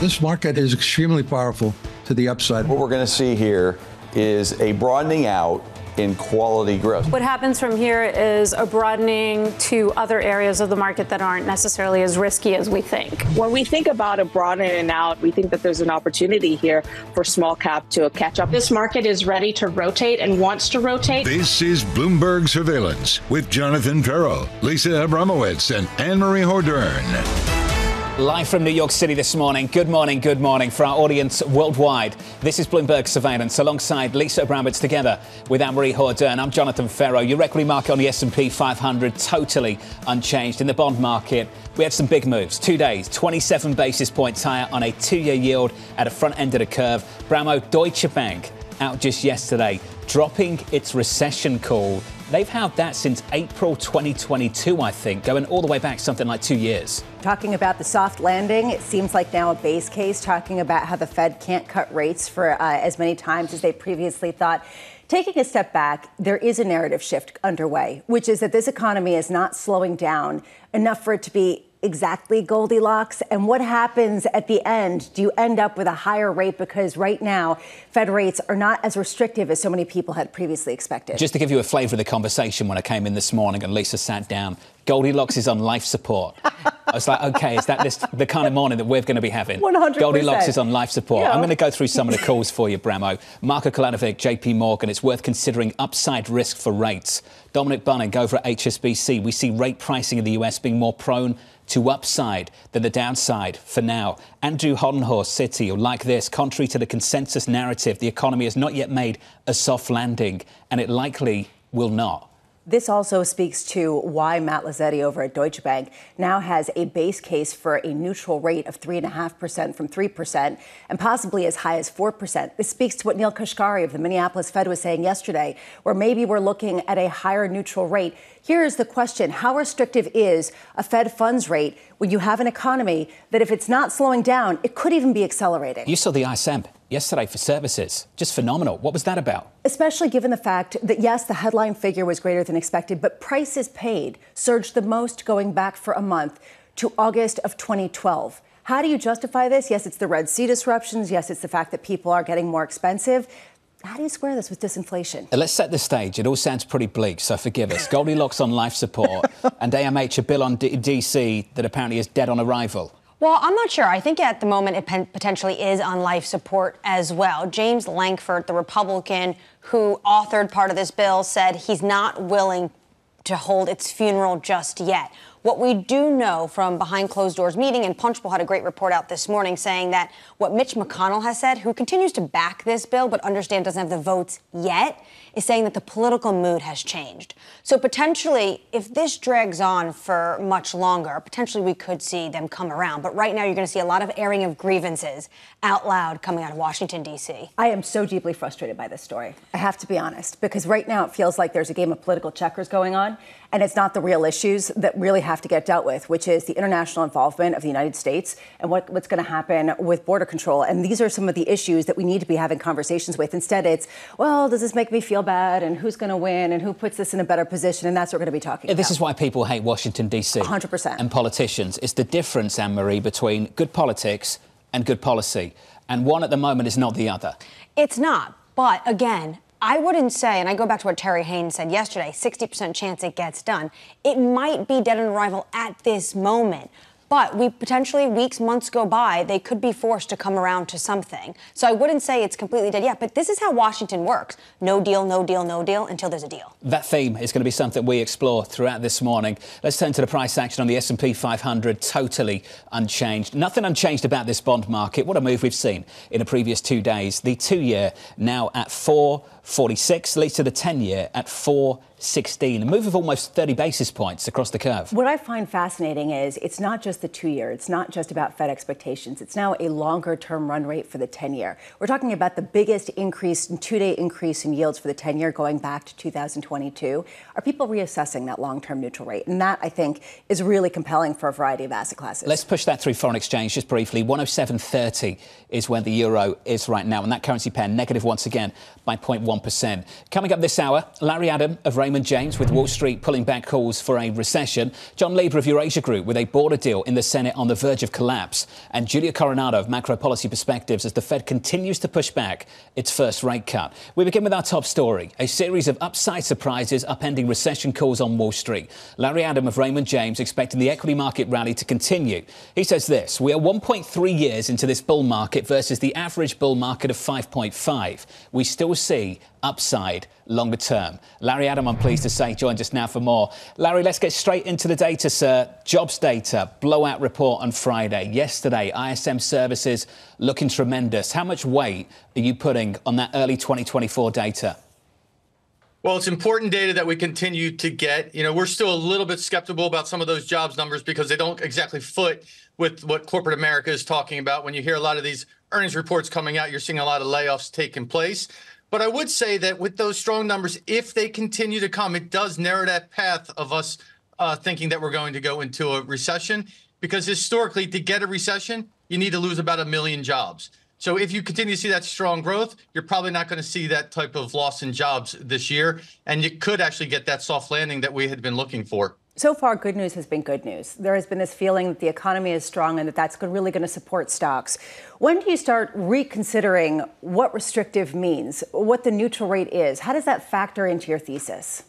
This market is extremely powerful to the upside. What we're going to see here is a broadening out in quality growth. What happens from here is a broadening to other areas of the market that aren't necessarily as risky as we think. When we think about a broadening out, we think that there's an opportunity here for small cap to catch up. This market is ready to rotate and wants to rotate. This is Bloomberg Surveillance with Jonathan Ferro, Lisa Abramowicz, and Annmarie Hordern. Live from New York City this morning. Good morning for our audience worldwide. This is Bloomberg Surveillance alongside Lisa Abramowicz together with Annmarie Hordern. I'm Jonathan Ferro. Your equity market on the S&P 500 totally unchanged. In the bond market, we had some big moves. 2 days, 27 basis points higher on a two-year yield at the front end of the curve. Deutsche Bank out just yesterday, dropping its recession call. They've held that since April 2022, I think, going all the way back something like 2 years. Talking about the soft landing, it seems like now a base case, talking about how the Fed can't cut rates for as many times as they previously thought. Taking a step back, there is a narrative shift underway, which is that this economy is not slowing down enough for it to be exactly Goldilocks. And what happens at the end? Do you end up with a higher rate? Because right now, Fed rates are not as restrictive as so many people had previously expected. Just to give you a flavour of the conversation when I came in this morning and Lisa sat down, Goldilocks is on life support. I was like, OK, is that the kind of morning that we're going to be having? 100%. Goldilocks is on life support. Yeah. I'm going to go through some of the calls for you, Bramo. Marco Kalanovic, JP Morgan, it's worth considering upside risk for rates. Dominic Bunning over at HSBC. We see rate pricing in the US being more prone to upside than the downside for now. Andrew Hoddenhorst, Citi, like this, contrary to the consensus narrative, the economy has not yet made a soft landing, and it likely will not. This also speaks to why Matt Lazzetti over at Deutsche Bank now has a base case for a neutral rate of 3.5% from 3% and possibly as high as 4%. This speaks to what Neil Kashkari of the Minneapolis Fed was saying yesterday, where maybe we're looking at a higher neutral rate. Here's the question. How restrictive is a Fed funds rate when you have an economy that if it's not slowing down, it could even be accelerating? You saw the ISM yesterday for services. Just phenomenal. What was that about? Especially given the fact that, yes, the headline figure was greater than expected, but prices paid surged the most going back for a month to August of 2012. How do you justify this? Yes, it's the Red Sea disruptions. Yes, it's the fact that people are getting more expensive. How do you square this with disinflation? Let's set the stage. It all sounds pretty bleak, so forgive us. Goldilocks on life support and AMH, a bill on DC that apparently is dead on arrival. Well, I'm not sure. I think at the moment it potentially is on life support as well. James Lankford, the Republican who authored part of this bill, said he's not willing to hold its funeral just yet. What we do know from behind closed doors meeting, and Punchbowl had a great report out this morning saying that what Mitch McConnell has said, who continues to back this bill but understand doesn't have the votes yet, is saying that the political mood has changed. So potentially, if this drags on for much longer, potentially we could see them come around. But right now, you're going to see a lot of airing of grievances out loud coming out of Washington, D.C. I am so deeply frustrated by this story. I have to be honest, because right now it feels like there's a game of political checkers going on, and it's not the real issues that really have to get dealt with, which is the international involvement of the United States and what's going to happen with border control. And these are some of the issues that we need to be having conversations with. Instead, it's, well, does this make me feel bad? And who's going to win? And who puts this in a better position? And that's what we're going to be talking about. This is why people hate Washington, D.C. 100%. And politicians. It's the difference, Annmarie, between good politics and good policy. And one at the moment is not the other. It's not. But again, I wouldn't say, and I go back to what Terry Haynes said yesterday, 60% chance it gets done. It might be dead on arrival at this moment. But we potentially, weeks, months go by, they could be forced to come around to something. So I wouldn't say it's completely dead yet. But this is how Washington works. No deal, no deal, no deal until there's a deal. That theme is going to be something we explore throughout this morning. Let's turn to the price action on the S&P 500, totally unchanged. Nothing unchanged about this bond market. What a move we've seen in the previous 2 days. The 2-year now at 4.46, leads to the 10-year at 4.16. A move of almost 30 basis points across the curve. What I find fascinating is it's not just the 2-year. It's not just about Fed expectations. It's now a longer-term run rate for the 10-year. We're talking about the biggest increase, 2-day increase in yields for the 10-year going back to 2022. Are people reassessing that long-term neutral rate? And that, I think, is really compelling for a variety of asset classes. Let's push that through foreign exchange just briefly. 107.30 is where the euro is right now. And that currency pair negative once again by 0.1%. Coming up this hour, Larry Adam of Raymond Raymond James with Wall Street pulling back calls for a recession. John Lieber of Eurasia Group with a border deal in the Senate on the verge of collapse. And Julia Coronado of Macro Policy Perspectives as the Fed continues to push back its first rate cut. We begin with our top story, a series of upside surprises upending recession calls on Wall Street. Larry Adam of Raymond James expecting the equity market rally to continue. He says this: we are 1.3 years into this bull market versus the average bull market of 5.5. We still see upside longer term. Larry Adam, I'm pleased to say, joins us now for more. Larry, let's get straight into the data, sir. Jobs data, blowout report on Friday. Yesterday, ISM services looking tremendous. How much weight are you putting on that early 2024 data? Well, it's important data that we continue to get. You know, we're still a little bit skeptical about some of those jobs numbers because they don't exactly foot with what corporate America is talking about. When you hear a lot of these earnings reports coming out, you're seeing a lot of layoffs taking place. But I would say that with those strong numbers, if they continue to come, it does narrow that path of us thinking that we're going to go into a recession. Because historically, to get a recession, you need to lose about 1 million jobs. So if you continue to see that strong growth, you're probably not going to see that type of loss in jobs this year. And you could actually get that soft landing that we had been looking for. So far, good news has been good news. There has been this feeling that the economy is strong and that that's really going to support stocks. When do you start reconsidering what restrictive means, what the neutral rate is? How does that factor into your thesis?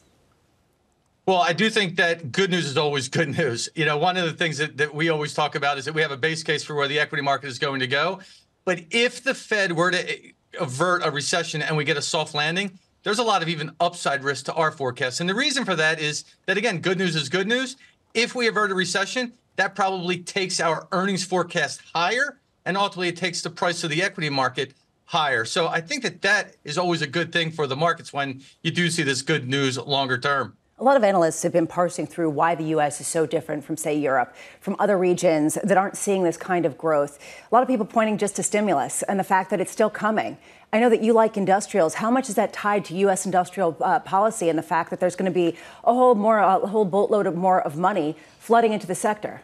Well, I do think that good news is always good news. You know, one of the things that we always talk about is that we have a base case for where the equity market is going to go. But if the Fed were to avert a recession and we get a soft landing, there's a lot of even upside risk to our forecast. And the reason for that is that, again, good news is good news. If we avert a recession, that probably takes our earnings forecast higher, and ultimately it takes the price of the equity market higher. So I think that that is always a good thing for the markets when you do see this good news longer term. A lot of analysts have been parsing through why the U.S. is so different from, say, Europe, from other regions that aren't seeing this kind of growth. A lot of people pointing just to stimulus and the fact that it's still coming. I know that you like industrials. How much is that tied to U.S. industrial policy and the fact that there's going to be a whole boatload of more of money flooding into the sector?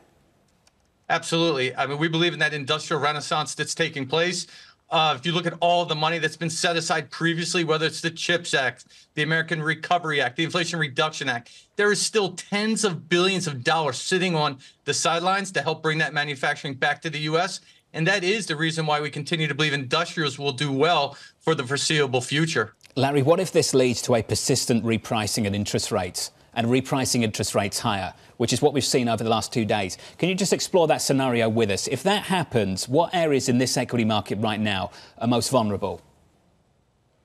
Absolutely. I mean, we believe in that industrial renaissance that's taking place. If you look at all the money that's been set aside previously, whether it's the CHIPS Act, the American Recovery Act, the Inflation Reduction Act, there is still tens of billions of dollars sitting on the sidelines to help bring that manufacturing back to the U.S. And that is the reason why we continue to believe industrials will do well for the foreseeable future. Larry, what if this leads to a persistent repricing of interest rates and repricing interest rates higher, which is what we've seen over the last 2 days? Can you just explore that scenario with us? If that happens, what areas in this equity market right now are most vulnerable?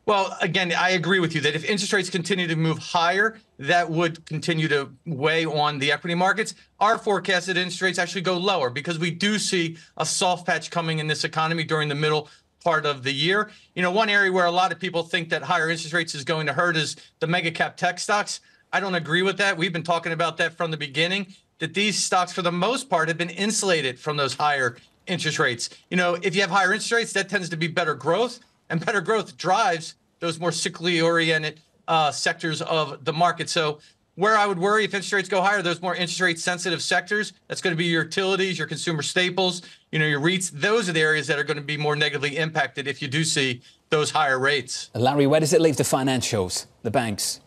Well, again, I agree with you that if interest rates continue to move higher, that would continue to weigh on the equity markets. Our forecasted interest rates actually go lower because we do see a soft patch coming in this economy during the middle part of the year. You know, one area where a lot of people think that higher interest rates is going to hurt is the mega cap tech stocks. I don't agree with that. We've been talking about that from the beginning, that these stocks, for the most part, have been insulated from those higher interest rates. You know, if you have higher interest rates, that tends to be better growth, and better growth drives those more cyclically oriented sectors of the market. So where I would worry if interest rates go higher, those more interest rate sensitive sectors, that's going to be your utilities, your consumer staples, you know, your REITs. Those are the areas that are going to be more negatively impacted if you do see those higher rates. Larry, where does it leave the financials, the banks?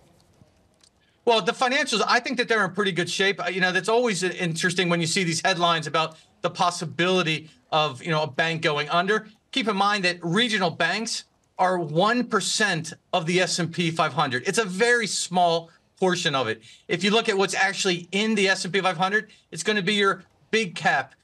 Well, the financials, I think that they're in pretty good shape. You know, that's always interesting when you see these headlines about the possibility of, you know, a bank going under. Keep in mind that regional banks are 1% of the S&P 500. It's a very small portion of it. If you look at what's actually in the S&P 500, it's going to be your big cap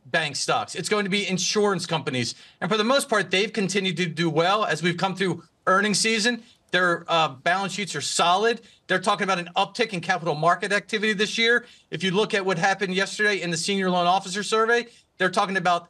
bank stocks. It's going to be insurance companies. And for the most part, they've continued to do well as we've come through earnings season. Their balance sheets are solid. They're talking about an uptick in capital market activity this year. If you look at what happened yesterday in the senior loan officer survey, they're talking about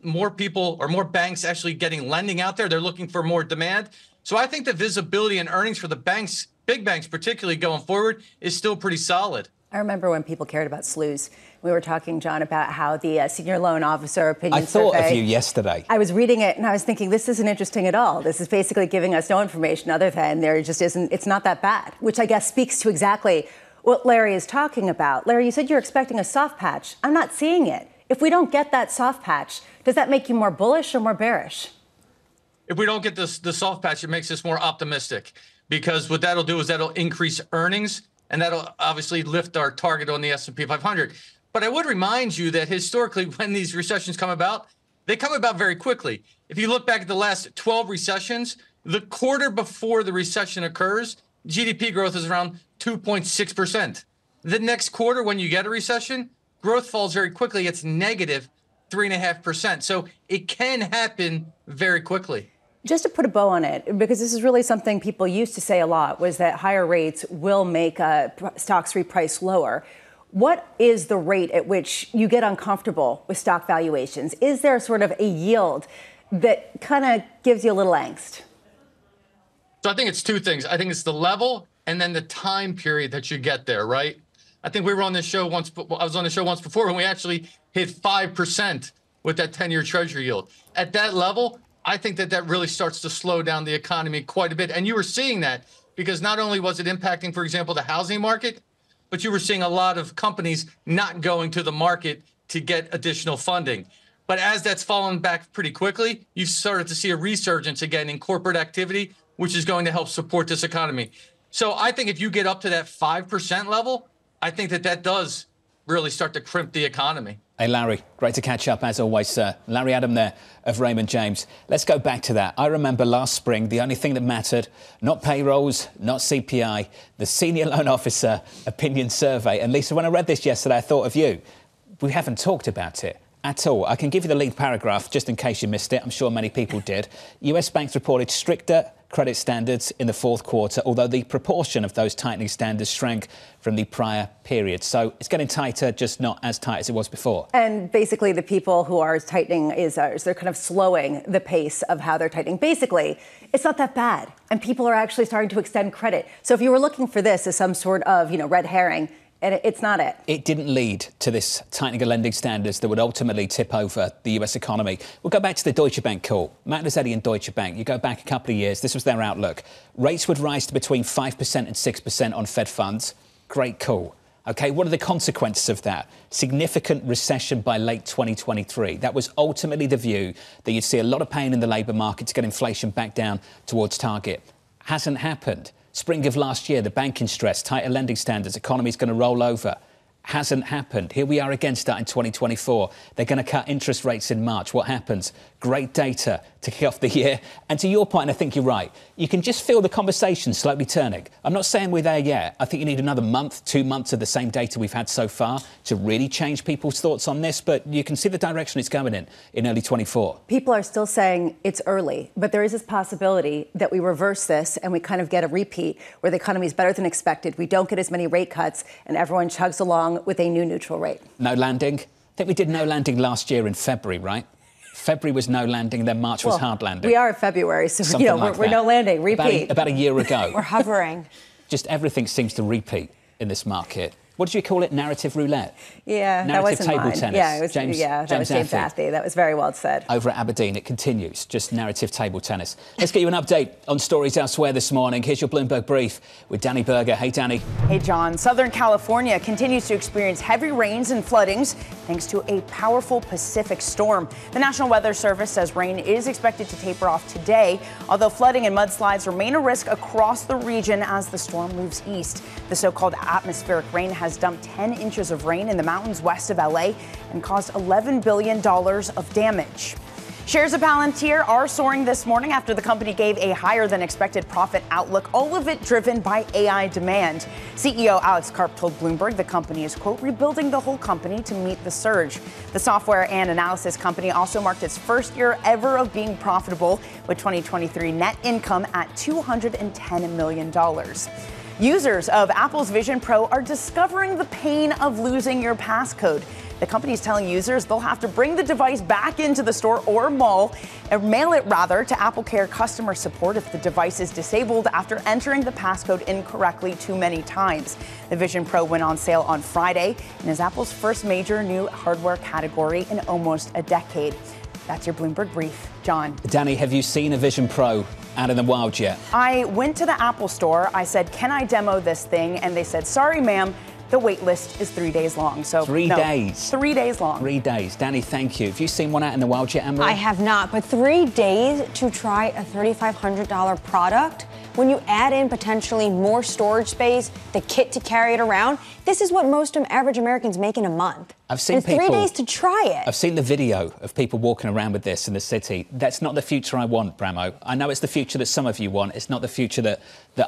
more people or more banks actually getting lending out there. They're looking for more demand. So I think the visibility and earnings for the banks, big banks particularly going forward, is still pretty solid. I remember when people cared about SLUs. We were talking, John, about how the senior loan officer opinion survey. I thought of you yesterday. I was reading it and I was thinking, this isn't interesting at all. This is basically giving us no information other than there just isn't, it's not that bad, which I guess speaks to exactly what Larry is talking about. Larry, you said you're expecting a soft patch. I'm not seeing it. If we don't get that soft patch, does that make you more bullish or more bearish? If we don't get the soft patch, it makes us more optimistic. because what that'll do is that'll increase earnings, and that'll obviously lift our target on the S&P 500. But I would remind you that historically, when these recessions come about, they come about very quickly. If you look back at the last 12 recessions, the quarter before the recession occurs, GDP growth is around 2.6%. The next quarter, when you get a recession, growth falls very quickly. It's negative 3.5%. So it can happen very quickly. Just to put a bow on it, because this is really something people used to say a lot, was that higher rates will make stocks reprice lower. What is the rate at which you get uncomfortable with stock valuations? Is there sort of a yield that kind of gives you a little angst? So I think it's two things. I think it's the level and then the time period that you get there, right? I think we were on this show once. I was on the show once before when we actually hit 5% with that 10-year Treasury yield. At that level, I think that really starts to slow down the economy quite a bit. And you were seeing that because not only was it impacting, for example, the housing market, but you were seeing a lot of companies not going to the market to get additional funding. But as that's fallen back pretty quickly, you've started to see a resurgence again in corporate activity, which is going to help support this economy. So I think if you get up to that 5% level, I think that does really start to crimp the economy. Hey, Larry, great to catch up as always, sir. Larry Adam there of Raymond James. Let's go back to that. I remember last spring, the only thing that mattered, not payrolls, not CPI, the Senior Loan Officer Opinion Survey. And Lisa, when I read this yesterday, I thought of you. We haven't talked about it at all. I can give you the lead paragraph just in case you missed it. I'm sure many people did. US banks reported stricter credit standards in the fourth quarter, although the proportion of those tightening standards shrank from the prior period. So it's getting tighter, just not as tight as it was before. And basically the people who are tightening they're kind of slowing the pace of how they're tightening. Basically, it's not that bad. And people are actually starting to extend credit. So if you were looking for this as some sort of, red herring, and it's not it. It didn't lead to this tightening of lending standards that would ultimately tip over the US economy. We'll go back to the Deutsche Bank call. Matt Lazzetti and Deutsche Bank, you go back a couple of years, this was their outlook. Rates would rise to between 5% and 6% on Fed funds. Great call. OK, what are the consequences of that? Significant recession by late 2023. That was ultimately the view that you'd see a lot of pain in the labour market to get inflation back down towards target. Hasn't happened. Spring of last year, the banking stress, tighter lending standards, economy's going to roll over. Hasn't happened. Here we are again starting 2024. They're going to cut interest rates in March. What happens? Great data to kick off the year. And to your point, and I think you're right, you can just feel the conversation slowly turning. I'm not saying we're there yet. I think you need another month, 2 months of the same data we've had so far to really change people's thoughts on this. But you can see the direction it's going in early 24. People are still saying it's early, but there is this possibility that we reverse this and we kind of get a repeat where the economy is better than expected. We don't get as many rate cuts and everyone chugs along with a new neutral rate. No landing. I think we did no landing last year in February, right? February was no landing, then March was hard landing. We are in February, so we're no landing. Repeat. About a year ago. We're hovering. Just everything seems to repeat in this market. What did you call it? Narrative roulette? Yeah, that wasn't mine. Narrative table tennis. Yeah, that was James Athey. That was very well said. Over at Aberdeen, it continues. Just narrative table tennis. Let's get you an update on stories elsewhere this morning. Here's your Bloomberg Brief with Danny Berger. Hey, Danny. Hey, John. Southern California continues to experience heavy rains and floodings thanks to a powerful Pacific storm. The National Weather Service says rain is expected to taper off today, although flooding and mudslides remain a risk across the region as the storm moves east. The so-called atmospheric rain has dumped 10 inches of rain in the mountains west of LA and caused $11 billion of damage. Shares of Palantir are soaring this morning after the company gave a higher than expected profit outlook, all of it driven by AI demand. CEO Alex Karp told Bloomberg the company is, quote, rebuilding the whole company to meet the surge. The software and analysis company also marked its first year ever of being profitable, with 2023 net income at $210 million. Users of Apple's Vision Pro are discovering the pain of losing your passcode. The company is telling users they'll have to bring the device back into the store or mall, or mail it rather to AppleCare customer support if the device is disabled after entering the passcode incorrectly too many times. The Vision Pro went on sale on Friday and is Apple's first major new hardware category in almost a decade. That's your Bloomberg Brief. John. Danny, have you seen a Vision Pro out in the wild yet? I went to the Apple store. I said, can I demo this thing? And they said, sorry, ma'am. The wait list is 3 days long. So 3 days. 3 days long. 3 days. Danny, thank you. Have you seen one out in the wild yet, Annmarie? I have not, but 3 days to try a $3,500 product. when you add in potentially more storage space, the kit to carry it around, this is what most average Americans make in a month. I've seen it's people, 3 days to try it. I've seen the video of people walking around with this in the city. That's not the future I want, Bramo. I know it's the future that some of you want. It's not the future that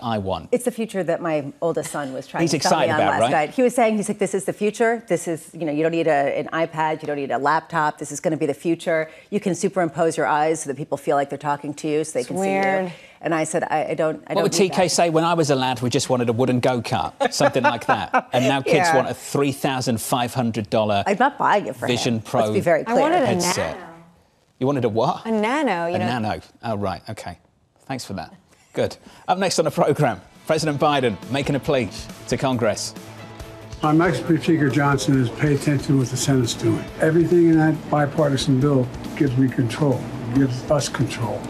I want. It's the future that my oldest son was trying He's to sell me excited on about, last right? night. He was saying, he's like, this is the future. This is, you don't need an iPad. You don't need a laptop. This is going to be the future. You can superimpose your eyes so that people feel like they're talking to you so they can see you. And I said, I don't What would TK say? When I was a lad, we just wanted a wooden go-kart, something like that. And now kids want a $3,500 I'm not buying it for Vision him. Pro Let's be very clear. I wanted headset. a Nano. You wanted a what? A Nano. A Nano. Oh, right. OK. Thanks for that. Good. Up next on the programme, President Biden making a plea to Congress. My Mexican Speaker Johnson is pay attention to what the Senate's doing. Everything in that bipartisan bill gives me control, gives us control,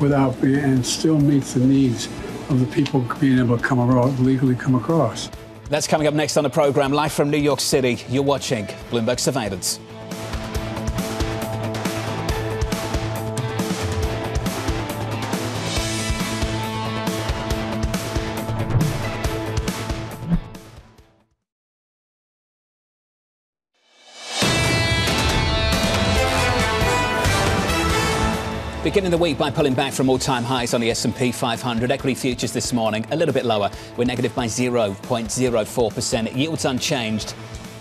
and still meets the needs of the people being able to legally come across. That's coming up next on the programme. Live from New York City, you're watching Bloomberg Surveillance. Beginning the week by pulling back from all-time highs on the S&P 500. Equity futures this morning a little bit lower. We're negative by 0.04%. Yields unchanged.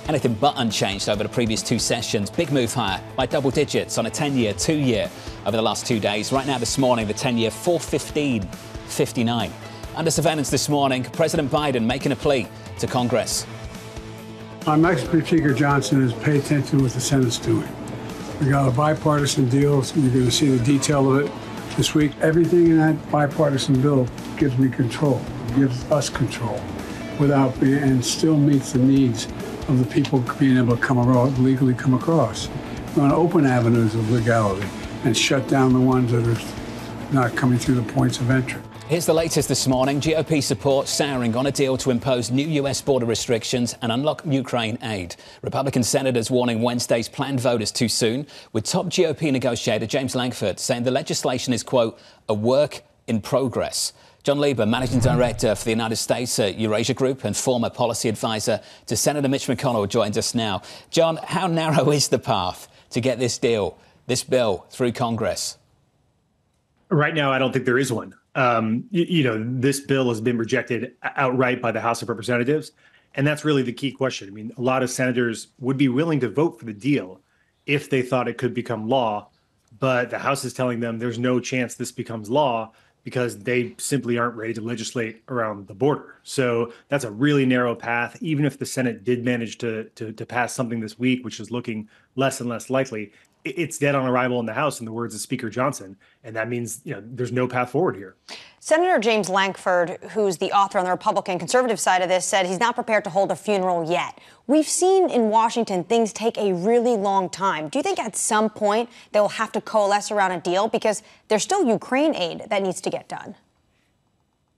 Anything but unchanged over the previous two sessions. Big move higher by double digits on a 10-year, 2-year over the last 2 days. Right now this morning, the 10-year 415.59. Under surveillance this morning, President Biden making a plea to Congress. My Mexican Speaker Johnson is pay attention to what the Senate's doing. We got a bipartisan deal. So you're going to see the detail of it this week. Everything in that bipartisan bill gives me control, gives us control, and still meets the needs of the people being able to legally come across. We want to open avenues of legality and shut down the ones that are not coming through the points of entry. Here's the latest this morning. GOP support souring on a deal to impose new U.S. border restrictions and unlock Ukraine aid. Republican senators warning Wednesday's planned vote is too soon, with top GOP negotiator James Lankford saying the legislation is, quote, a work in progress. John Lieber, Managing Director for the United States at Eurasia Group and former policy advisor to Senator Mitch McConnell, joins us now. John, how narrow is the path to get this bill through Congress? Right now, I don't think there is one. This bill has been rejected outright by the House of Representatives. And that's really the key question. I mean, a lot of senators would be willing to vote for the deal if they thought it could become law. But the House is telling them there's no chance this becomes law because they simply aren't ready to legislate around the border. So that's a really narrow path. Even if the Senate did manage to pass something this week, which is looking less and less likely, it's dead on arrival in the House, in the words of Speaker Johnson. And that means, there's no path forward here. Senator James Lankford, who's the author on the Republican conservative side of this, said he's not prepared to hold a funeral yet. We've seen in Washington things take a really long time. Do you think at some point they will have to coalesce around a deal? Because there's still Ukraine aid that needs to get done.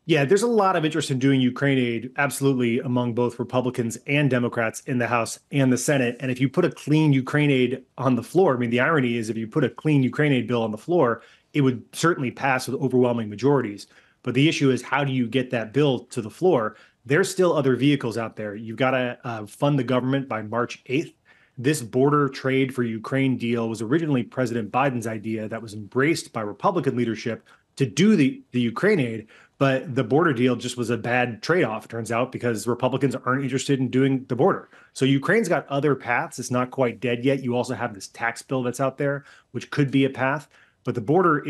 Yeah, there's a lot of interest in doing Ukraine aid, absolutely, among both Republicans and Democrats in the House and the Senate. And if you put a clean Ukraine aid on the floor, I mean, the irony is if you put a clean Ukraine aid bill on the floor, it would certainly pass with overwhelming majorities. But the issue is, how do you get that bill to the floor? There's still other vehicles out there. You've got to fund the government by March 8th. This border trade for Ukraine deal was originally President Biden's idea that was embraced by Republican leadership to do the Ukraine aid. But the border deal just was a bad trade-off, turns out, because Republicans aren't interested in doing the border. So Ukraine's got other paths. It's not quite dead yet. You also have this tax bill that's out there, which could be a path. But the border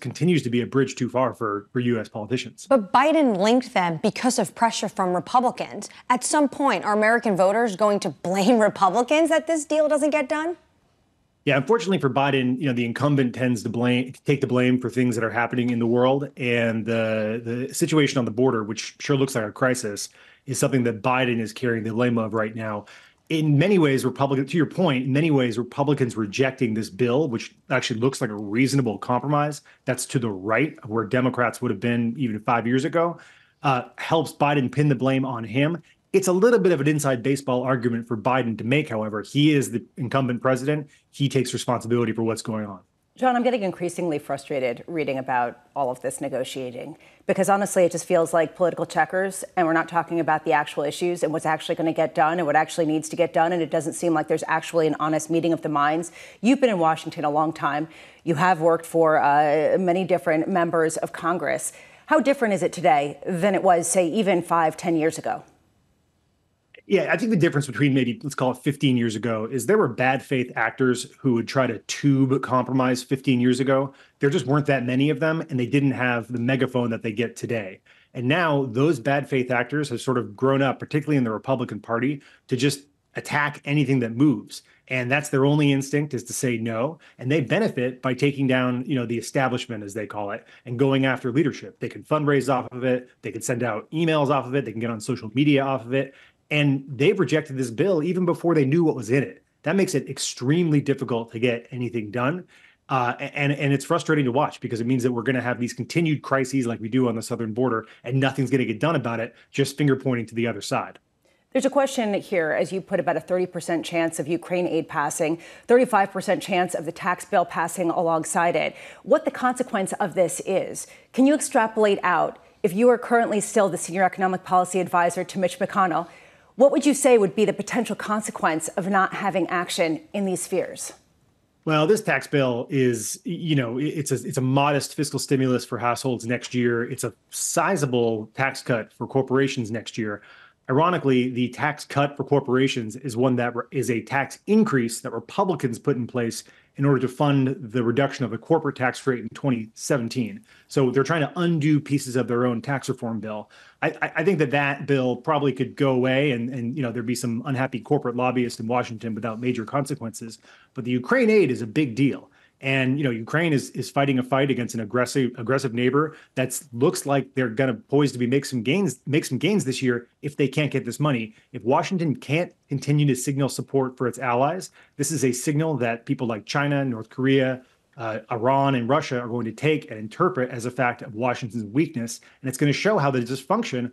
continues to be a bridge too far for U.S. politicians. But Biden linked them because of pressure from Republicans. At some point, are American voters going to blame Republicans that this deal doesn't get done? Yeah, unfortunately for Biden, the incumbent tends to take the blame for things that are happening in the world. And the situation on the border, which sure looks like a crisis, is something that Biden is carrying the blame of right now. In many ways, to your point, in many ways, Republicans rejecting this bill, which actually looks like a reasonable compromise, that's to the right of where Democrats would have been even 5 years ago, helps Biden pin the blame on him. It's a little bit of an inside baseball argument for Biden to make, however. He is the incumbent president. He takes responsibility for what's going on. John, I'm getting increasingly frustrated reading about all of this negotiating because honestly, it just feels like political checkers and we're not talking about the actual issues and what's actually going to get done and what actually needs to get done. And it doesn't seem like there's actually an honest meeting of the minds. You've been in Washington a long time. You have worked for many different members of Congress. How different is it today than it was, say, even 5-10 years ago? Yeah, I think the difference between maybe, let's call it 15 years ago, is there were bad faith actors who would try to tube compromise 15 years ago. There just weren't that many of them, and they didn't have the megaphone that they get today. And now those bad faith actors have sort of grown up, particularly in the Republican Party, to just attack anything that moves. And that's their only instinct, is to say no. And they benefit by taking down, the establishment, as they call it, and going after leadership. They can fundraise off of it. They can send out emails off of it. They can get on social media off of it. And they've rejected this bill even before they knew what was in it. That makes it extremely difficult to get anything done. And it's frustrating to watch because it means that we're going to have these continued crises like we do on the southern border, and nothing's going to get done about it, just finger pointing to the other side. There's a question here, as you put, about a 30% chance of Ukraine aid passing, 35% chance of the tax bill passing alongside it. What the consequence of this is, can you extrapolate out, if you are currently still the senior economic policy advisor to Mitch McConnell, what would you say would be the potential consequence of not having action in these spheres? Well, this tax bill is, it's a modest fiscal stimulus for households next year. It's a sizable tax cut for corporations next year. Ironically, the tax cut for corporations is one that is a tax increase that Republicans put in place in order to fund the reduction of the corporate tax rate in 2017. So they're trying to undo pieces of their own tax reform bill. I think that bill probably could go away and there'd be some unhappy corporate lobbyists in Washington without major consequences. But the Ukraine aid is a big deal. And, Ukraine is fighting a fight against an aggressive neighbor that looks like they're going to poised to make some gains this year if they can't get this money. If Washington can't continue to signal support for its allies, this is a signal that people like China, North Korea, Iran and Russia are going to take and interpret as a fact of Washington's weakness. And it's going to show how the dysfunction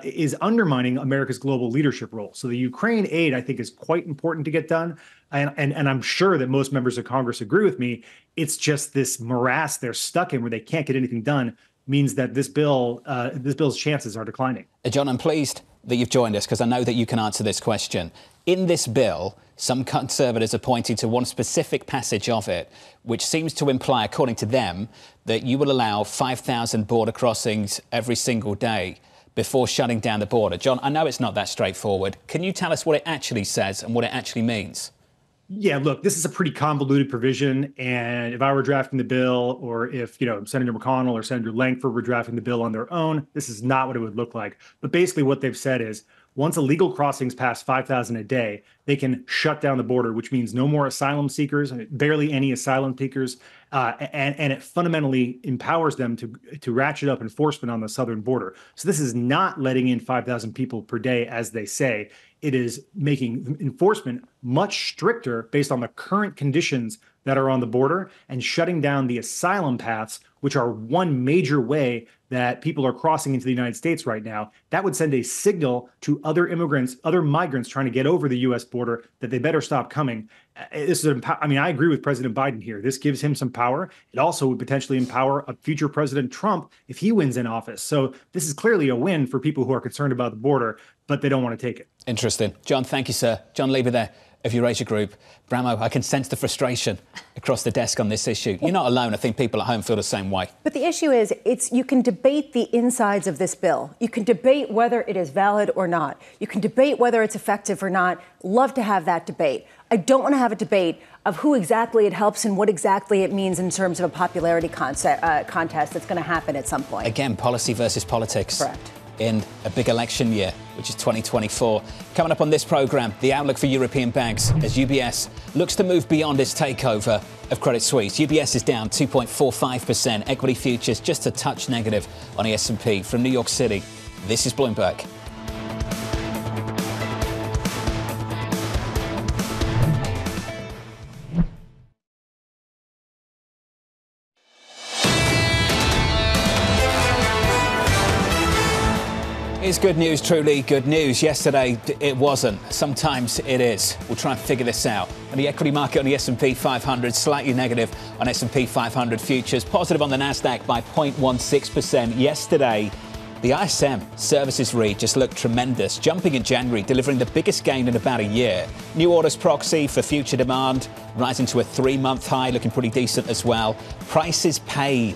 is undermining America's global leadership role. So the Ukraine aid, I think, is quite important to get done. And I'm sure that most members of Congress agree with me. It's just this morass they're stuck in where they can't get anything done means that this bill's chances are declining. John, I'm pleased that you've joined us because I know that you can answer this question. In this bill, some conservatives are pointing to one specific passage of it, which seems to imply, according to them, that you will allow 5,000 border crossings every single day before shutting down the border. John, I know it's not that straightforward. Can you tell us what it actually says and what it actually means? Yeah, look, this is a pretty convoluted provision. And if I were drafting the bill, or if, Senator McConnell or Senator Langford were drafting the bill on their own, this is not what it would look like. But basically what they've said is once illegal crossings pass 5,000 a day, they can shut down the border, which means no more asylum seekers, barely any asylum seekers. And it fundamentally empowers them to ratchet up enforcement on the southern border. So this is not letting in 5,000 people per day, as they say. It is making enforcement much stricter based on the current conditions that are on the border and shutting down the asylum paths, which are one major way that people are crossing into the United States right now. That would send a signal to other immigrants, other migrants trying to get over the U.S. border that they better stop coming. I agree with President Biden here. This gives him some power. It also would potentially empower a future President Trump if he wins in office. So this is clearly a win for people who are concerned about the border, but they don't want to take it. Interesting. John, thank you, sir. John Lieber there of Eurasia Group. Bramo, I can sense the frustration across the desk on this issue. You're not alone. I think people at home feel the same way. But the issue is, you can debate the insides of this bill. You can debate whether it is valid or not. You can debate whether it's effective or not. Love to have that debate. I don't want to have a debate of who exactly it helps and what exactly it means in terms of a popularity contest that's going to happen at some point. Again, policy versus politics. Correct. In a big election year, which is 2024. Coming up on this programme, the outlook for European banks as UBS looks to move beyond its takeover of Credit Suisse. UBS is down 2.45%. Equity futures just a touch negative on the S&P. From New York City, this is Bloomberg. Is good news truly good news? Yesterday it wasn't. Sometimes it is. We'll try and figure this out. And the equity market on the S&P 500 slightly negative on S&P 500 futures, positive on the Nasdaq by 0.16%. Yesterday, the ISM services read just looked tremendous, jumping in January, delivering the biggest gain in about a year. New orders proxy for future demand rising to a 3-month high, looking pretty decent as well. Prices paid.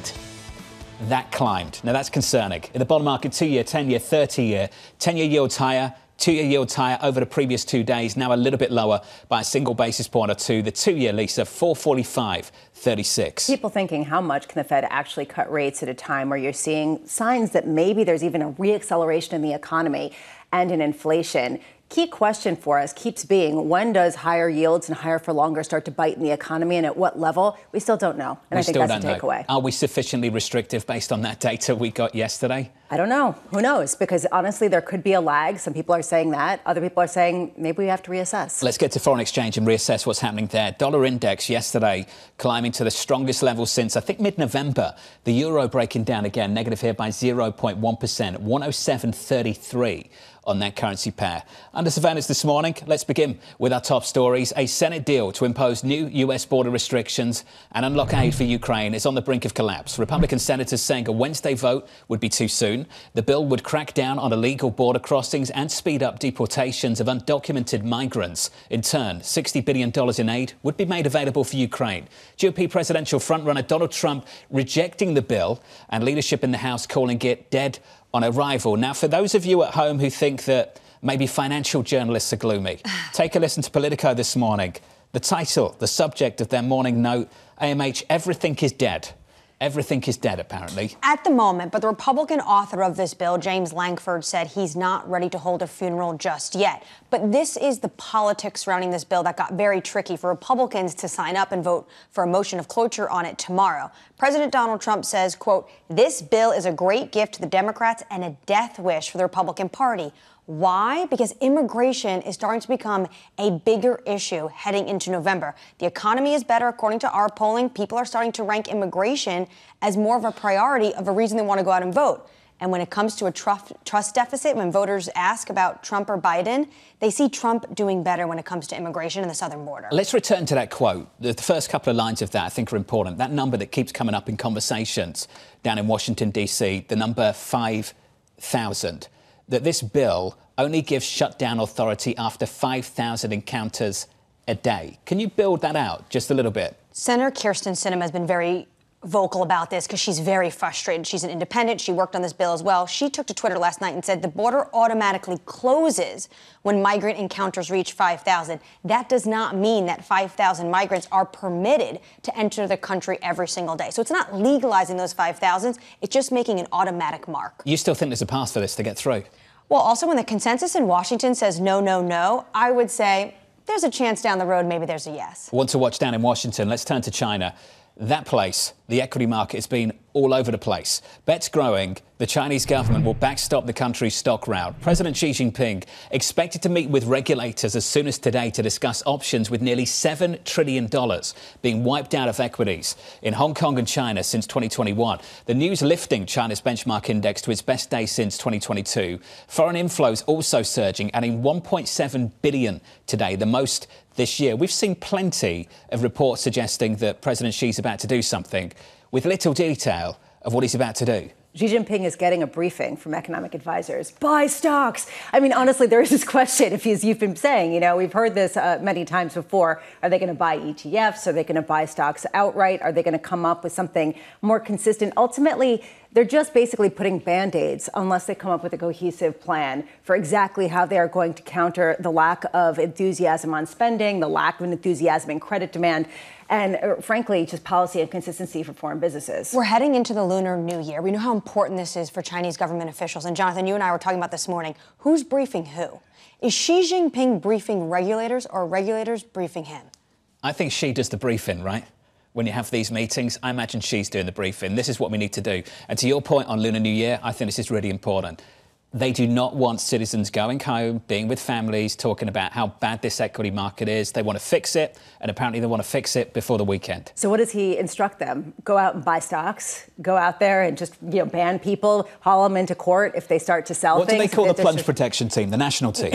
That climbed. Now, that's concerning. In the bond market, 2-year, 10-year, 30-year, 10-year yields higher, 2-year yields higher over the previous 2 days, now a little bit lower by a single basis point or two. The 2-year, Lisa, 445.36. People thinking, how much can the Fed actually cut rates at a time where you're seeing signs that maybe there's even a reacceleration in the economy and in inflation? Key question for us keeps being, when does higher yields and higher for longer start to bite in the economy, and at what level? We still don't know. And I think that's the takeaway. Are we sufficiently restrictive based on that data we got yesterday? I don't know. Who knows? Because honestly, there could be a lag. Some people are saying that. Other people are saying maybe we have to reassess. Let's get to foreign exchange and reassess what's happening there. Dollar index yesterday climbing to the strongest level since, I think, mid-November. The euro breaking down again, negative here by 0.1%, 107.33. on that currency pair. Under surveillance this morning, let's begin with our top stories. A Senate deal to impose new U.S. border restrictions and unlock aid for Ukraine is on the brink of collapse. Republican senators saying a Wednesday vote would be too soon. The bill would crack down on illegal border crossings and speed up deportations of undocumented migrants. In turn, $60 billion in aid would be made available for Ukraine. GOP presidential frontrunner Donald Trump rejecting the bill, and leadership in the House calling it dead on arrival. Now, for those of you at home who think that maybe financial journalists are gloomy, take a listen to Politico this morning. The title, the subject of their morning note, AMH, everything is dead. Everything is dead, apparently. At the moment, but the Republican author of this bill, James Lankford, said he's not ready to hold a funeral just yet. But this is the politics surrounding this bill that got very tricky for Republicans to sign up and vote for a motion of cloture on it tomorrow. President Donald Trump says, quote, "This bill is a great gift to the Democrats and a death wish for the Republican Party." Why? Because immigration is starting to become a bigger issue heading into November. The economy is better, according to our polling. People are starting to rank immigration as more of a priority of a reason they want to go out and vote. And when it comes to a trust deficit, when voters ask about Trump or Biden, they see Trump doing better when it comes to immigration and the southern border. Let's return to that quote. The first couple of lines of that I think are important. That number that keeps coming up in conversations down in Washington, D.C., the number 5,000. That this bill only gives shutdown authority after 5,000 encounters a day. Can you build that out just a little bit? Senator Kyrsten Sinema has been very vocal about this because she's very frustrated. She's an independent. She worked on this bill as well. She took to Twitter last night and said the border automatically closes when migrant encounters reach 5,000. That does not mean that 5,000 migrants are permitted to enter the country every single day. So it's not legalizing those 5,000s. It's just making an automatic mark. You still think there's a path for this to get through? Well, also when the consensus in Washington says no, no, no, I would say there's a chance down the road maybe there's a yes. Want to watch down in Washington? Let's turn to China. That place, the equity market, has been all over the place. Bets growing. The Chinese government will backstop the country's stock rout. President Xi Jinping expected to meet with regulators as soon as today to discuss options with nearly $7 trillion being wiped out of equities in Hong Kong and China since 2021. The news lifting China's benchmark index to its best day since 2022. Foreign inflows also surging, adding $1.7 billion today, the most this year. We've seen plenty of reports suggesting that President Xi's about to do something, with little detail of what he's about to do. Xi Jinping is getting a briefing from economic advisors. Buy stocks. I mean, honestly, there is this question, as you've been saying, we've heard this many times before. Are they going to buy ETFs? Are they going to buy stocks outright? Are they going to come up with something more consistent? Ultimately, they're just basically putting Band-Aids unless they come up with a cohesive plan for exactly how they are going to counter the lack of enthusiasm on spending, the lack of enthusiasm in credit demand, and frankly, just policy and consistency for foreign businesses. We're heading into the Lunar New Year. We know how important this is for Chinese government officials. And Jonathan, you and I were talking about this morning. Who's briefing who? Is Xi Jinping briefing regulators or regulators briefing him? I think Xi does the briefing, right? When you have these meetings, I imagine Xi's doing the briefing. This is what we need to do. And to your point on Lunar New Year, I think this is really important. They do not want citizens going home, being with families, talking about how bad this equity market is. They want to fix it, and apparently they want to fix it before the weekend. So what does he instruct them? Go out and buy stocks? Go out there and just ban people, haul them into court if they start to sell things? What do they call the plunge protection team? The national team?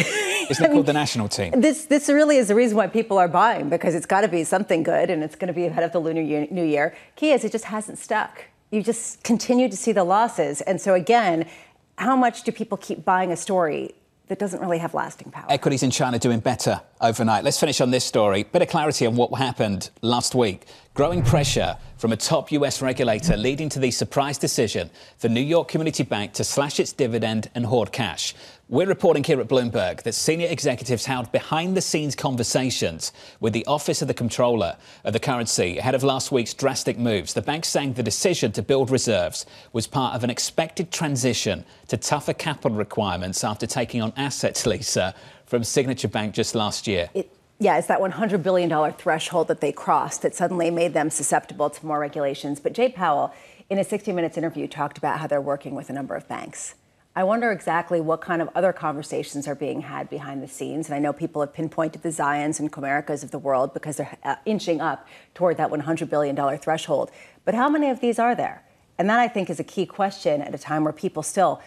Isn't it called the national team? This really is the reason why people are buying, because it's got to be something good, and it's going to be ahead of the Lunar New Year. Key is it just hasn't stuck. You just continue to see the losses. And so, again, how much do people keep buying a story that doesn't really have lasting power? Equities in China doing better overnight. Let's finish on this story. Bit of clarity on what happened last week. Growing pressure from a top US regulator leading to the surprise decision for New York Community Bank to slash its dividend and hoard cash. We're reporting here at Bloomberg that senior executives held behind-the-scenes conversations with the Office of the Comptroller of the Currency ahead of last week's drastic moves. The bank saying the decision to build reserves was part of an expected transition to tougher capital requirements after taking on assets, Lisa, from Signature Bank just last year. It's that $100 billion threshold that they crossed that suddenly made them susceptible to more regulations. But Jay Powell, in a 60 Minutes interview, talked about how they're working with a number of banks. I wonder exactly what kind of other conversations are being had behind the scenes. And I know people have pinpointed the Zions and Comerica's of the world because they're inching up toward that $100 billion threshold. But how many of these are there? And that, I think, is a key question at a time where people still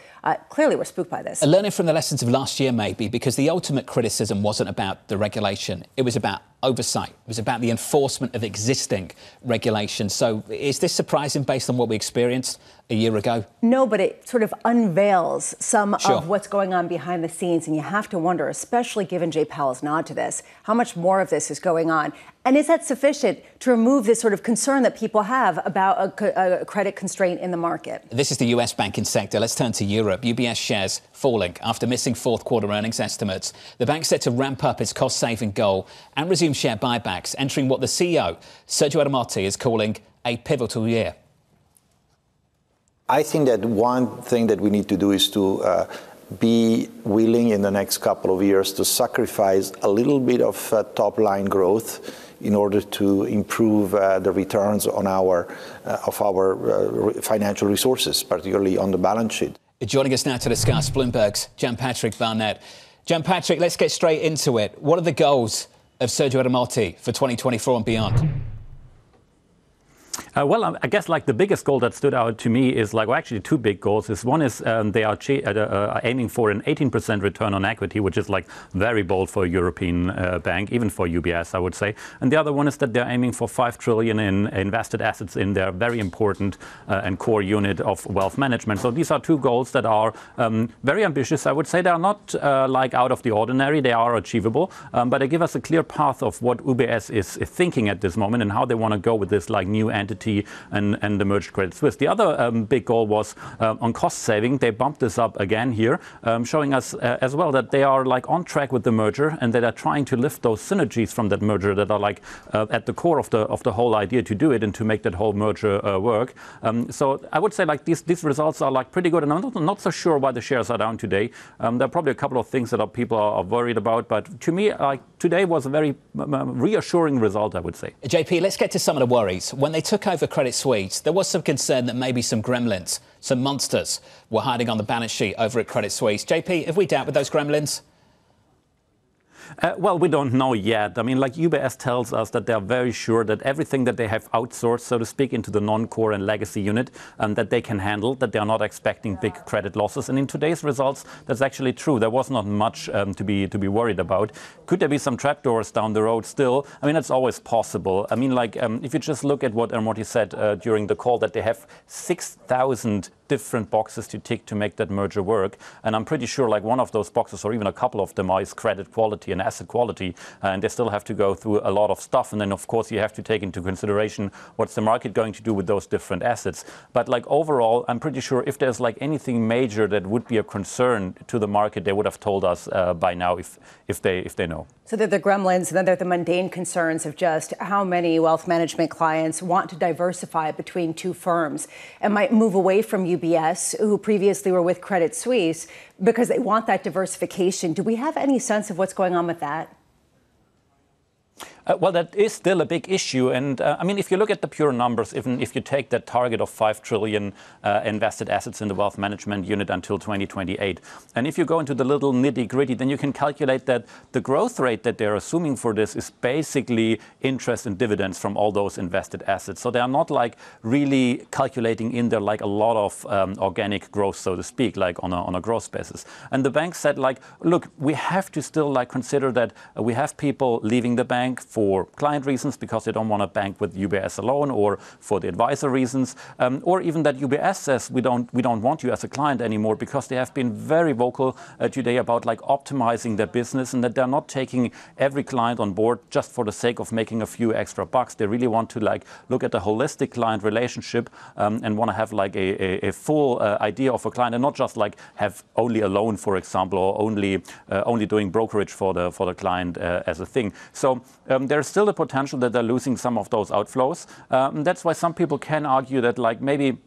clearly were spooked by this. Learning from the lessons of last year, maybe, because the ultimate criticism wasn't about the regulation. It was about oversight. It was about the enforcement of existing regulations. So is this surprising based on what we experienced a year ago? No, but it sort of unveils some of what's going on behind the scenes. And you have to wonder, especially given Jay Powell's nod to this, how much more of this is going on? And is that sufficient to remove this sort of concern that people have about a credit constraint in the market? This is the US banking sector. Let's turn to Europe. UBS shares falling after missing fourth quarter earnings estimates. The bank set to ramp up its cost-saving goal and resume share buybacks, entering what the CEO, Sergio Abramowicz, is calling a pivotal year. I think that one thing that we need to do is to be willing in the next couple of years to sacrifice a little bit of top-line growth in order to improve the returns on our financial resources, particularly on the balance sheet. Joining us now to discuss, Bloomberg's Jan-Patrick Barnett. Jan-Patrick, let's get straight into it. What are the goals of Sergio Abramowicz for 2024 and beyond? Well, I guess like the biggest goal that stood out to me is actually two big goals. One is they are aiming for an 18% return on equity, which is very bold for a European bank, even for UBS, I would say. And the other one is that they're aiming for $5 trillion in invested assets in their very important and core unit of wealth management. So these are two goals that are very ambitious. I would say they are not out of the ordinary. They are achievable, but they give us a clear path of what UBS is thinking at this moment and how they want to go with this new entity and the merged Credit Suisse. The other big goal was on cost saving. They bumped this up again here, showing us as well that they are on track with the merger and that are trying to lift those synergies from that merger that are at the core of the whole idea to do it and to make that whole merger work. So I would say these results are pretty good, and I'm not so sure why the shares are down today. There are probably a couple of things that people are worried about, but to me, today was a very reassuring result, I would say. JP, let's get to some of the worries. When they took over Credit Suisse, there was some concern that maybe some gremlins, some monsters, were hiding on the balance sheet over at Credit Suisse. JP, have we dealt with those gremlins? Well, we don't know yet. I mean, UBS tells us that they are very sure that everything that they have outsourced, so to speak, into the non-core and legacy unit, that they can handle, that they are not expecting big credit losses. And in today's results, that's actually true. There was not much to be worried about. Could there be some trapdoors down the road still? I mean, that's always possible. I mean, if you just look at what Annmarie said during the call, that they have 6,000 different boxes to tick to make that merger work. And I'm pretty sure one of those boxes, or even a couple of them, is credit quality and asset quality. And they still have to go through a lot of stuff. And then, of course, you have to take into consideration what's the market going to do with those different assets. But overall, I'm pretty sure if there's anything major that would be a concern to the market, they would have told us by now if they know. So they're the gremlins, and then they're the mundane concerns of just how many wealth management clients want to diversify between two firms and might move away from UBS, who previously were with Credit Suisse, because they want that diversification. Do we have any sense of what's going on with that? Well, that is still a big issue. And I mean, if you look at the pure numbers, even if you take that target of 5 trillion invested assets in the wealth management unit until 2028, and if you go into the little nitty gritty, then you can calculate that the growth rate that they're assuming for this is basically interest and dividends from all those invested assets. So they are not like really calculating in there like a lot of organic growth, so to speak, like on a growth basis. And the bank said, like, look, we have to still like consider that we have people leaving the bank for client reasons because they don't want to bank with UBS alone, or for the advisor reasons, or even that UBS says we don't want you as a client anymore, because they have been very vocal today about like optimizing their business, and that they're not taking every client on board just for the sake of making a few extra bucks. They really want to like look at the holistic client relationship and want to have like a full idea of a client, and not just like have only a loan, for example, or only doing brokerage for the client as a thing. So there's still the potential that they're losing some of those outflows. That's why some people can argue that like maybe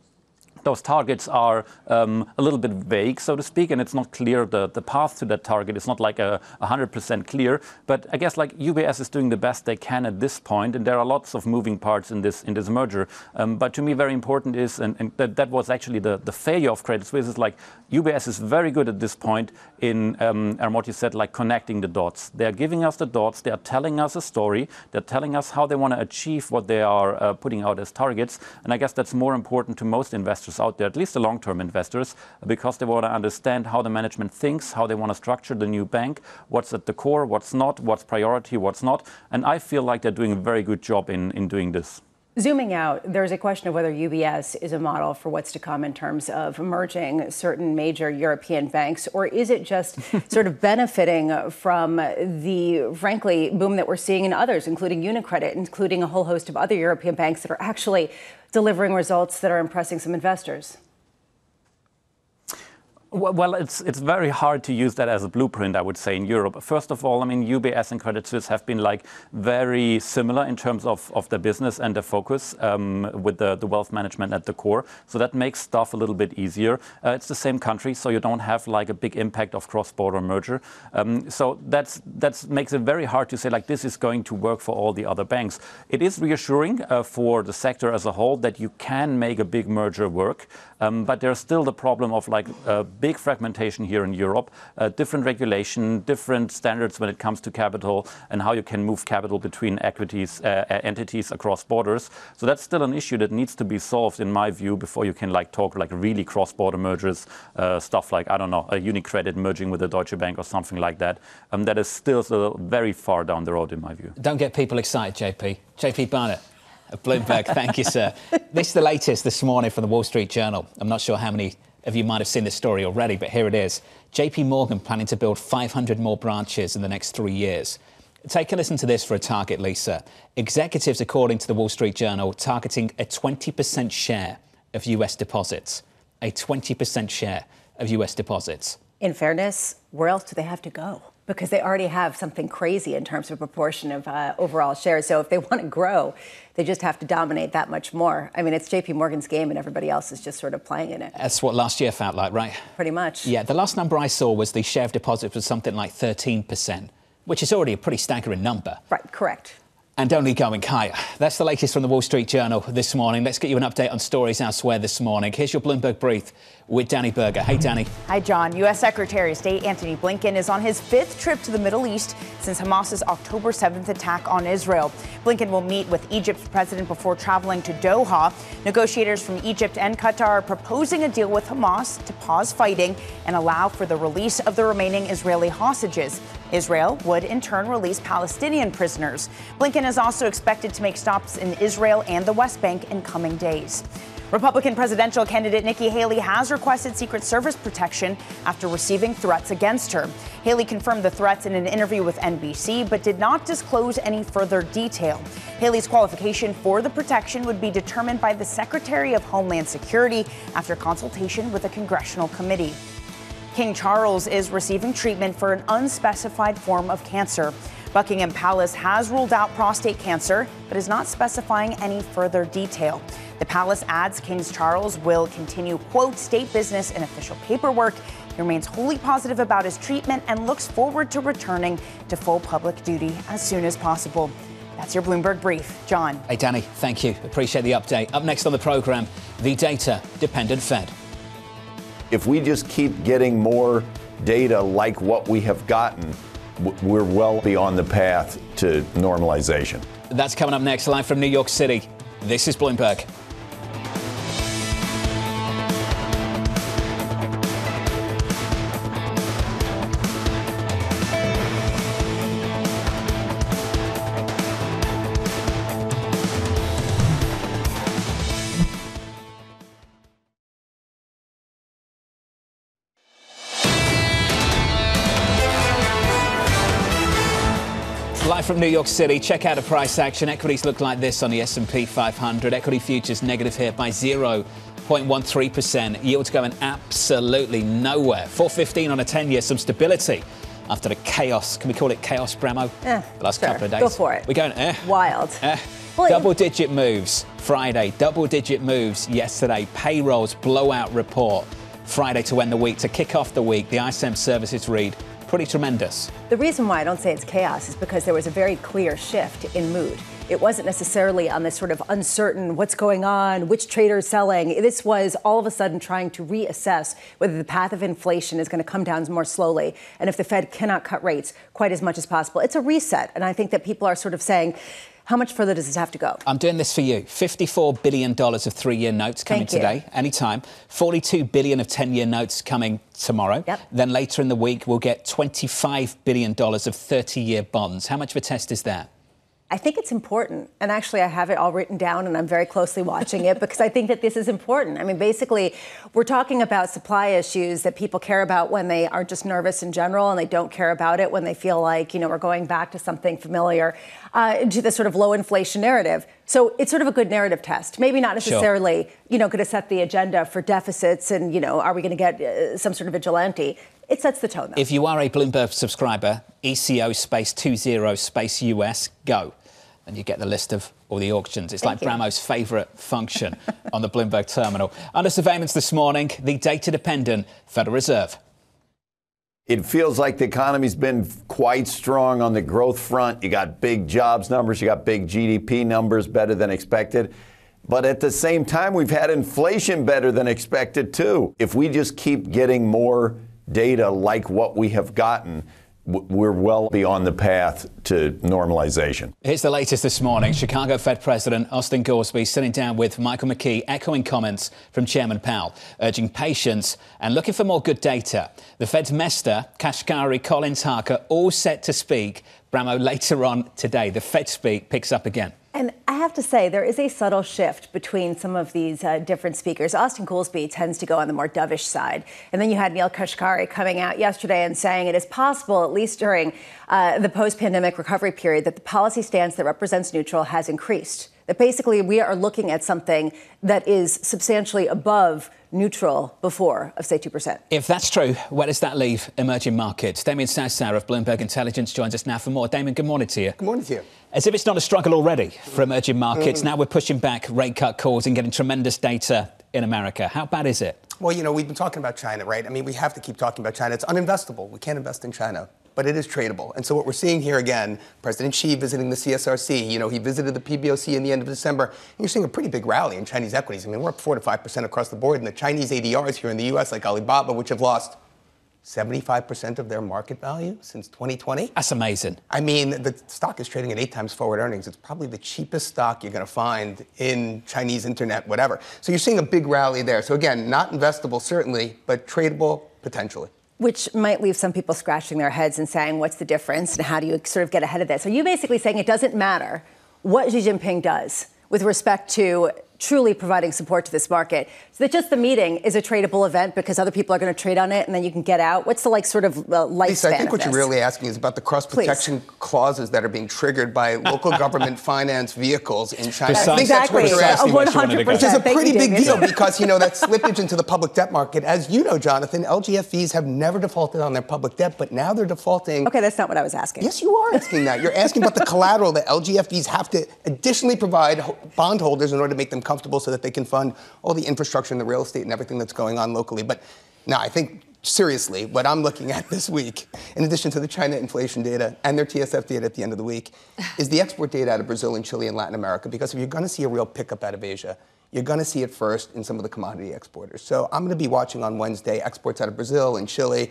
those targets are a little bit vague, so to speak, and it's not clear. The path to that target is not like 100% clear. But I guess like UBS is doing the best they can at this point, and there are lots of moving parts in this merger. But to me, very important is, and that was actually the failure of Credit Suisse, is like UBS is very good at this point in and what you said, like connecting the dots. They are giving us the dots. They are telling us a story. They're telling us how they want to achieve what they are putting out as targets. And I guess that's more important to most investors out there, at least the long-term investors, because they want to understand how the management thinks, how they want to structure the new bank, what's at the core, what's not, what's priority, what's not. And I feel like they're doing a very good job in doing this. Zooming out, there's a question of whether UBS is a model for what's to come in terms of merging certain major European banks, or is it just sort of benefiting from the, frankly, boom that we're seeing in others, including UniCredit, including a whole host of other European banks that are actually delivering results that are impressing some investors? Well, it's very hard to use that as a blueprint, I would say, in Europe. First of all, I mean, UBS and Credit Suisse have been like very similar in terms of their business and their focus with the wealth management at the core. So that makes stuff a little bit easier. It's the same country, so you don't have like a big impact of cross-border merger. So that makes it very hard to say like this is going to work for all the other banks. It is reassuring for the sector as a whole that you can make a big merger work, but there's still the problem of like big fragmentation here in Europe, different regulation, different standards when it comes to capital and how you can move capital between entities across borders. So that's still an issue that needs to be solved, in my view, before you can like talk like really cross-border mergers, stuff like, I don't know, a UniCredit merging with a Deutsche Bank or something like that. That is still very far down the road, in my view. Don't get people excited, JP. JP Barnett of Bloomberg, thank you, sir. This is the latest this morning from the Wall Street Journal. I'm not sure how many of you might have seen this story already, but here it is. JP Morgan planning to build 500 more branches in the next 3 years. Take a listen to this for a target, Lisa. Executives, according to the Wall Street Journal, targeting a 20% share of US deposits. A 20% share of US deposits. In fairness, where else do they have to go? Because they already have something crazy in terms of proportion of overall shares. So if they want to grow, they just have to dominate that much more. I mean, it's JP Morgan's game and everybody else is just sort of playing in it. That's what last year felt like, right? Pretty much. Yeah, the last number I saw was the share of deposits was something like 13%, which is already a pretty staggering number. Right, correct. And only going higher. That's the latest from the Wall Street Journal this morning. Let's get you an update on stories elsewhere this morning. Here's your Bloomberg Brief with Danny Berger. Hey, Danny. Hi, John. U.S. Secretary of State Antony Blinken is on his 5th trip to the Middle East since Hamas's October 7th attack on Israel. Blinken will meet with Egypt's president before traveling to Doha. Negotiators from Egypt and Qatar are proposing a deal with Hamas to pause fighting and allow for the release of the remaining Israeli hostages. Israel would in turn release Palestinian prisoners. Blinken is also expected to make stops in Israel and the West Bank in coming days. Republican presidential candidate Nikki Haley has requested Secret Service protection after receiving threats against her. Haley confirmed the threats in an interview with NBC, but did not disclose any further detail. Haley's qualification for the protection would be determined by the Secretary of Homeland Security after consultation with a congressional committee. King Charles is receiving treatment for an unspecified form of cancer. Buckingham Palace has ruled out prostate cancer, but is not specifying any further detail. The palace adds King Charles will continue, quote, state business and official paperwork. He remains wholly positive about his treatment and looks forward to returning to full public duty as soon as possible. That's your Bloomberg Brief. John. Hey, Danny, thank you. Appreciate the update. Up next on the program, the data-dependent Fed. If we just keep getting more data like what we have gotten, we're well beyond the path to normalization. That's coming up next, live from New York City. This is Bloomberg. Live from New York City, check out a price action. Equities look like this on the S&P 500. Equity futures negative here by 0.13%. Yields going absolutely nowhere. 4.15 on a 10-year, some stability after the chaos. Can we call it chaos, Bramo? The last couple of days. Go for it. We're going, Wild. Double-digit moves Friday, double-digit moves yesterday. Payrolls blowout report Friday to end the week, to kick off the week. The ISM services read pretty tremendous. The reason why I don't say it's chaos is because there was a very clear shift in mood. It wasn't necessarily on this sort of uncertain what's going on, which trader's selling. This was all of a sudden trying to reassess whether the path of inflation is going to come down more slowly and if the Fed cannot cut rates quite as much as possible. It's a reset. And I think that people are sort of saying, how much further does this have to go? I'm doing this for you. $54 billion of 3-year notes coming today, anytime. $42 billion of 10-year notes coming tomorrow. Then later in the week, we'll get $25 billion of 30-year bonds. How much of a test is that? I think it's important. And actually, I have it all written down and I'm very closely watching it because I think that this is important. I mean, basically, we're talking about supply issues that people care about when they are just nervous in general, and they don't care about it when they feel like, we're going back to something familiar, to the sort of low inflation narrative. So it's sort of a good narrative test. Maybe not necessarily, going to set the agenda for deficits and, are we going to get some sort of vigilante? It sets the tone, though. If you are a Bloomberg subscriber, ECO space 20 space US, go. And you get the list of all the auctions. It's like Bramo's favourite function on the Bloomberg terminal. Under surveillance this morning, the data-dependent Federal Reserve. It feels like the economy's been quite strong on the growth front. You got big jobs numbers, you got big GDP numbers, better than expected. But at the same time, we've had inflation better than expected, too. If we just keep getting more data like what we have gotten, we're well beyond the path to normalization. Here's the latest this morning. Chicago Fed President Austin Goolsbee sitting down with Michael McKee, echoing comments from Chairman Powell, urging patience and looking for more good data. The Fed's Mester, Kashkari, Collins, Harker, all set to speak. Bramo, later on today, the Fed speak picks up again. And I have to say, there is a subtle shift between some of these different speakers. Austin Goolsbee tends to go on the more dovish side. And then you had Neil Kashkari coming out yesterday and saying it is possible, at least during the post-pandemic recovery period, that the policy stance that represents neutral has increased. That basically we are looking at something that is substantially above neutral before of, say, 2%. If that's true, where does that leave emerging markets? Damien Sassower of Bloomberg Intelligence joins us now for more. Damien, good morning to you. Good morning to you. As if it's not a struggle already for emerging markets, now we're pushing back rate cut calls and getting tremendous data in America. How bad is it? Well, we've been talking about China, right? I mean, we have to keep talking about China. It's uninvestable. We can't invest in China, but it is tradable. And so what we're seeing here again, President Xi visiting the CSRC, he visited the PBOC in the end of December, and you're seeing a pretty big rally in Chinese equities. I mean, we're up 4 to 5% across the board, and the Chinese ADRs here in the U.S., like Alibaba, which have lost 75% of their market value since 2020. That's amazing. I mean, the stock is trading at 8 times forward earnings. It's probably the cheapest stock you're going to find in Chinese internet, whatever. So you're seeing a big rally there. So again, not investable, certainly, but tradable, potentially. Which might leave some people scratching their heads and saying, what's the difference? And how do you sort of get ahead of this? So you're basically saying it doesn't matter what Xi Jinping does with respect to truly providing support to this market, so that just the meeting is a tradable event because other people are going to trade on it and then you can get out? What's the sort of lifespan Lisa, I think of what this? you're really asking is about the cross-protection clauses that are being triggered by local government finance vehicles in China. I think that's what you're asking, 100%. which is a pretty big deal because, that slippage into the public debt market, as you know, Jonathan, LGFVs have never defaulted on their public debt, but now they're defaulting. Okay, that's not what I was asking. Yes, you are asking that. You're asking about the collateral that LGFVs have to additionally provide bondholders in order to make them comfortable so that they can fund all the infrastructure and the real estate and everything that's going on locally. But no, I think seriously, what I'm looking at this week, in addition to the China inflation data and their TSF data at the end of the week, is the export data out of Brazil and Chile and Latin America. Because if you're going to see a real pickup out of Asia, you're going to see it first in some of the commodity exporters. So I'm going to be watching on Wednesday exports out of Brazil and Chile,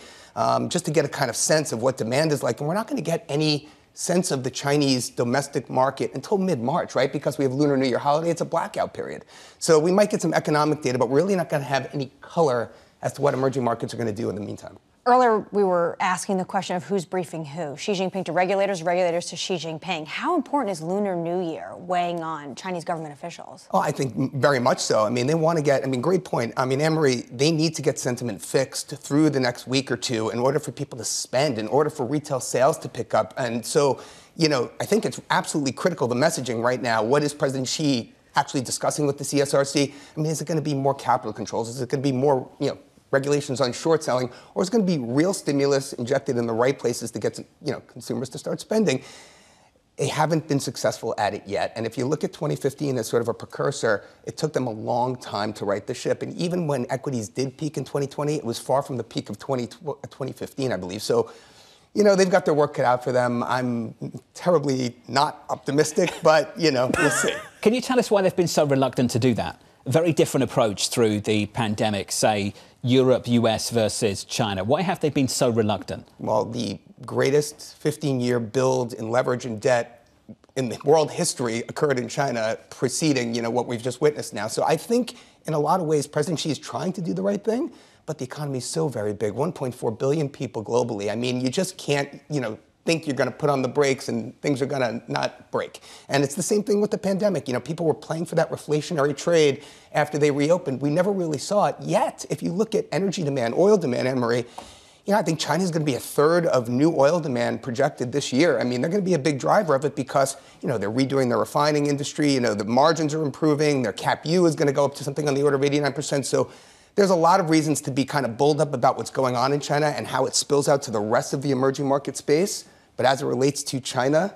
just to get a kind of sense of what demand is like. And we're not going to get any sense of the Chinese domestic market until mid-March, right? Because we have Lunar New Year holiday. It's a blackout period. So we might get some economic data, but we're really not going to have any color as to what emerging markets are going to do in the meantime. Earlier, we were asking the question of who's briefing who. Xi Jinping to regulators, regulators to Xi Jinping. How important is Lunar New Year weighing on Chinese government officials? Oh, I think very much so. I mean, they want to get, great point. Annmarie, they need to get sentiment fixed through the next week or two in order for people to spend, in order for retail sales to pick up. And so, I think it's absolutely critical, the messaging right now. What is President Xi actually discussing with the CSRC? Is it going to be more capital controls? Is it going to be more, regulations on short selling, or is it going to be real stimulus injected in the right places to get consumers to start spending? They haven't been successful at it yet. And if you look at 2015 as sort of a precursor, it took them a long time to right the ship. And even when equities did peak in 2020, it was far from the peak of 2015, I believe. So, they've got their work cut out for them. I'm terribly not optimistic, but, we'll see. Can you tell us why they've been so reluctant to do that? Very different approach through the pandemic, say, Europe, US versus China. Why have they been so reluctant? Well, the greatest 15-year build in leverage and debt in world history occurred in China, preceding, what we've just witnessed now. So I think in a lot of ways, President Xi is trying to do the right thing, but the economy is so very big, 1.4 billion people globally. You just can't, think you're going to put on the brakes and things are going to not break. And it's the same thing with the pandemic. People were playing for that reflationary trade after they reopened. We never really saw it yet. If you look at energy demand, oil demand, Annmarie, I think China's going to be a third of new oil demand projected this year. They're going to be a big driver of it because, they're redoing their refining industry. The margins are improving. Their CAPU is going to go up to something on the order of 89%. So there's a lot of reasons to be kind of bulled up about what's going on in China and how it spills out to the rest of the emerging market space. But as it relates to China,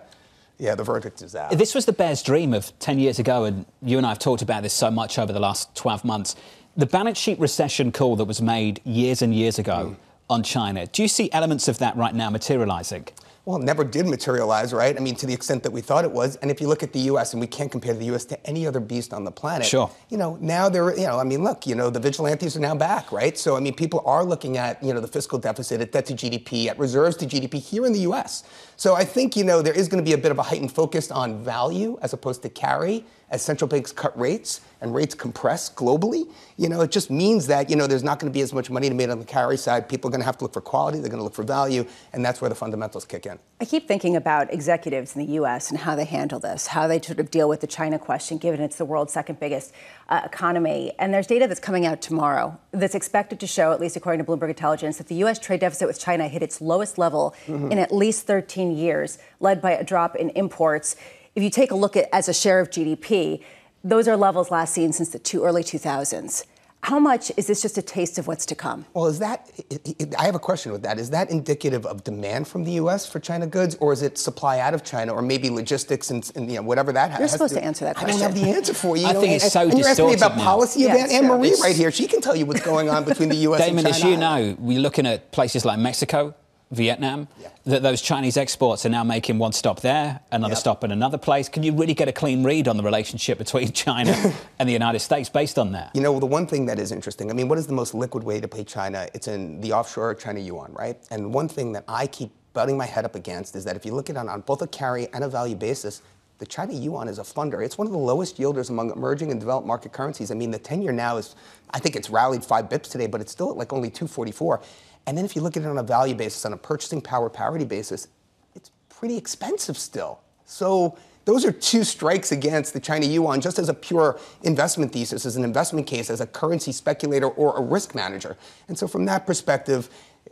the verdict is out. This was the bear's dream of 10 years ago, and you and I have talked about this so much over the last 12 months. The balance sheet recession call that was made years and years ago on China, do you see elements of that right now materializing? Well, it never did materialize, right? To the extent that we thought it was. And if you look at the U.S., and we can't compare the U.S. to any other beast on the planet. Sure. Now they're, look, the vigilantes are now back, right? So, people are looking at, the fiscal deficit, at debt to GDP, at reserves to GDP here in the U.S. So I think, there is going to be a bit of a heightened focus on value as opposed to carry as central banks cut rates and rates compress globally. It just means that, there's not going to be as much money to be made on the carry side. People are going to have to look for quality. They're going to look for value. And that's where the fundamentals kick in. I keep thinking about executives in the U.S. and how they handle this, how they sort of deal with the China question, given it's the world's second biggest economy. And there's data that's coming out tomorrow that's expected to show, at least according to Bloomberg Intelligence, that the U.S. trade deficit with China hit its lowest level in at least 13 years, led by a drop in imports. If you take a look at as a share of GDP, those are levels last seen since the early 2000s. How much is this just a taste of what's to come? Well, I have a question with that. Is that indicative of demand from the U.S. for China goods, or is it supply out of China, or maybe logistics and whatever that has? You're supposed to answer that question. I don't have the answer for you. I think it's so distorted. And you're asking me about now. policy event. Annmarie right here. She can tell you what's going on between the U.S. Damon, and China. as you know, we're looking at places like Mexico, Vietnam, that those Chinese exports are now making one stop there, another stop in another place. Can you really get a clean read on the relationship between China and the United States based on that? The one thing that is interesting, what is the most liquid way to pay China? It's in the offshore China yuan, right? And one thing that I keep butting my head up against is that if you look at it on both a carry and a value basis, the China yuan is a funder. It's one of the lowest yielders among emerging and developed market currencies. The 10-year now is, I think it's rallied 5 bips today, but it's still at only 244. And then if you look at it on a value basis, on a purchasing power parity basis, it's pretty expensive still. So those are two strikes against the China yuan, just as a pure investment thesis, as an investment case, as a currency speculator or a risk manager. And so from that perspective,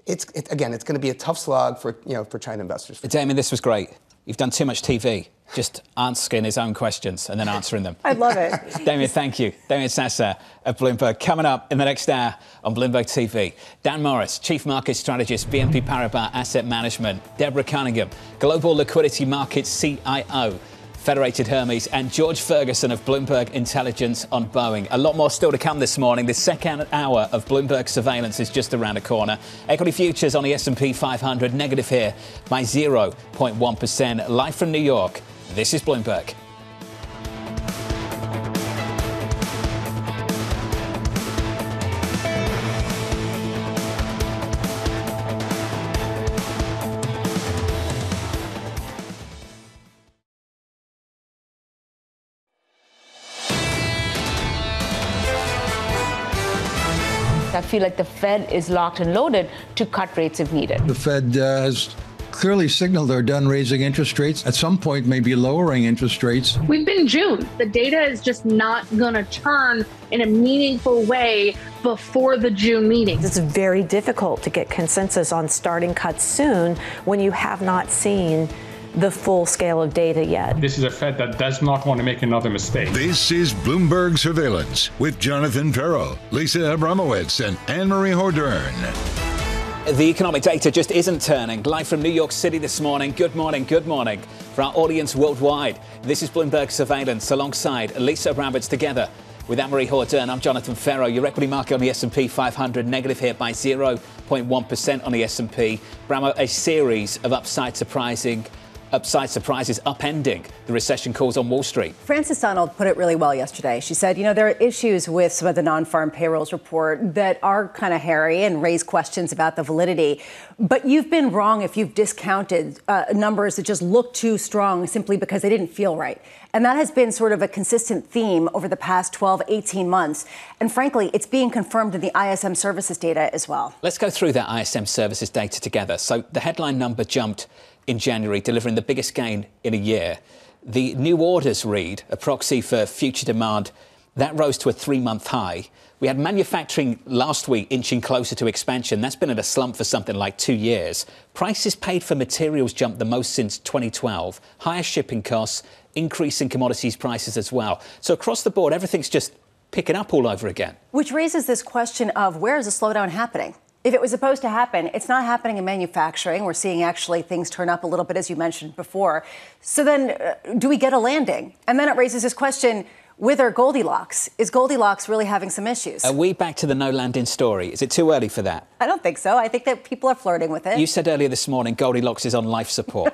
it's going to be a tough slog for China investors. Damon, this was great. You've done too much TV, just asking his own questions and then answering them. I love it. Damien, thank you. Damien Sasser of Bloomberg. Coming up in the next hour on Bloomberg TV, Dan Morris, Chief Market Strategist, BNP Paribas Asset Management. Deborah Cunningham, Global Liquidity Markets CIO Federated Hermes, and George Ferguson of Bloomberg Intelligence on Boeing. A lot more still to come this morning. The second hour of Bloomberg Surveillance is just around the corner. Equity futures on the S&P 500 negative here by 0.1%. Live from New York, this is Bloomberg. I feel like the Fed is locked and loaded to cut rates if needed. The Fed has clearly signaled they're done raising interest rates. At some point, maybe lowering interest rates. We've been June. The data is just not going to turn in a meaningful way before the June meeting. It's very difficult to get consensus on starting cuts soon when you have not seen the full scale of data yet. This is a Fed that does not want to make another mistake. This is Bloomberg Surveillance with Jonathan Ferro, Lisa Abramowicz, and Annmarie Hordern. The economic data just isn't turning. Live from New York City this morning. Good morning, good morning. For our audience worldwide, this is Bloomberg Surveillance alongside Lisa Abramowicz together with Annmarie Hordern. I'm Jonathan Ferro. Your equity market on the S&P 500 negative here by 0.1% on the S&P. Bramo, a series of upside surprises upending the recession calls on Wall Street. Frances Donald put it really well yesterday. She said, there are issues with some of the non-farm payrolls report that are kind of hairy and raise questions about the validity. But you've been wrong if you've discounted numbers that just look too strong simply because they didn't feel right. And that has been sort of a consistent theme over the past 12, 18 months. And frankly, it's being confirmed in the ISM services data as well. Let's go through that ISM services data together. So the headline number jumped in January, delivering the biggest gain in a year. The new orders read, a proxy for future demand, that rose to a 3-month high. We had manufacturing last week inching closer to expansion. That's been in a slump for something like 2 years. Prices paid for materials jumped the most since 2012. Higher shipping costs, increase in commodities prices as well. So across the board, everything's just picking up all over again. Which raises this question of where is the slowdown happening? If it was supposed to happen, it's not happening in manufacturing. We're seeing actually things turn up a little bit, as you mentioned before. So then do we get a landing? And then it raises this question, with our Goldilocks, is Goldilocks really having some issues? Are we back to the no landing story? Is it too early for that? I don't think so. I think that people are flirting with it. You said earlier this morning Goldilocks is on life support.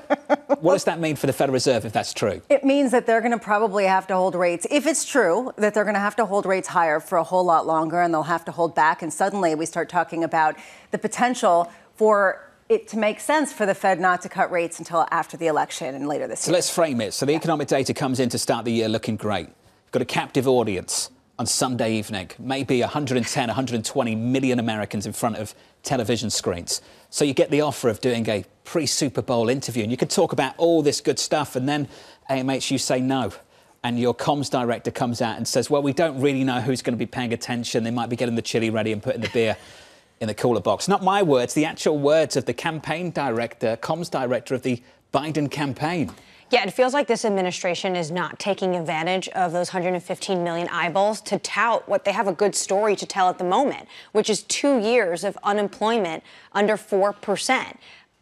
What does that mean for the Federal Reserve if that's true? It means that they're going to probably have to hold rates, if it's true, that they're going to have to hold rates higher for a whole lot longer, and they'll have to hold back. And suddenly we start talking about the potential for it to make sense for the Fed not to cut rates until after the election and later this year. So let's frame it. So the economic data comes in to start the year looking great. Got a captive audience on Sunday evening, maybe 110, 120 million Americans in front of television screens. So you get the offer of doing a pre-Super Bowl interview, and you could talk about all this good stuff, and then AMH, you say no. And your comms director comes out and says, well, we don't really know who's going to be paying attention. They might be getting the chili ready and putting the beer in the cooler box. Not my words, the actual words of the campaign director, comms director of the Biden campaign. Yeah, it feels like this administration is not taking advantage of those 115 million eyeballs to tout what they have a good story to tell at the moment, which is 2 years of unemployment under 4%.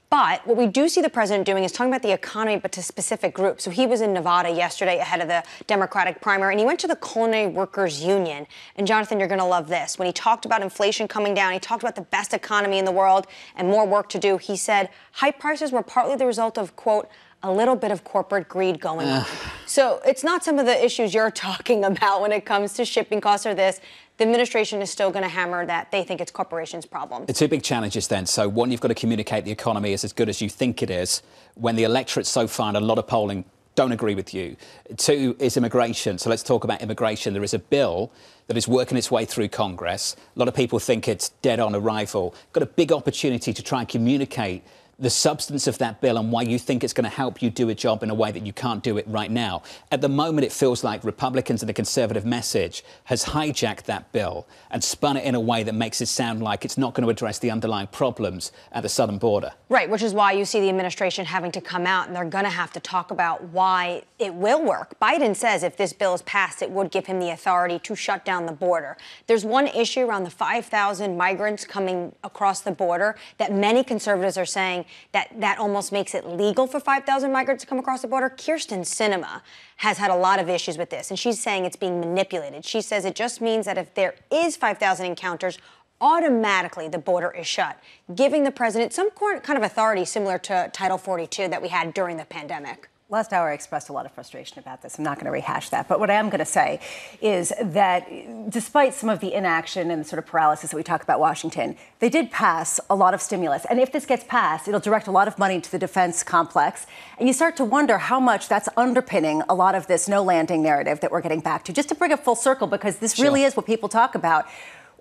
But what we do see the president doing is talking about the economy, but to specific groups. So he was in Nevada yesterday ahead of the Democratic primary, and he went to the Culinary Workers Union. And Jonathan, you're going to love this. When he talked about inflation coming down, he talked about the best economy in the world and more work to do. He said high prices were partly the result of, quote, a little bit of corporate greed going on. So it's not some of the issues you're talking about when it comes to shipping costs or this. The administration is still going to hammer that they think it's corporations' problem. The two big challenges then. So one, you've got to communicate the economy is as good as you think it is when the electorate so far in a lot of polling don't agree with you. Two is immigration. So let's talk about immigration. There is a bill that is working its way through Congress. A lot of people think it's dead on arrival. Got a big opportunity to try and communicate the substance of that bill and why you think it's going to help you do a job in a way that you can't do it right now. At the moment, it feels like Republicans and the conservative message has hijacked that bill and spun it in a way that makes it sound like it's not going to address the underlying problems at the southern border. Right, which is why you see the administration having to come out and they're going to have to talk about why it will work. Biden says if this bill is passed, it would give him the authority to shut down the border. There's one issue around the 5,000 migrants coming across the border that many conservatives are saying saying that almost makes it legal for 5,000 migrants to come across the border. Kirsten Sinema has had a lot of issues with this, and she's saying it's being manipulated. She says it just means that if there is 5,000 encounters, automatically the border is shut, giving the president some kind of authority similar to Title 42 that we had during the pandemic. Last hour, I expressed a lot of frustration about this. I'm not going to rehash that. But what I am going to say is that despite some of the inaction and sort of paralysis that we talk about Washington, they did pass a lot of stimulus. And if this gets passed, it'll direct a lot of money to the defense complex. And you start to wonder how much that's underpinning a lot of this no landing narrative that we're getting back to. Just to bring it full circle, because this really is what people talk about.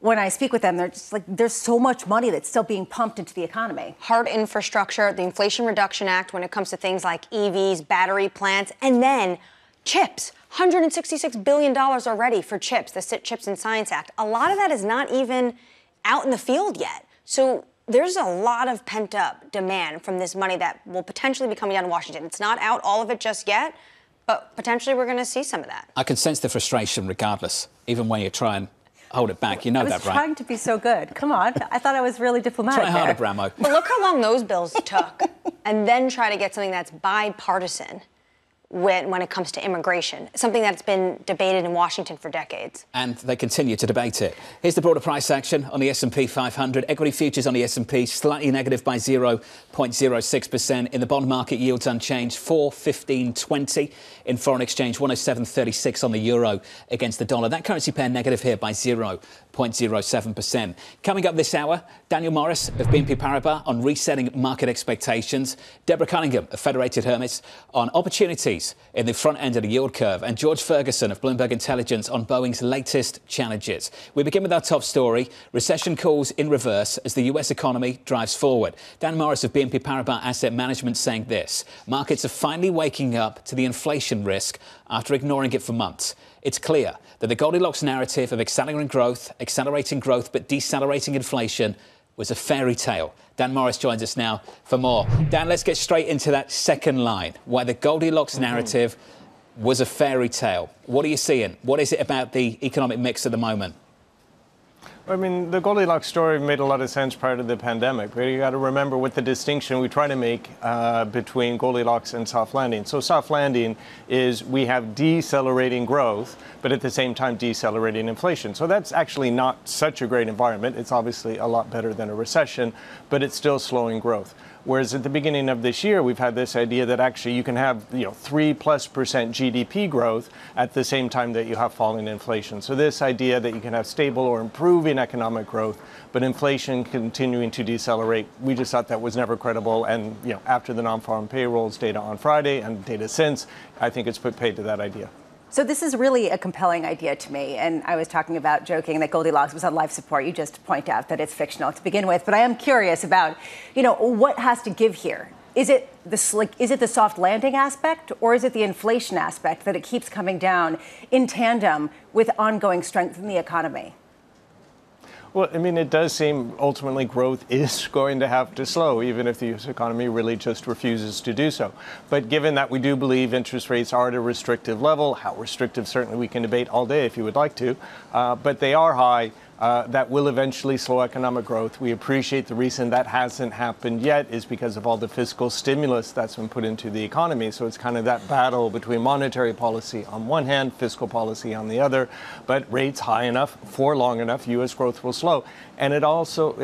When I speak with them, they're just like, there's so much money that's still being pumped into the economy. Hard infrastructure, the Inflation Reduction Act when it comes to things like EVs, battery plants, and then chips. $166 billion already for chips, the Chips and Science Act. A lot of that is not even out in the field yet. So there's a lot of pent-up demand from this money that will potentially be coming down to Washington. It's not out, all of it just yet, but potentially we're going to see some of that. I can sense the frustration regardless, even when you try and hold it back. You know that, right? I was trying to be so good. Come on. I thought I was really diplomatic. Try hard, Abramo. But look how long those bills took. And then try to get something that's bipartisan when it comes to immigration, something that's been debated in Washington for decades. And they continue to debate it. Here's the broader price action on the S&P 500. Equity futures on the S&P slightly negative by 0.06%. In the bond market, yields unchanged, 4.1520. In foreign exchange, 107.36 on the euro against the dollar. That currency pair negative here by 0.07%. Coming up this hour, Daniel Morris of BNP Paribas on resetting market expectations. Deborah Cunningham of Federated Hermes on opportunities in the front end of the yield curve. And George Ferguson of Bloomberg Intelligence on Boeing's latest challenges. We begin with our top story. Recession calls in reverse as the US economy drives forward. Dan Morris of BNP Paribas Asset Management saying this: markets are finally waking up to the inflation risk after ignoring it for months. It's clear that the Goldilocks narrative of accelerating growth but decelerating inflation was a fairy tale. Dan Morris joins us now for more. Dan, let's get straight into that second line, why the Goldilocks narrative was a fairy tale. What are you seeing? What is it about the economic mix at the moment? I mean, the Goldilocks story made a lot of sense prior to the pandemic, but you got to remember what the distinction we try to make between Goldilocks and soft landing. So soft landing is we have decelerating growth, but at the same time decelerating inflation. So that's actually not such a great environment. It's obviously a lot better than a recession, but it's still slowing growth. Whereas at the beginning of this year, we've had this idea that actually you can have 3+% GDP growth at the same time that you have falling inflation. So this idea that you can have stable or improving economic growth, but inflation continuing to decelerate, we just thought that was never credible. And after the non-farm payrolls data on Friday and data since, I think it's put paid to that idea. So this is really a compelling idea to me. And I was talking about joking that Goldilocks was on life support. You just point out that it's fictional to begin with. But I am curious about, what has to give here? Is it the soft landing aspect, or is it the inflation aspect that it keeps coming down in tandem with ongoing strength in the economy? Well, I mean, it does seem ultimately growth is going to have to slow, even if the U.S. economy really just refuses to do so. But given that we do believe interest rates are at a restrictive level, how restrictive certainly we can debate all day if you would like to, but they are high. That will eventually slow economic growth. We appreciate the reason that hasn't happened yet is because of all the fiscal stimulus that's been put into the economy. So it's kind of that battle between monetary policy on one hand, fiscal policy on the other. But rates high enough for long enough, U.S. growth will slow. And it also,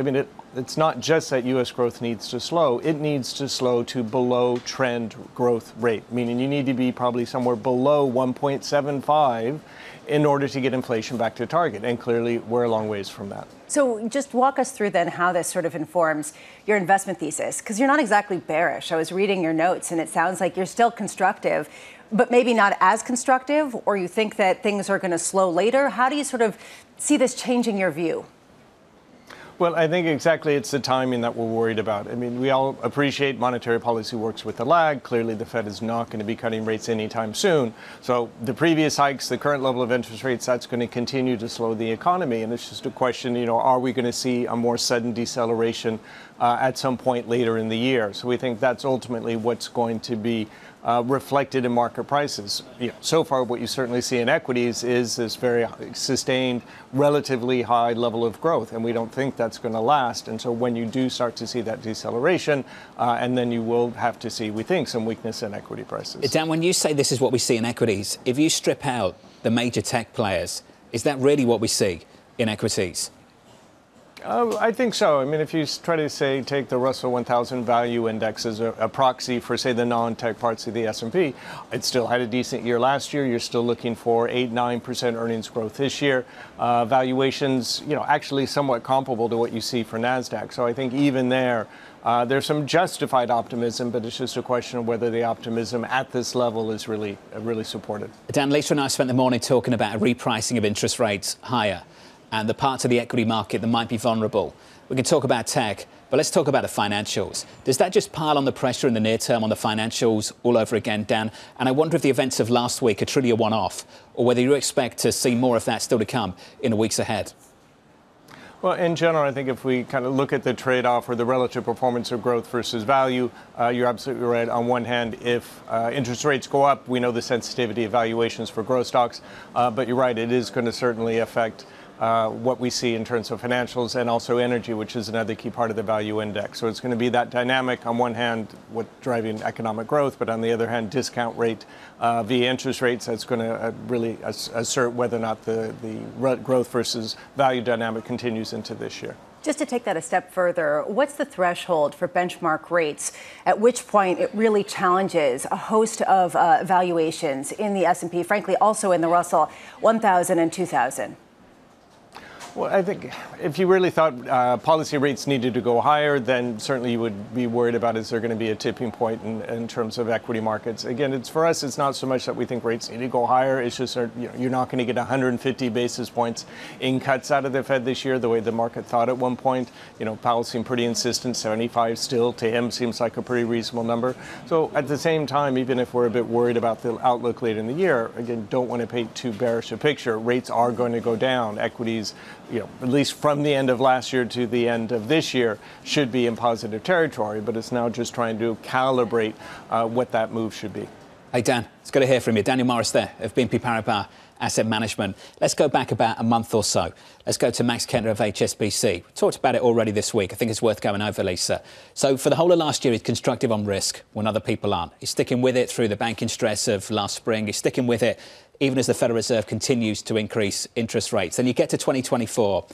it's not just that U.S. growth needs to slow. It needs to slow to below trend growth rate, meaning you need to be probably somewhere below 1.75 in order to get inflation back to target. And clearly, we're a long ways from that. So just walk us through then how this sort of informs your investment thesis, because you're not exactly bearish. I was reading your notes, and it sounds like you're still constructive, but maybe not as constructive, or you think that things are going to slow later. How do you sort of see this changing your view? Well, I think exactly it's the timing that we're worried about. I mean, we all appreciate monetary policy works with a lag. Clearly, the Fed is not going to be cutting rates anytime soon. So the previous hikes, the current level of interest rates, that's going to continue to slow the economy. And it's just a question, are we going to see a more sudden deceleration at some point later in the year? So we think that's ultimately what's going to be reflected in market prices. So far, what you certainly see in equities is this very sustained, relatively high level of growth, and we don't think that's going to last. And so when you do start to see that deceleration, and then you will have to see, we think, some weakness in equity prices. Dan, when you say this is what we see in equities, if you strip out the major tech players, is that really what we see in equities? I think so. I mean, if you try to say take the Russell 1000 value index as a proxy for, say, the non-tech parts of the S&P, it still had a decent year last year. You're still looking for 8-9% earnings growth this year. Valuations, actually somewhat comparable to what you see for NASDAQ. So I think even there, there's some justified optimism, but it's just a question of whether the optimism at this level is really supported. Dan, Lisa and I spent the morning talking about a repricing of interest rates higher and the parts of the equity market that might be vulnerable. We can talk about tech, but let's talk about the financials. Does that just pile on the pressure in the near term on the financials all over again, Dan? And I wonder if the events of last week are truly a one-off, or whether you expect to see more of that still to come in the weeks ahead. Well, in general, I think if we kind of look at the trade-off or the relative performance of growth versus value, you're absolutely right. On one hand, if interest rates go up, we know the sensitivity of valuations for growth stocks. But you're right, it is going to certainly affect what we see in terms of financials and also energy, which is another key part of the value index. So it's going to be that dynamic on one hand, what driving economic growth, but on the other hand, discount rate via interest rates. That's going to really assert whether or not the growth versus value dynamic continues into this year. Just to take that a step further, what's the threshold for benchmark rates, at which point it really challenges a host of valuations in the S&P, frankly, also in the Russell 1000 and 2000? Well, I think if you really thought policy rates needed to go higher, then certainly you would be worried about is there going to be a tipping point in terms of equity markets. Again, for us, it's not so much that we think rates need to go higher. It's just you're not going to get 150 basis points in cuts out of the Fed this year the way the market thought at one point. Powell seemed pretty insistent. 75 still to him seems like a pretty reasonable number. So at the same time, even if we're a bit worried about the outlook later in the year, again, don't want to paint too bearish a picture. Rates are going to go down. Equities, at least from the end of last year to the end of this year, should be in positive territory, but it's now just trying to calibrate what that move should be. Hey, Dan, it's good to hear from you. Daniel Morris there of BNP Paribas Asset Management. Let's go back about a month or so. Let's go to Max Kentner of HSBC. We talked about it already this week. I think it's worth going over, Lisa. So for the whole of last year, he's constructive on risk when other people aren't. He's sticking with it through the banking stress of last spring. He's sticking with it even as the Federal Reserve continues to increase interest rates. Then you get to 2024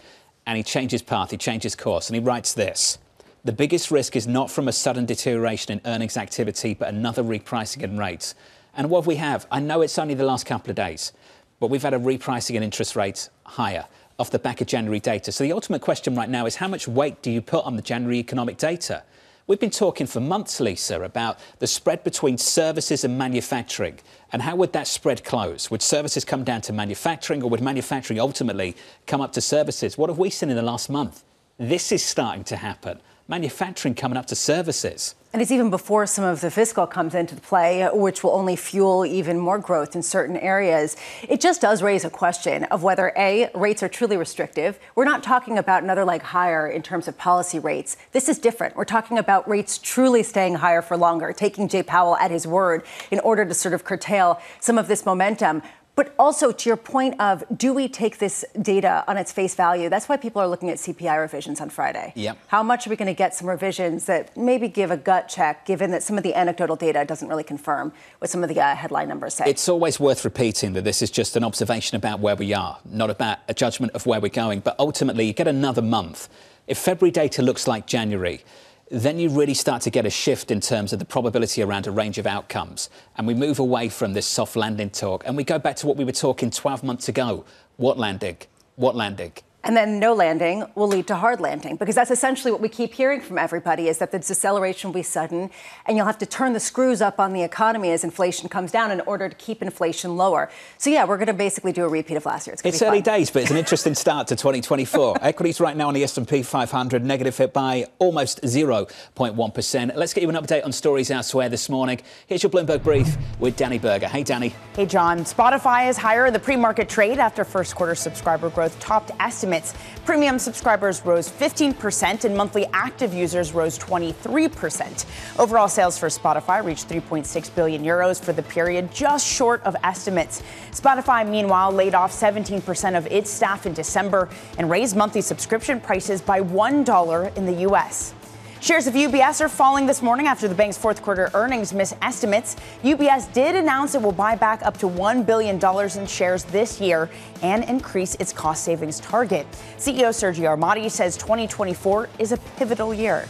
and he changes path, he changes course, and he writes this. The biggest risk is not from a sudden deterioration in earnings activity, but another repricing in rates. And what we have, I know it's only the last couple of days, but we've had a repricing in interest rates higher off the back of January data. So the ultimate question right now is how much weight do you put on the January economic data? We've been talking for months, Lisa, about the spread between services and manufacturing. And how would that spread close? Would services come down to manufacturing, or would manufacturing ultimately come up to services? What have we seen in the last month? This is starting to happen. Manufacturing coming up to services. And it's even before some of the fiscal comes into play, which will only fuel even more growth in certain areas. It just does raise a question of whether, A, rates are truly restrictive. We're not talking about another leg higher in terms of policy rates. This is different. We're talking about rates truly staying higher for longer, taking Jay Powell at his word in order to sort of curtail some of this momentum. But also, to your point of, do we take this data on its face value? That's why people are looking at CPI revisions on Friday. Yep. How much are we going to get some revisions that maybe give a gut check, given that some of the anecdotal data doesn't really confirm what some of the headline numbers say? It's always worth repeating that this is just an observation about where we are, not about a judgment of where we're going. But ultimately, you get another month. If February data looks like January, then you really start to get a shift in terms of the probability around a range of outcomes. And we move away from this soft landing talk. And we go back to what we were talking 12 months ago. What landing? What landing? And then no landing will lead to hard landing, because that's essentially what we keep hearing from everybody, is that the deceleration will be sudden and you'll have to turn the screws up on the economy as inflation comes down in order to keep inflation lower. So, yeah, we're going to basically do a repeat of last year. It's early days, but it's an interesting start to 2024. Equities right now on the S&P 500, negative hit by almost 0.1%. Let's get you an update on stories elsewhere this morning. Here's your Bloomberg Brief with Danny Berger. Hey, Danny. Hey, John. Spotify is higher in the pre-market trade after first quarter subscriber growth topped estimates estimates. Premium subscribers rose 15% and monthly active users rose 23%. Overall sales for Spotify reached 3.6 billion euros for the period, just short of estimates. Spotify, meanwhile, laid off 17% of its staff in December and raised monthly subscription prices by $1 in the U.S. Shares of UBS are falling this morning after the bank's fourth quarter earnings missed estimates. UBS did announce it will buy back up to $1 billion in shares this year and increase its cost savings target. CEO Sergio Armati says 2024 is a pivotal year.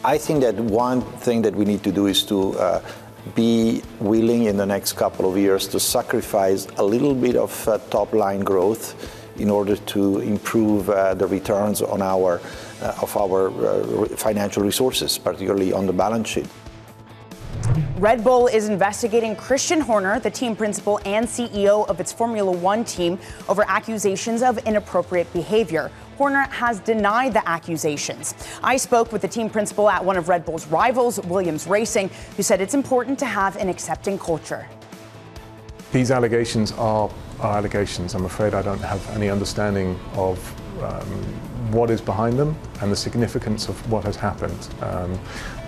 I think that one thing that we need to do is to be willing in the next couple of years to sacrifice a little bit of top line growth in order to improve the returns on our financial resources, particularly on the balance sheet. Red Bull is investigating Christian Horner, the team principal and CEO of its Formula One team, over accusations of inappropriate behavior. Horner has denied the accusations. I spoke with the team principal at one of Red Bull's rivals, Williams Racing, who said it's important to have an accepting culture. These allegations are allegations. I'm afraid I don't have any understanding of what is behind them and the significance of what has happened.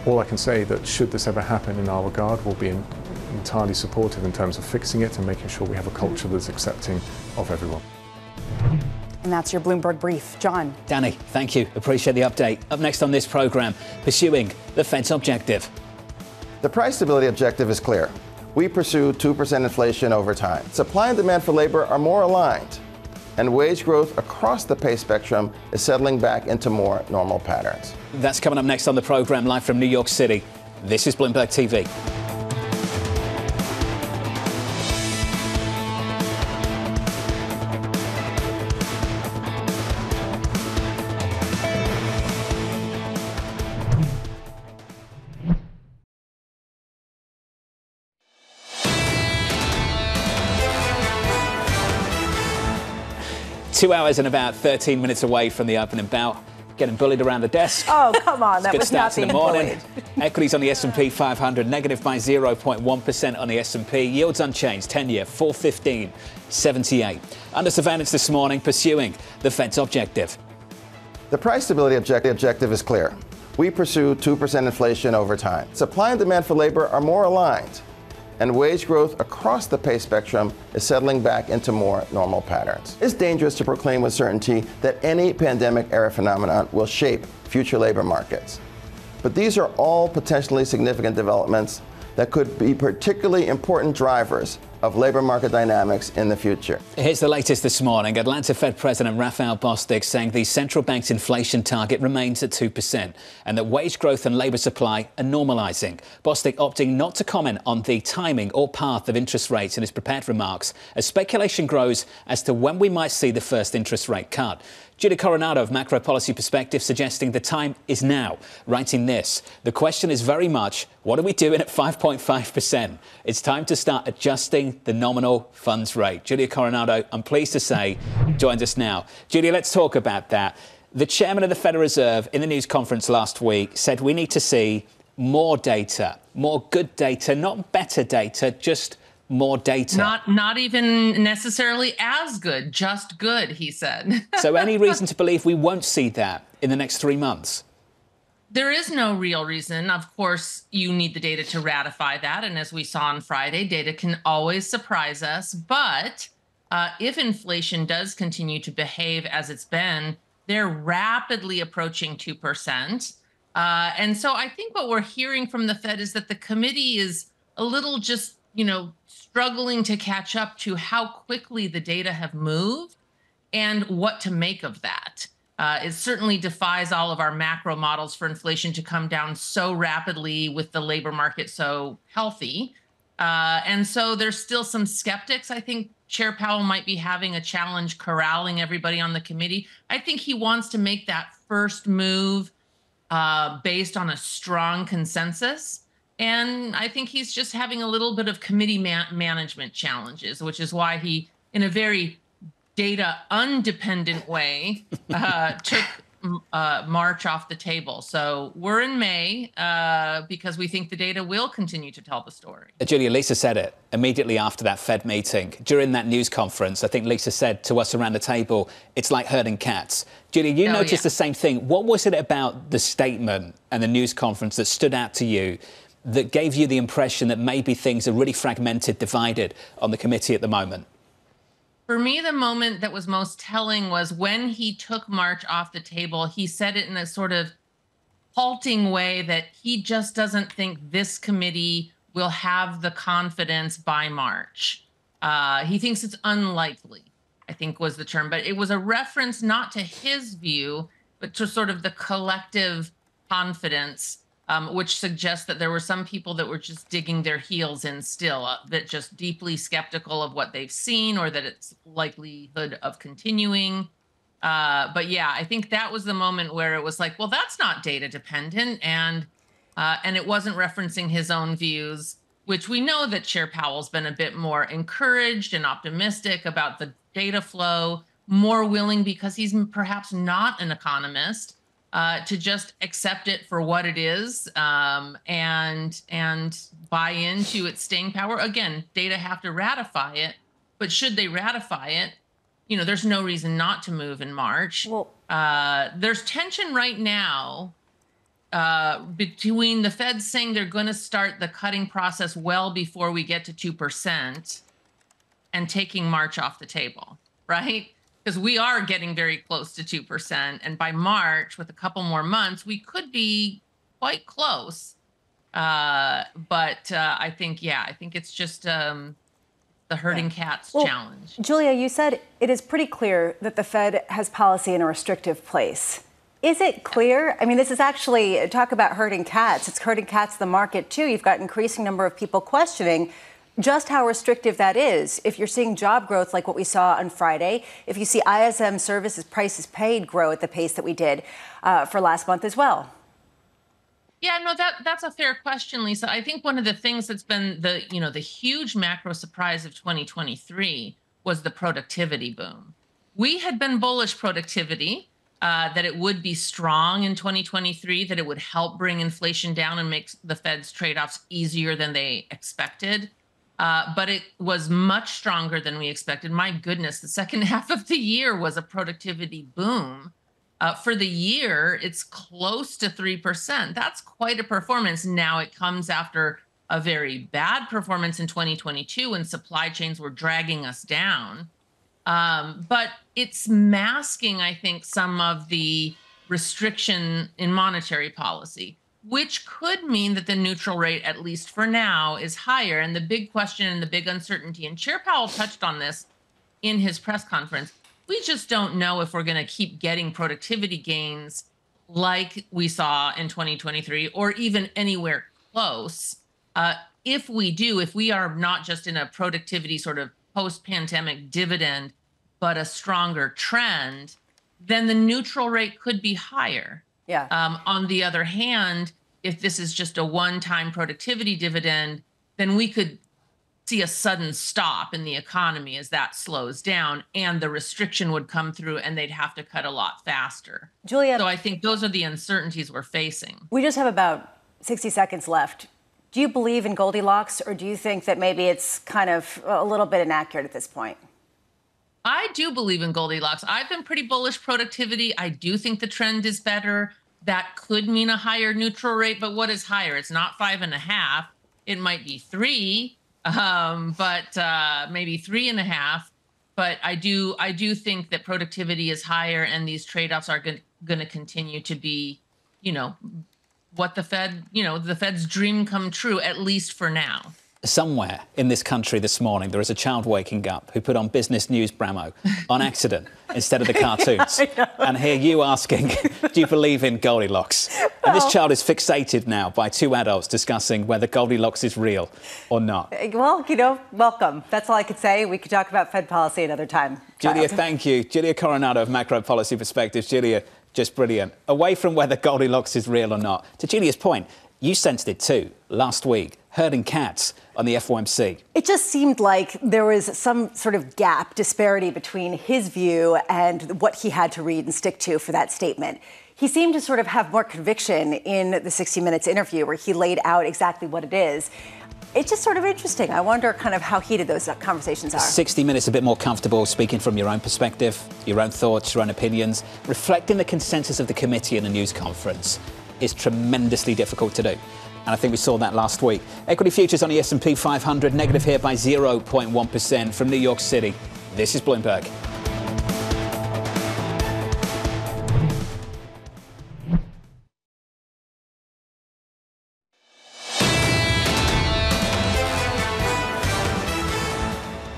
All I can say that should this ever happen in our regard, we'll be entirely supportive in terms of fixing it and making sure we have a culture that's accepting of everyone. And that's your Bloomberg Brief. John. Danny, thank you. Appreciate the update. Up next on this program, pursuing the Fed's objective. The price stability objective is clear. We pursue 2% inflation over time. Supply and demand for labor are more aligned, and wage growth across the pay spectrum is settling back into more normal patterns. That's coming up next on the program, live from New York City. This is Bloomberg TV. Two hours and about 13 minutes away from the opening bell. Getting bullied around the desk. Oh, come on. That was not being bullied. Equities on the S&P 500 negative by 0.1% on the S&P. Yields unchanged. 10-year 4.1578. Under surveillance this morning, pursuing the Fed's objective. The price stability objective is clear. We pursue 2% inflation over time. Supply and demand for labor are more aligned, and wage growth across the pay spectrum is settling back into more normal patterns. It's dangerous to proclaim with certainty that any pandemic-era phenomenon will shape future labor markets. But these are all potentially significant developments that could be particularly important drivers of labor market dynamics in the future. Here's the latest this morning. Atlanta Fed President Raphael Bostic saying the central bank's inflation target remains at 2% and that wage growth and labor supply are normalizing. Bostic opting not to comment on the timing or path of interest rates in his prepared remarks as speculation grows as to when we might see the first interest rate cut. Julie Coronado of Macro Policy Perspective suggesting the time is now, writing this. The question is very much, what are we doing at 5.5%? It's time to start adjusting the nominal funds rate. Julia Coronado, I'm pleased to say, joins us now. Julia, let's talk about that. The chairman of the Federal Reserve in the news conference last week said we need to see more data, more good data, not better data, just more data. Not even necessarily as good, just good, he said. So any reason to believe we won't see that in the next 3 months? There is no real reason. Of course, you need the data to ratify that. And as we saw on Friday, data can always surprise us. But if inflation does continue to behave as it's been, they're rapidly approaching 2%. And so I think what we're hearing from the Fed is that the committee is a little just, struggling to catch up to how quickly the data have moved and what to make of that. It certainly defies all of our macro models for inflation to come down so rapidly with the labor market so healthy. And so there's still some skeptics. I think Chair Powell might be having a challenge corralling everybody on the committee. I think he wants to make that first move based on a strong consensus. And I think he's just having a little bit of committee management challenges, which is why he, in a very data undependent way, took March off the table. So we're in May because we think the data will continue to tell the story. Julia, Lisa said it immediately after that Fed meeting. During that news conference, I think Lisa said to us around the table, it's like herding cats. Julia, you noticed the same thing. What was it about the statement and the news conference that stood out to you that gave you the impression that maybe things are really fragmented, divided on the committee at the moment? For me, the moment that was most telling was when he took March off the table. He said it in a sort of halting way that he just doesn't think this committee will have the confidence by March. He thinks it's unlikely, I think was the term. But it was a reference not to his view, but to sort of the collective confidence, which suggests that there were some people that were just digging their heels in still, that just deeply skeptical of what they've seen or that it's likelihood of continuing. But yeah, I think that was the moment where it was like, well, that's not data dependent. And it wasn't referencing his own views, which we know that Chair Powell's been a bit more encouraged and optimistic about the data flow, more willing because he's perhaps not an economist, to just accept it for what it is, and buy into its staying power. Again, data have to ratify it, but should they ratify it, there's no reason not to move in March. Well, there's tension right now between the Fed saying they're going to start the cutting process well before we get to 2% and taking March off the table, right? Because we are getting very close to 2%. And by March, with a couple more months, we could be quite close. But I think it's just the herding cats challenge. Julia, you said it is pretty clear that the Fed has policy in a restrictive place. Is it clear? I mean, this is actually, talk about herding cats. It's herding cats in the market, too. You've got an increasing number of people questioning just how restrictive that is. If you're seeing job growth like what we saw on Friday, if you see ISM services prices paid grow at the pace that we did for last month as well. Yeah, no, that's a fair question, Lisa. I think one of the things that's been the huge macro surprise of 2023 was the productivity boom. We had been bullish productivity, that it would be strong in 2023, that it would help bring inflation down and make the Fed's trade-offs easier than they expected. But it was much stronger than we expected. My goodness, the second half of the year was a productivity boom. For the year, it's close to 3%. That's quite a performance. Now it comes after a very bad performance in 2022 when supply chains were dragging us down. But it's masking, I think, some of the restriction in monetary policy, which could mean that the neutral rate, at least for now, is higher. And the big question and the big uncertainty, and Chair Powell touched on this in his press conference, we just don't know if we're going to keep getting productivity gains like we saw in 2023 or even anywhere close. If we do, if we are not just in a productivity sort of post-pandemic dividend, but a stronger trend, then the neutral rate could be higher. Yeah. On the other hand, if this is just a one-time productivity dividend, then we could see a sudden stop in the economy as that slows down, and the restriction would come through and they'd have to cut a lot faster. Julia, so I think those are the uncertainties we're facing. We just have about 60 seconds left. Do you believe in Goldilocks, or do you think that maybe it's kind of a little bit inaccurate at this point? I do believe in Goldilocks. I've been pretty bullish productivity. I do think the trend is better. That could mean a higher neutral rate, but what is higher? It's not 5.5. It might be 3, but maybe 3.5. But I do think that productivity is higher, and these trade-offs are going to continue to be, what the Fed, the Fed's dream come true, at least for now. Somewhere in this country this morning, there is a child waking up who put on Business News Bramo on accident instead of the cartoons. And hear you asking, do you believe in Goldilocks? And this child is fixated now by two adults discussing whether Goldilocks is real or not. Well, welcome. That's all I could say. We could talk about Fed policy another time. Julia, thank you. Julia Coronado of Macro Policy Perspectives. Julia, just brilliant. Away from whether Goldilocks is real or not, to Julia's point, you sensed it too last week. herding cats on the FOMC. It just seemed like there was some sort of gap, disparity between his view and what he had to read and stick to for that statement. He seemed to sort of have more conviction in the 60 Minutes interview where he laid out exactly what it is. It's just sort of interesting. I wonder kind of how heated those conversations are. 60 Minutes a bit more comfortable speaking from your own perspective, your own thoughts, your own opinions, reflecting the consensus of the committee in a news conference is tremendously difficult to do. And I think we saw that last week. Equity futures on the S&P 500 negative here by 0.1% from New York City. This is Bloomberg.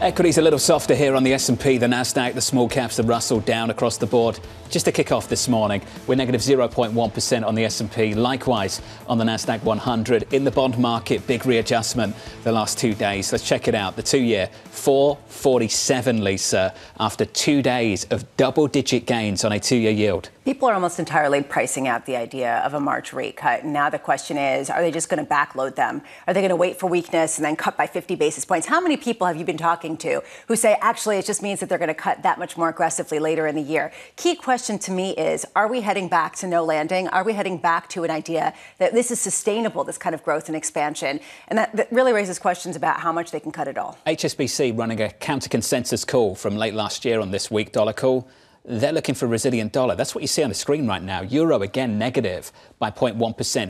Equities a little softer here on the S&P, the Nasdaq, the small caps, the Russell down across the board. Just to kick off this morning, we're negative 0.1% on the S&P. Likewise on the Nasdaq 100. In the bond market, big readjustment the last 2 days. Let's check it out. The 2-year 447, Lisa, after 2 days of double-digit gains on a 2-year yield. People are almost entirely pricing out the idea of a March rate cut. Now the question is, are they just going to backload them? Are they going to wait for weakness and then cut by 50 basis points? How many people have you been talking to who say, actually, it just means that they're going to cut that much more aggressively later in the year? Key question to me is, are we heading back to no landing? Are we heading back to an idea that this is sustainable, this kind of growth and expansion? And that really raises questions about how much they can cut it all. HSBC running a counter-consensus call from late last year on this week dollar call. They're looking for a resilient dollar. That's what you see on the screen right now. Euro again negative by 0.1%,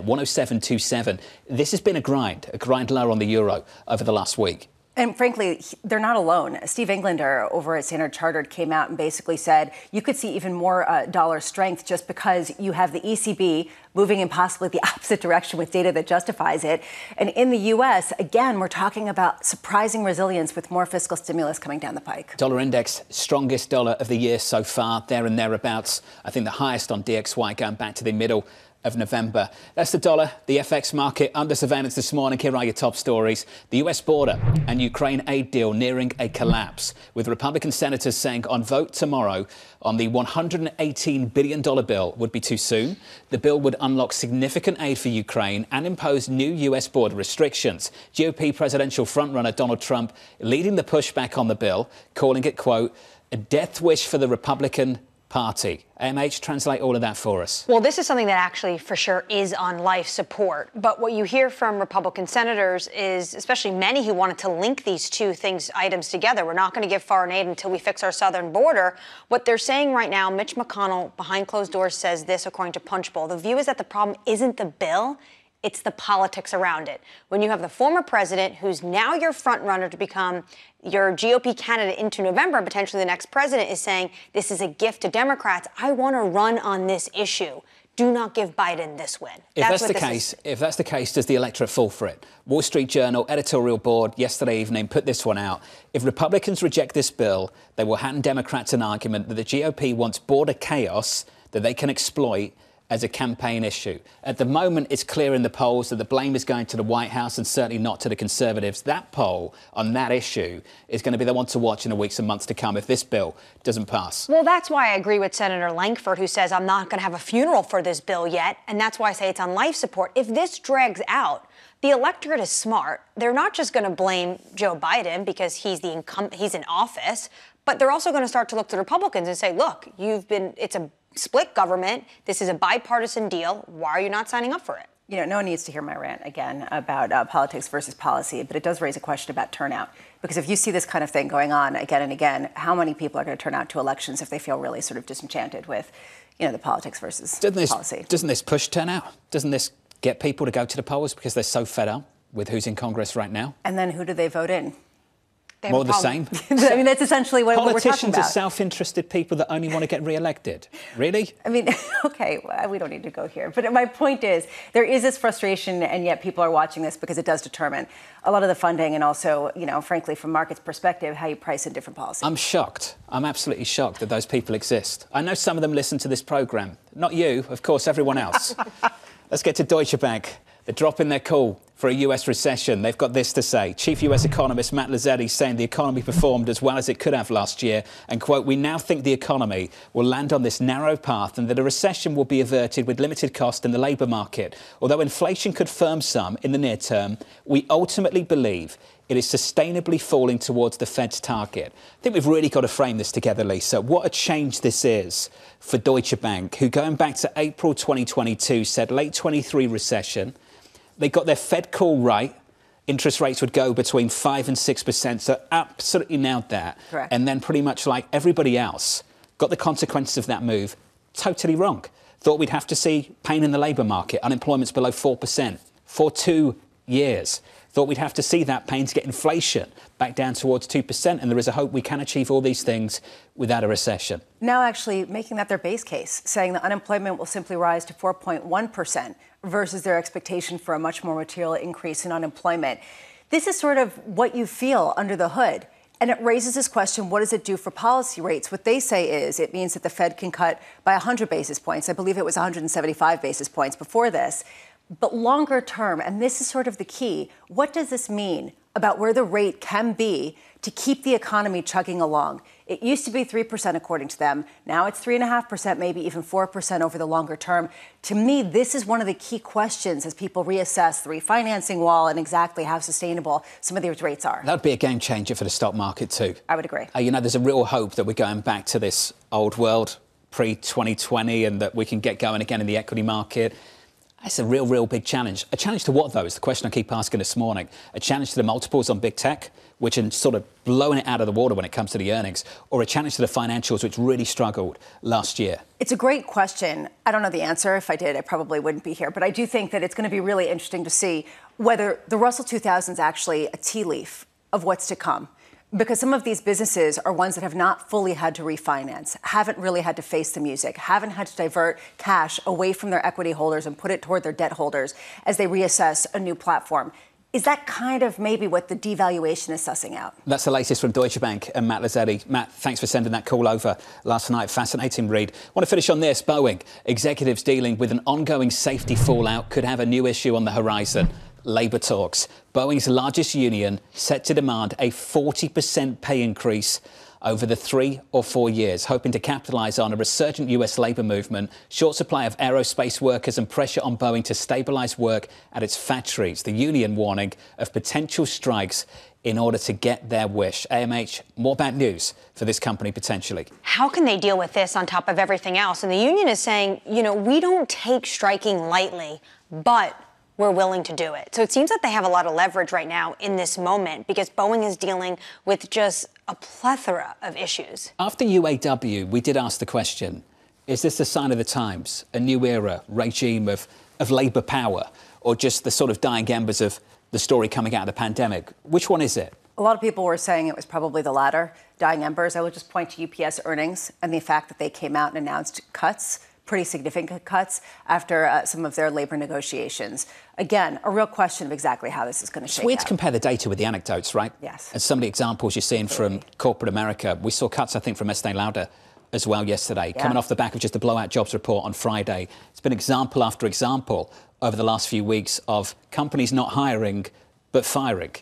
107.27. This has been a grind lower on the euro over the last week. And frankly, they're not alone. Steve Englander over at Standard Chartered came out and basically said you could see even more dollar strength just because you have the ECB moving in possibly the opposite direction with data that justifies it. And in the U.S., again, we're talking about surprising resilience with more fiscal stimulus coming down the pike. Dollar index, strongest dollar of the year so far, there and thereabouts. I think the highest on DXY going back to the middle of November. That's the dollar, the FX market under surveillance this morning. Here are your top stories. The US border and Ukraine aid deal nearing a collapse, with Republican senators saying on vote tomorrow on the $118 billion bill would be too soon. The bill would unlock significant aid for Ukraine and impose new US border restrictions. GOP presidential frontrunner Donald Trump leading the pushback on the bill, calling it, quote, a death wish for the Republican Party. AMH, translate all of that for us. Well, this is something that actually for sure is on life support. But what you hear from Republican senators is, especially many who wanted to link these two items together, we're not going to give foreign aid until we fix our southern border. What they're saying right now, Mitch McConnell behind closed doors says this, according to Punchbowl. The view is that the problem isn't the bill, it's the politics around it. When you have the former president, who's now your front runner to become your GOP candidate into November, and potentially the next president, is saying this is a gift to Democrats. I want to run on this issue. Do not give Biden this win. If that's the case, does the electorate fall for it? Wall Street Journal editorial board yesterday evening put this one out. If Republicans reject this bill, they will hand Democrats an argument that the GOP wants border chaos that they can exploit as a campaign issue. At the moment, it's clear in the polls that the blame is going to the White House and certainly not to the Conservatives. That poll on that issue is going to be the one to watch in the weeks and months to come if this bill doesn't pass. Well, that's why I agree with Senator Lankford, who says I'm not going to have a funeral for this bill yet. And that's why I say it's on life support. If this drags out, the electorate is smart. They're not just going to blame Joe Biden because he's in office, but they're also going to start to look to Republicans and say, look, it's a split government. This is a bipartisan deal. Why are you not signing up for it? You know, no one needs to hear my rant again about politics versus policy, but it does raise a question about turnout. Because if you see this kind of thing going on again and again, how many people are going to turn out to elections if they feel really sort of disenchanted with, the politics versus policy? Doesn't this push turnout? Doesn't this get people to go to the polls because they're so fed up with who's in Congress right now? And then who do they vote in? More the same. I mean, that's essentially what we're talking about. Politicians are self-interested people that only want to get re-elected. Really? I mean, okay, we don't need to go here. But my point is, there is this frustration, and yet people are watching this because it does determine a lot of the funding and also, frankly, from market's perspective, how you price in different policies. I'm shocked. I'm absolutely shocked that those people exist. I know some of them listen to this programme. Not you, of course, everyone else. Let's get to Deutsche Bank. They're dropping their call for a US recession. They've got this to say. Chief US economist Matt Lazzetti saying the economy performed as well as it could have last year. And, quote, we now think the economy will land on this narrow path and that a recession will be averted with limited cost in the labour market. Although inflation could firm some in the near term, we ultimately believe it is sustainably falling towards the Fed's target. I think we've really got to frame this together, Lisa. What a change this is for Deutsche Bank, who going back to April 2022 said late 23 recession. They got their Fed call right. Interest rates would go between 5 and 6%. So absolutely nailed that. Correct. And then pretty much like everybody else, got the consequences of that move totally wrong. Thought we'd have to see pain in the labour market. Unemployment's below 4% for 2 years. Thought we'd have to see that pain to get inflation back down towards 2%. And there is a hope we can achieve all these things without a recession. Now actually making that their base case, saying that unemployment will simply rise to 4.1% versus their expectation for a much more material increase in unemployment. This is sort of what you feel under the hood. And it raises this question, what does it do for policy rates? What they say is it means that the Fed can cut by 100 basis points. I believe it was 175 basis points before this. But longer term, and this is sort of the key, what does this mean about where the rate can be to keep the economy chugging along? It used to be 3% according to them. Now it's 3.5%, maybe even 4% over the longer term. To me, this is one of the key questions as people reassess the refinancing wall and exactly how sustainable some of these rates are. That would be a game changer for the stock market too. I would agree. You know, there's a real hope that we're going back to this old world pre-2020 and that we can get going again in the equity market. It's a real big challenge. A challenge to what, though, is the question I keep asking this morning. A challenge to the multiples on big tech, which are sort of blowing it out of the water when it comes to the earnings, or a challenge to the financials, which really struggled last year? It's a great question. I don't know the answer. If I did, I probably wouldn't be here. But I do think that it's going to be really interesting to see whether the Russell 2000 is actually a tea leaf of what's to come. Because some of these businesses are ones that have not fully had to refinance, haven't really had to face the music, haven't had to divert cash away from their equity holders and put it toward their debt holders as they reassess a new platform. Is that kind of maybe what the devaluation is sussing out? That's the latest from Deutsche Bank and Matt Lazzetti. Matt, thanks for sending that call over last night. Fascinating read. Want to finish on this. Boeing. Executives dealing with an ongoing safety fallout could have a new issue on the horizon. Labour talks. Boeing's largest union set to demand a 40% pay increase over the 3 or 4 years, hoping to capitalise on a resurgent US labour movement, short supply of aerospace workers and pressure on Boeing to stabilise work at its factories. The union warning of potential strikes in order to get their wish. AMH, more bad news for this company potentially. How can they deal with this on top of everything else? And the union is saying, you know, we don't take striking lightly, but we're willing to do it. So it seems that they have a lot of leverage right now in this moment because Boeing is dealing with just a plethora of issues. After UAW, we did ask the question, is this a sign of the times, a new era, regime of labour power, or just the sort of dying embers of the story coming out of the pandemic? Which one is it? A lot of people were saying it was probably the latter, dying embers. I would just point to UPS earnings and the fact that they came out and announced cuts, pretty significant cuts after some of their labour negotiations. Again, a real question of exactly how this is going to shake out. It's weird to compare the data with the anecdotes, right? Yes. And some of the examples you're seeing from corporate America. We saw cuts, I think, from Estee Lauder as well yesterday, coming off the back of just a blowout jobs report on Friday. It's been example after example over the last few weeks of companies not hiring but firing.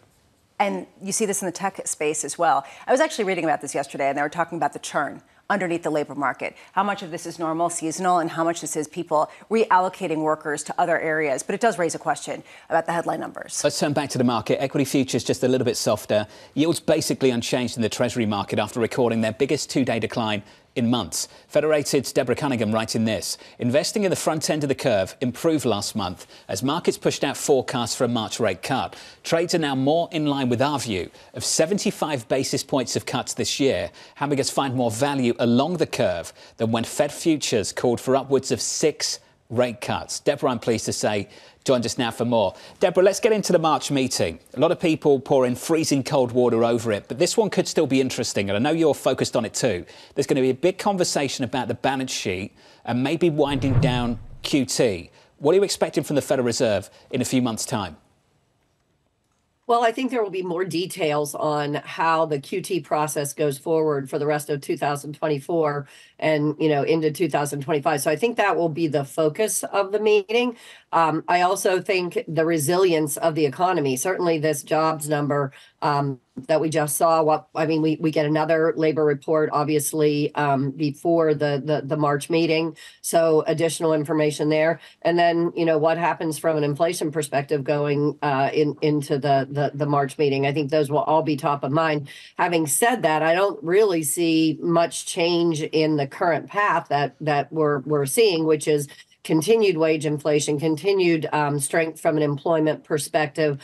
And you see this in the tech space as well. I was actually reading about this yesterday, and they were talking about the churn underneath the labour market. How much of this is normal, seasonal, and how much this is people reallocating workers to other areas. But it does raise a question about the headline numbers. Let's turn back to the market. Equity futures just a little bit softer. Yields basically unchanged in the Treasury market after recording their biggest two-day decline in months. Federated's Deborah Cunningham writing this. Investing in the front end of the curve improved last month as markets pushed out forecasts for a March rate cut. Trades are now more in line with our view of 75 basis points of cuts this year, having us find more value along the curve than when Fed futures called for upwards of 6 rate cuts. Deborah, I'm pleased to say, joined us now for more. Deborah, let's get into the March meeting. A lot of people pouring freezing cold water over it, but this one could still be interesting, and I know you're focused on it too. There's going to be a big conversation about the balance sheet and maybe winding down QT. What are you expecting from the Federal Reserve in a few months' time? Well, I think there will be more details on how the QT process goes forward for the rest of 2024 and, into 2025. So I think that will be the focus of the meeting. I also think the resilience of the economy, certainly this jobs number that we just saw. We get another labor report, obviously, before the March meeting. So additional information there. And then, what happens from an inflation perspective going into the March meeting. I think those will all be top of mind. Having said that, I don't really see much change in the current path that we're seeing, which is continued wage inflation, continued strength from an employment perspective,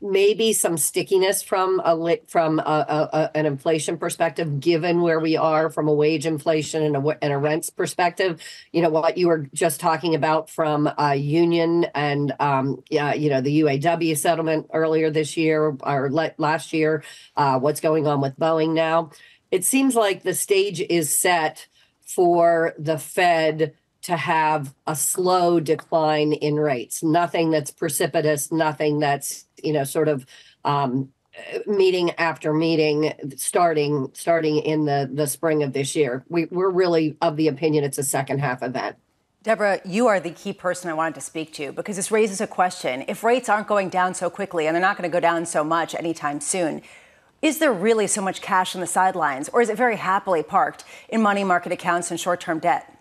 maybe some stickiness from an inflation perspective, given where we are from a wage inflation and a rents perspective. What you were just talking about from a union and the UAW settlement earlier this year or last year, what's going on with Boeing now. It seems like the stage is set for the Fed to have a slow decline in rates, nothing that's precipitous, nothing that's, meeting after meeting, starting in the spring of this year. We're really of the opinion it's a second half event. Deborah, you are the key person I wanted to speak to because this raises a question. If rates aren't going down so quickly, and they're not going to go down so much anytime soon, is there really so much cash on the sidelines, or is it very happily parked in money market accounts and short-term debt?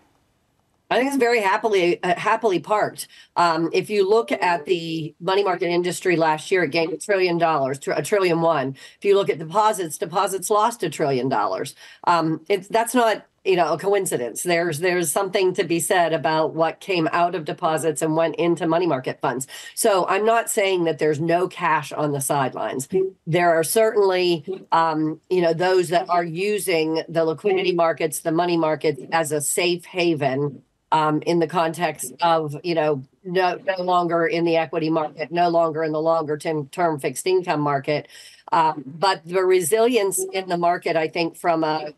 I think it's very happily parked. If you look at the money market industry last year, it gained $1 trillion, $1.1 trillion. If you look at deposits lost $1 trillion. That's not a coincidence. There's something to be said about what came out of deposits and went into money market funds. So I'm not saying that there's no cash on the sidelines. There are certainly those that are using the liquidity markets, the money markets as a safe haven. In the context of, no longer in the equity market, no longer in the longer term fixed income market. But the resilience in the market, I think, from a,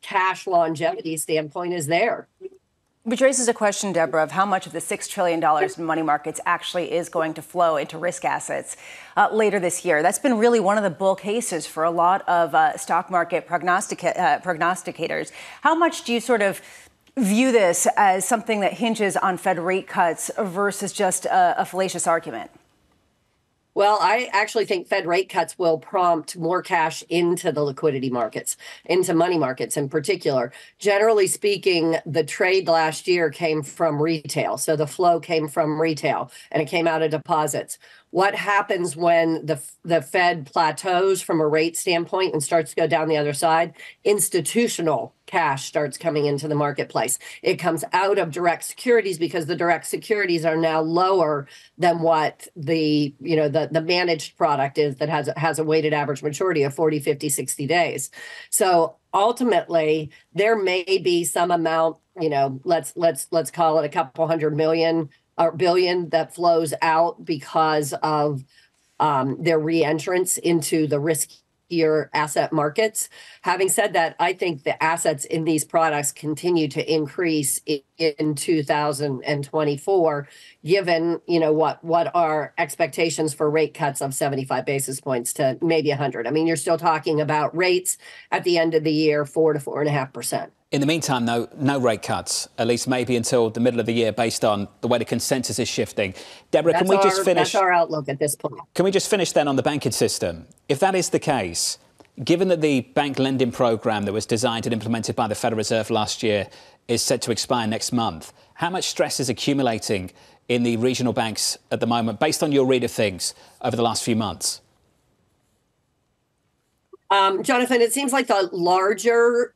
cash longevity standpoint is there. Which raises a question, Deborah, of how much of the $6 trillion in money markets actually is going to flow into risk assets later this year. That's been really one of the bull cases for a lot of stock market prognosticators. How much do you sort of view this as something that hinges on Fed rate cuts versus just a fallacious argument? Well, I actually think Fed rate cuts will prompt more cash into the liquidity markets, into money markets in particular. Generally speaking, the trade last year came from retail. So the flow came from retail and it came out of deposits. What happens when the Fed plateaus from a rate standpoint and starts to go down the other side? Institutional cash starts coming into the marketplace. It comes out of direct securities because the direct securities are now lower than what the managed product is that has a weighted average maturity of 40, 50, 60 days. So ultimately, there may be some amount, let's call it a couple $100 million or billion that flows out because of their reentrance into the riskier asset markets. Having said that, I think the assets in these products continue to increase in 2024, given what are expectations for rate cuts of 75 basis points to maybe 100. I mean, you're still talking about rates at the end of the year, 4 to 4.5%. In the meantime, though, no rate cuts, at least maybe until the middle of the year, based on the way the consensus is shifting. Deborah, can we just finish? That's our outlook at this point. Can we just finish then on the banking system? If that is the case, given that the bank lending program that was designed and implemented by the Federal Reserve last year is set to expire next month, how much stress is accumulating in the regional banks at the moment, based on your read of things over the last few months? Jonathan, it seems like the larger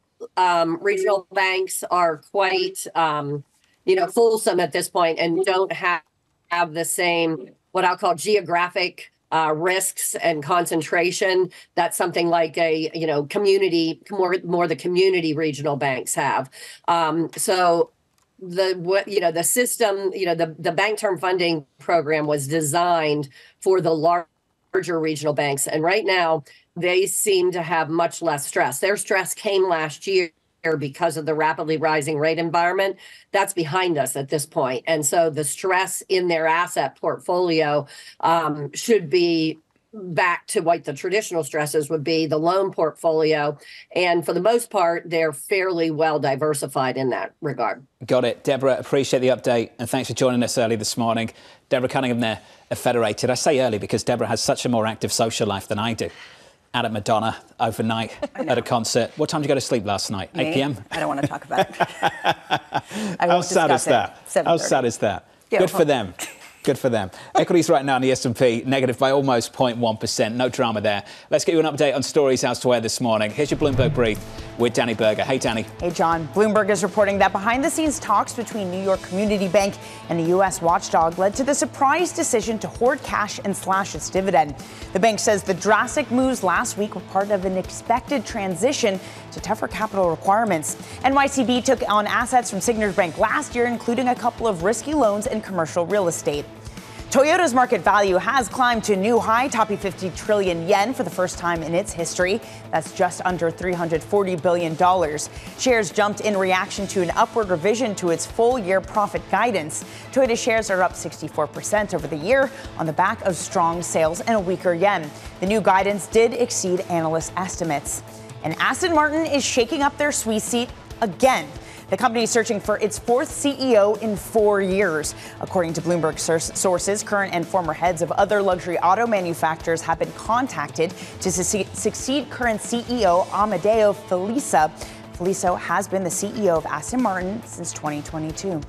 regional banks are quite, fulsome at this point and don't have the same, what I'll call geographic risks and concentration that something like a, community, more the community regional banks have. So the system, the bank term funding program was designed for the larger regional banks. And right now, they seem to have much less stress. Their stress came last year because of the rapidly rising rate environment, that's behind us at this point. And so the stress in their asset portfolio should be back to what the traditional stresses would be, the loan portfolio. And for the most part, they're fairly well diversified in that regard. Got it. Deborah, appreciate the update. And thanks for joining us early this morning. Deborah Cunningham there at Federated. I say early because Deborah has such a more active social life than I do. Out at Madonna overnight at a concert. What time did you go to sleep last night? Me? 8 p.m.? I don't want to talk about it. How sad is that? How sad is that? Yeah, Good for them. Good for them. Equities right now in the S&P negative by almost 0.1%. No drama there. Let's get you an update on stories elsewhere this morning. Here's your Bloomberg Brief with Danny Berger. Hey, Danny. Hey, John. Bloomberg is reporting that behind-the-scenes talks between New York Community Bank and the U.S. watchdog led to the surprise decision to hoard cash and slash its dividend. The bank says the drastic moves last week were part of an expected transition to tougher capital requirements. NYCB took on assets from Signature Bank last year, including a couple of risky loans and commercial real estate. Toyota's market value has climbed to a new high, topping 50 trillion yen for the first time in its history. That's just under $340 billion. Shares jumped in reaction to an upward revision to its full-year profit guidance. Toyota shares are up 64% over the year on the back of strong sales and a weaker yen. The new guidance did exceed analyst estimates. And Aston Martin is shaking up their sweet seat again. The company is searching for its fourth CEO in 4 years. According to Bloomberg sources, current and former heads of other luxury auto manufacturers have been contacted to succeed current CEO Amedeo Felisa. Felisa has been the CEO of Aston Martin since 2022.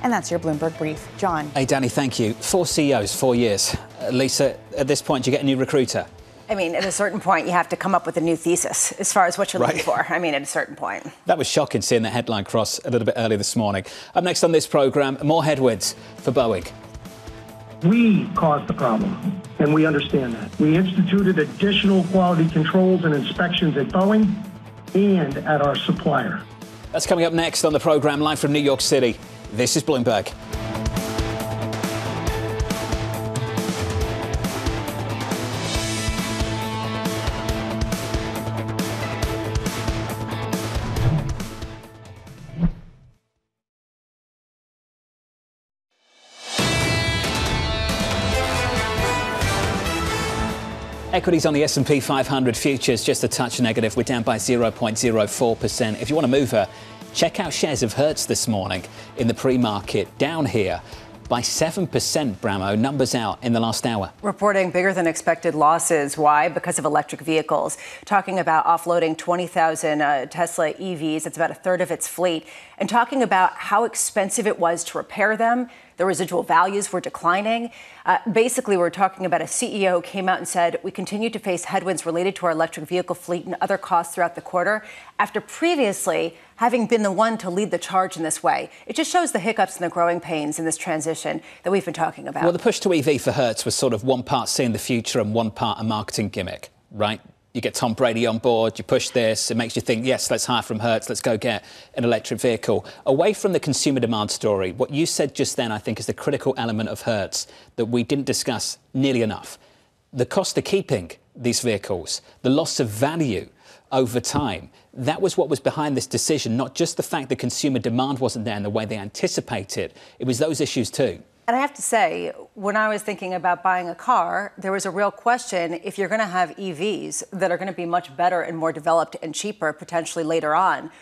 And that's your Bloomberg Brief. John. Hey, Danny, thank you. 4 CEOs, 4 years. Lisa, at this point, do you get a new recruiter? I mean, at a certain point, you have to come up with a new thesis as far as what you're looking for. I mean, at a certain point. That was shocking seeing the headline cross a little bit earlier this morning. Up next on this programme, more headwinds for Boeing. We caused the problem, and we understand that. We instituted additional quality controls and inspections at Boeing and at our supplier. That's coming up next on the programme, live from New York City. This is Bloomberg. Equities on the S&P 500 futures just a touch negative. We're down by 0.04%. If you want to move her, check out shares of Hertz this morning in the pre-market, down here by 7%, Bramo. Numbers out in the last hour. Reporting bigger than expected losses. Why? Because of electric vehicles. Talking about offloading 20,000 Tesla EVs. It's about a third of its fleet. And talking about how expensive it was to repair them. The residual values were declining. Basically, we're talking about a CEO who came out and said, we continue to face headwinds related to our electric vehicle fleet and other costs throughout the quarter, after previously having been the one to lead the charge in this way. It just shows the hiccups and the growing pains in this transition that we've been talking about. Well, the push to EV for Hertz was sort of one part seeing the future and one part a marketing gimmick, right? You get Tom Brady on board, you push this, it makes you think, yes, let's hire from Hertz, let's go get an electric vehicle. Away from the consumer demand story, what you said just then, I think, is the critical element of Hertz that we didn't discuss nearly enough. The cost of keeping these vehicles, the loss of value over time. That was what was behind this decision, not just the fact that consumer demand wasn't there in the way they anticipated. It was those issues too. And I have to say, when I was thinking about buying a car, there was a real question if you're going to have EVs that are going to be much better and more developed and cheaper potentially later on.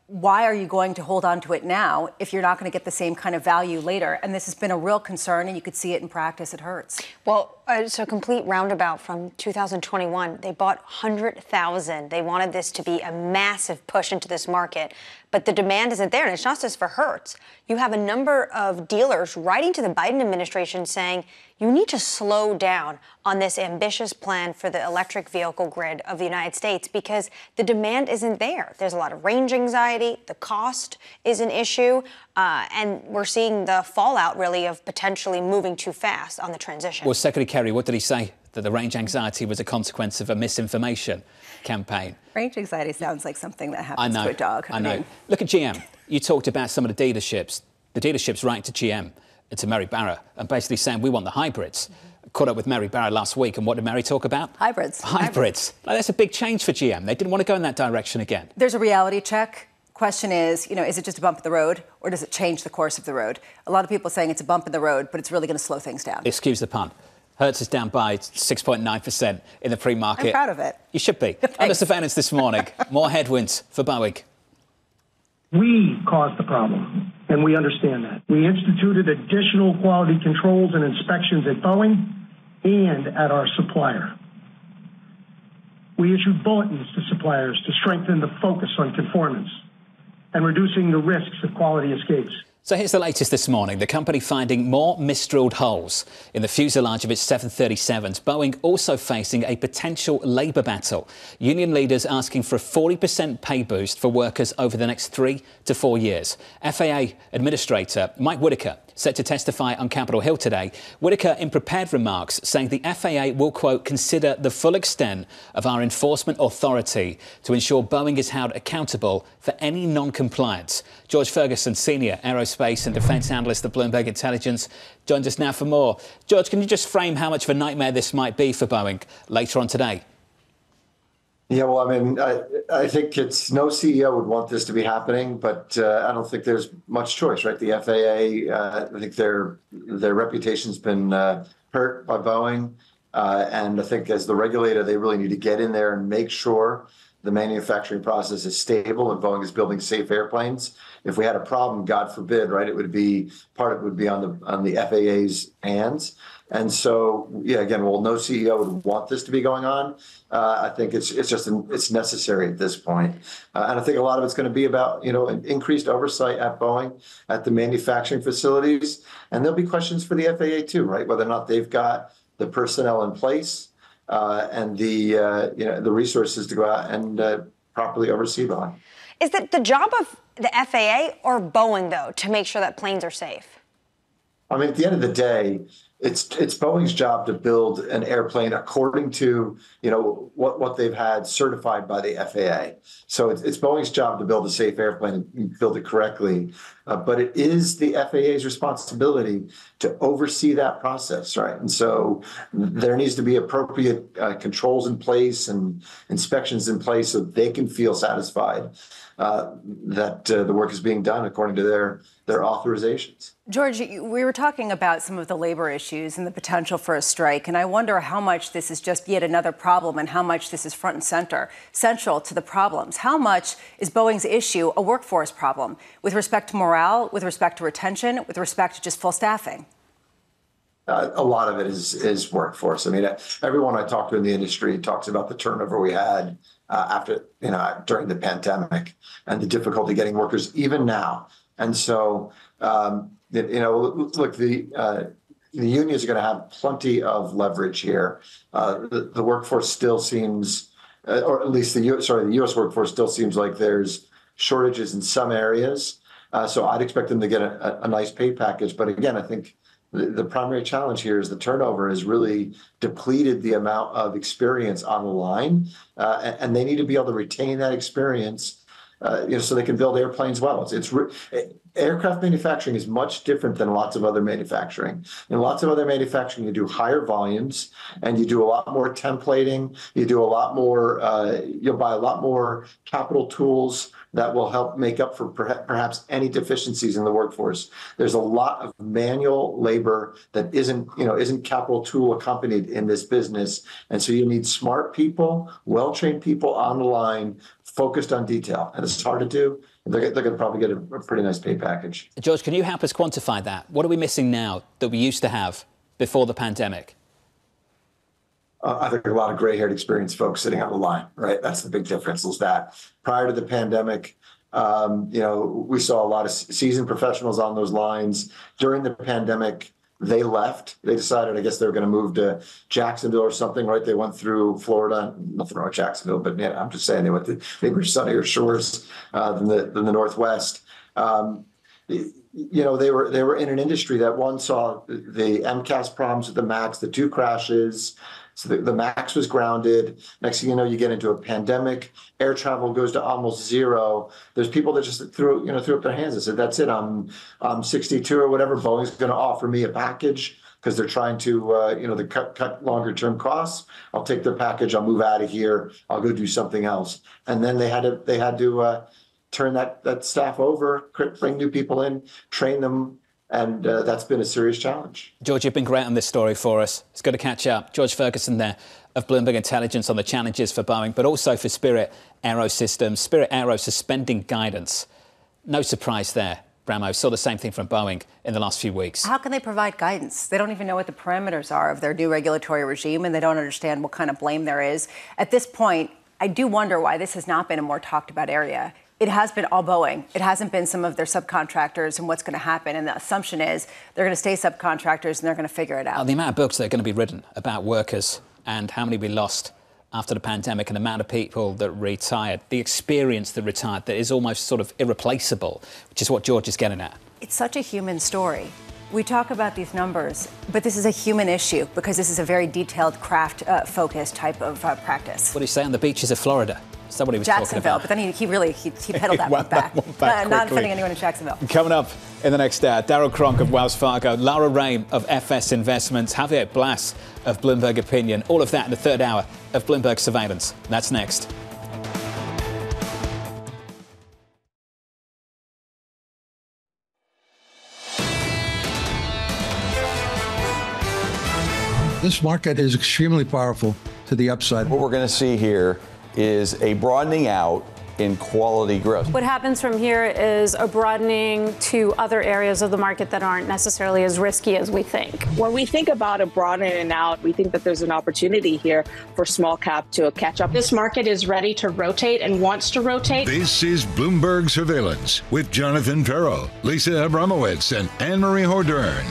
Why are you going to hold on to it now if you're not going to get the same kind of value later? And this has been a real concern, and you could see it in practice at Hertz. Well, it's a complete roundabout from 2021. They bought 100,000. They wanted this to be a massive push into this market. But the demand isn't there, and it's not just for Hertz. You have a number of dealers writing to the Biden administration saying, you need to slow down on this ambitious plan for the electric vehicle grid of the United States because the demand isn't there. There's a lot of range anxiety. The cost is an issue. And we're seeing the fallout, really, of potentially moving too fast on the transition. Well, Secretary Kerry, what did he say? That the range anxiety was a consequence of a misinformation campaign. Range anxiety sounds like something that happens to a dog. I know. Look at GM. You talked about some of the dealerships. The dealerships writing to GM and to Mary Barra and basically saying we want the hybrids. Caught up with Mary Barra last week, and what did Mary talk about? Hybrids. Hybrids. Like, that's a big change for GM. They didn't want to go in that direction again. There's a reality check. Question is, is it just a bump in the road or does it change the course of the road? A lot of people are saying it's a bump in the road, but it's really going to slow things down. Excuse the pun. Hertz is down by 6.9% in the pre-market. I'm proud of it. You should be. Under surveillance this morning, more headwinds for Boeing. We caused the problem, and we understand that. We instituted additional quality controls and inspections at Boeing and at our supplier. We issued bulletins to suppliers to strengthen the focus on conformance and reducing the risks of quality escapes. So here's the latest this morning. The company finding more misdrilled holes in the fuselage of its 737s. Boeing also facing a potential labour battle. Union leaders asking for a 40% pay boost for workers over the next 3 to 4 years. FAA Administrator Mike Whitaker set to testify on Capitol Hill today. Whitaker, in prepared remarks, saying the FAA will, quote, consider the full extent of our enforcement authority to ensure Boeing is held accountable for any non-compliance. George Ferguson, senior aerospace and defence analyst at Bloomberg Intelligence, joins us now for more. George, can you just frame how much of a nightmare this might be for Boeing later on today? Yeah, well, I mean, I think no CEO would want this to be happening, but I don't think there's much choice, right? The FAA, I think their reputation's been hurt by Boeing, and I think as the regulator, they really need to get in there and make sure the manufacturing process is stable and Boeing is building safe airplanes. If we had a problem, God forbid, right, it would be on the FAA's hands. And so, yeah, again, well, no CEO would want this to be going on. I think it's necessary at this point. And I think a lot of it's going to be about, an increased oversight at Boeing, at the manufacturing facilities. And there'll be questions for the FAA too, right? Whether or not they've got the personnel in place and the resources to go out and properly oversee Boeing. Is it the job of the FAA or Boeing, though, to make sure that planes are safe? I mean, at the end of the day, it's Boeing's job to build an airplane according to what they've had certified by the FAA. So it's Boeing's job to build a safe airplane and build it correctly. But it is the FAA's responsibility to oversee that process, right? And so there needs to be appropriate controls in place and inspections in place so they can feel satisfied that the work is being done according to their authorizations. George, we were talking about some of the labor issues and the potential for a strike, and I wonder how much this is just yet another problem and how much this is front and central to the problems. How much is Boeing's issue a workforce problem with respect to morale, with respect to retention, with respect to just full staffing? A lot of it is workforce. I mean, everyone I talk to in the industry talks about the turnover we had during the pandemic and the difficulty getting workers even now. And so, look, the unions are going to have plenty of leverage here. The workforce still seems, or at least the U.S. workforce still seems like there's shortages in some areas. So I'd expect them to get a nice pay package. But again, I think the primary challenge here is the turnover has really depleted the amount of experience on the line, and they need to be able to retain that experience. So they can build airplanes well. Aircraft manufacturing is much different than lots of other manufacturing. In lots of other manufacturing, you do higher volumes and you do a lot more templating. You do a lot more, you'll buy a lot more capital tools that will help make up for perhaps any deficiencies in the workforce. There's a lot of manual labor that isn't capital tool accompanied in this business. And so you need smart people, well-trained people on the line, focused on detail. And it's hard to do. They're going to probably get a pretty nice pay package. George, can you help us quantify that? What are we missing now that we used to have before the pandemic? I think a lot of gray-haired experienced folks sitting on the line, right? That's the big difference is that prior to the pandemic, we saw a lot of seasoned professionals on those lines. During the pandemic, they left. They decided, I guess, they were going to move to Jacksonville or something, right? They went through Florida, nothing wrong with Jacksonville, but I'm just saying they went to maybe sunnier shores than the Northwest. They were in an industry that one saw the MCAS problems with the MAX, the 2 crashes. So the MAX was grounded. Next thing you know, you get into a pandemic. Air travel goes to almost zero. There's people that just threw up their hands and said, "That's it. I'm 62 or whatever. Boeing's going to offer me a package because they're trying to cut longer term costs. I'll take their package. I'll move out of here. I'll go do something else." And then they had to turn that staff over, bring new people in, train them. And that's been a serious challenge. George, you've been great on this story for us. It's good to catch up. George Ferguson there of Bloomberg Intelligence on the challenges for Boeing, but also for Spirit Aerosystems. Spirit Aero suspending guidance. No surprise there. Bramo saw the same thing from Boeing in the last few weeks. How can they provide guidance? They don't even know what the parameters are of their new regulatory regime, and they don't understand what kind of blame there is. At this point, I do wonder why this has not been a more talked about area. It has been all Boeing. It hasn't been some of their subcontractors and what's going to happen. And the assumption is they're going to stay subcontractors and they're going to figure it out. The amount of books that are going to be written about workers and how many we lost after the pandemic and the amount of people that retired, the experience that retired that is almost sort of irreplaceable, which is what George is getting at. It's such a human story. We talk about these numbers, but this is a human issue because this is a very detailed craft-focused type of practice. What do you say on the beaches of Florida? Is that what he was talking Jacksonville, about? but then he pedaled that one back. Not offending anyone in Jacksonville. Coming up in the next hour, Darryl Cronk of Wells Fargo, Lara Raim of FS Investments, Javier Blas of Bloomberg Opinion. All of that in the third hour of Bloomberg Surveillance. That's next. This market is extremely powerful to the upside. What we're going to see here is a broadening out in quality growth. What happens from here is a broadening to other areas of the market that aren't necessarily as risky as we think. When we think about a broadening out, we think that there's an opportunity here for small cap to catch up. This market is ready to rotate and wants to rotate. This is Bloomberg Surveillance with Jonathan Ferro, Lisa Abramowicz, and Annmarie Hordern.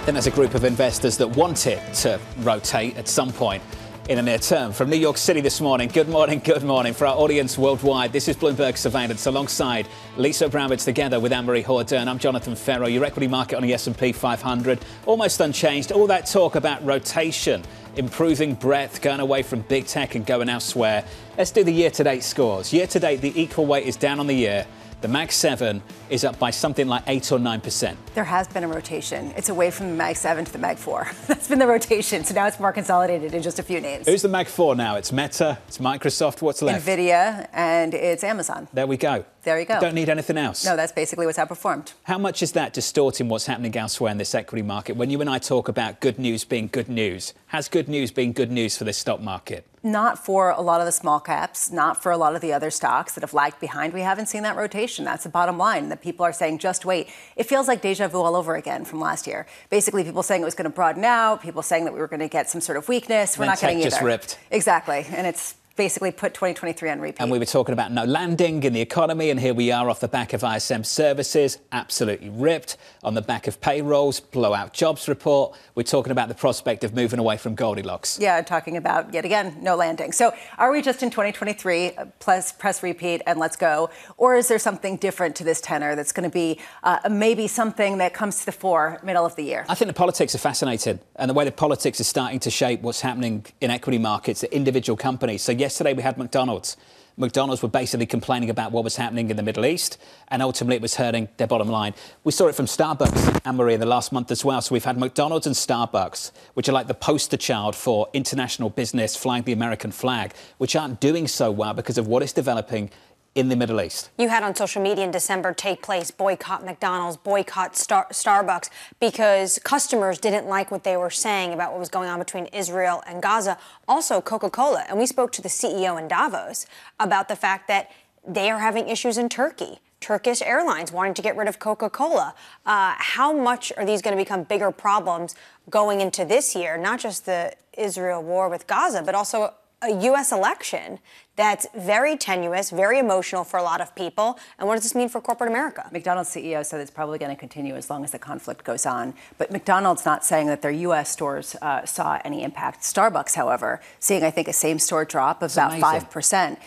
Then there's a group of investors that want it to rotate at some point in the near term. From New York City this morning, good morning. For our audience worldwide, this is Bloomberg Surveillance alongside Lisa Abramowicz together with Annmarie Hordern. I'm Jonathan Ferro. Your equity market on the S&P 500, almost unchanged. All that talk about rotation, improving breadth, going away from big tech and going elsewhere. Let's do the year-to-date scores. Year-to-date, the equal weight is down on the year. The Mag 7 is up by something like 8 or 9%. There has been a rotation. It's away from the Mag 7 to the Mag 4. That's been the rotation. So now it's more consolidated in just a few names. Who's the Mag 4 now? It's Meta, it's Microsoft. What's left? NVIDIA, and it's Amazon. There we go. There you go. You don't need anything else. No, that's basically what's outperformed. How much is that distorting what's happening elsewhere in this equity market? When you and I talk about good news being good news, has good news been good news for this stock market? Not for a lot of the small caps, not for a lot of the other stocks that have lagged behind. We haven't seen that rotation. That's the bottom line, that people are saying, just wait. It feels like deja vu all over again from last year. Basically, people saying it was going to broaden out, people saying that we were going to get some sort of weakness. We're not getting either. Just ripped. Exactly. And it's basically put 2023 on repeat. And we were talking about no landing in the economy, and here we are off the back of ISM services, absolutely ripped, on the back of payrolls, blowout jobs report. We're talking about the prospect of moving away from Goldilocks. Yeah, talking about, yet again, no landing. So are we just in 2023, plus press repeat and let's go? Or is there something different to this tenor that's going to be maybe something that comes to the fore middle of the year? I think the politics are fascinating, and the way the politics is starting to shape what's happening in equity markets at individual companies. So yesterday we had McDonald's. McDonald's were basically complaining about what was happening in the Middle East, and ultimately it was hurting their bottom line. We saw it from Starbucks, Annmarie, in the last month as well. So we've had McDonald's and Starbucks, which are like the poster child for international business flying the American flag, which aren't doing so well because of what is developing in the Middle East. You had on social media in December take place, boycott McDonald's, boycott Starbucks, because customers didn't like what they were saying about what was going on between Israel and Gaza. Also Coca-Cola. And we spoke to the CEO in Davos about the fact that they are having issues in Turkey. Turkish Airlines wanting to get rid of Coca-Cola. How much are these going to become bigger problems going into this year? Not just the Israel war with Gaza, but also a U.S. election that's very tenuous, very emotional for a lot of people. And what does this mean for corporate America? McDonald's CEO said it's probably going to continue as long as the conflict goes on. But McDonald's not saying that their U.S. stores saw any impact. Starbucks, however, seeing, I think, a same-store drop of about 5%.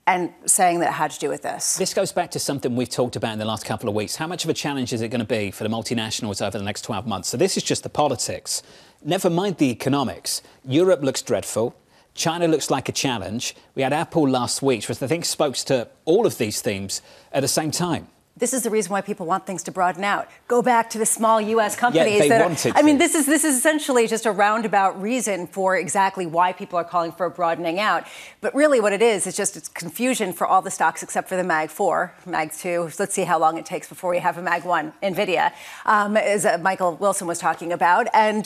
And saying that it had to do with this. This goes back to something we've talked about in the last couple of weeks. How much of a challenge is it going to be for the multinationals over the next 12 months? So this is just the politics. Never mind the economics. Europe looks dreadful. China looks like a challenge. We had Apple last week, which I think spoke to all of these themes at the same time. This is the reason why people want things to broaden out. Go back to the small U.S. companies. Yeah, they wanted to. I mean, this is essentially just a roundabout reason for exactly why people are calling for a broadening out. But really what it is just it's confusion for all the stocks except for the Mag 4, Mag 2. Let's see how long it takes before we have a Mag 1, NVIDIA, as Michael Wilson was talking about. And,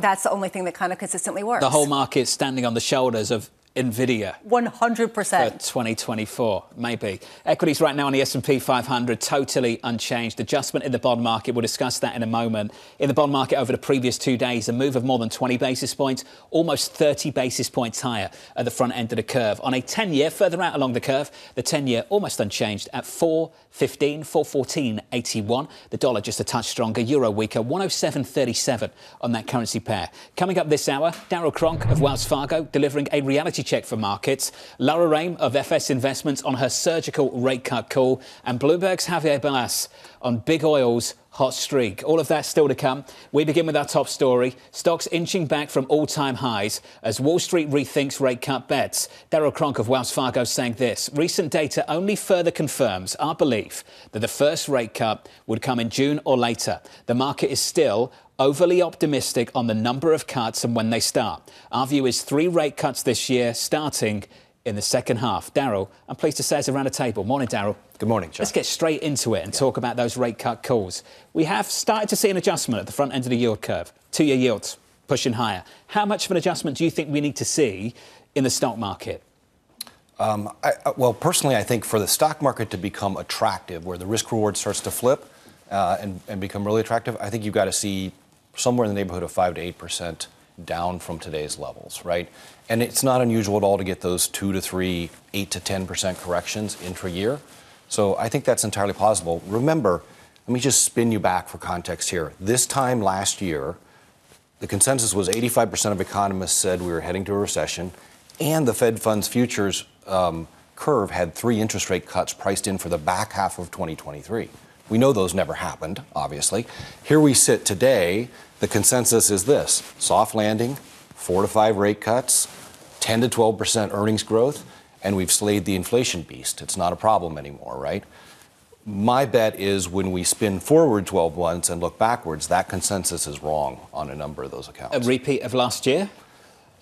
that's the only thing that kind of consistently works. The whole market standing on the shoulders of NVIDIA. 100%. For 2024, maybe. Equities right now on the S&P 500, totally unchanged. Adjustment in the bond market, we'll discuss that in a moment. In the bond market over the previous 2 days, a move of more than 20 basis points, almost 30 basis points higher at the front end of the curve. On a 10-year, further out along the curve, the 10-year almost unchanged at 4.15, 4.14.81. The dollar just a touch stronger, euro weaker, 107.37 on that currency pair. Coming up this hour, Darryl Cronk of Wells Fargo delivering a reality check for markets. Laura Raim of FS Investments on her surgical rate cut call. And Bloomberg's Javier Balas on big oil's hot streak. All of that still to come. We begin with our top story. Stocks inching back from all-time highs as Wall Street rethinks rate cut bets. Darryl Cronk of Wells Fargo saying this. Recent data only further confirms our belief that the first rate cut would come in June or later. The market is still overly optimistic on the number of cuts and when they start. Our view is 3 rate cuts this year, starting in the second half. Darryl, I'm pleased to say, is around the table. Morning, Darryl. Good morning, John. Let's get straight into it and talk about those rate cut calls. We have started to see an adjustment at the front end of the yield curve. 2-year yields pushing higher. How much of an adjustment do you think we need to see in the stock market? Well, personally, I think for the stock market to become attractive, where the risk reward starts to flip and become really attractive, I think you've got to see somewhere in the neighborhood of 5 to 8% down from today's levels, right? And it's not unusual at all to get those 2 to 3, 8 to 10% corrections intra-year. So I think that's entirely possible. Remember, let me just spin you back for context here. This time last year, the consensus was 85% of economists said we were heading to a recession, and the Fed funds futures curve had 3 interest rate cuts priced in for the back half of 2023. We know those never happened, obviously. Here we sit today. The consensus is this: soft landing, 4 to 5 rate cuts, 10 to 12% earnings growth, and we've slayed the inflation beast. It's not a problem anymore, right? My bet is when we spin forward 12 months and look backwards, that consensus is wrong on a number of those accounts. A repeat of last year?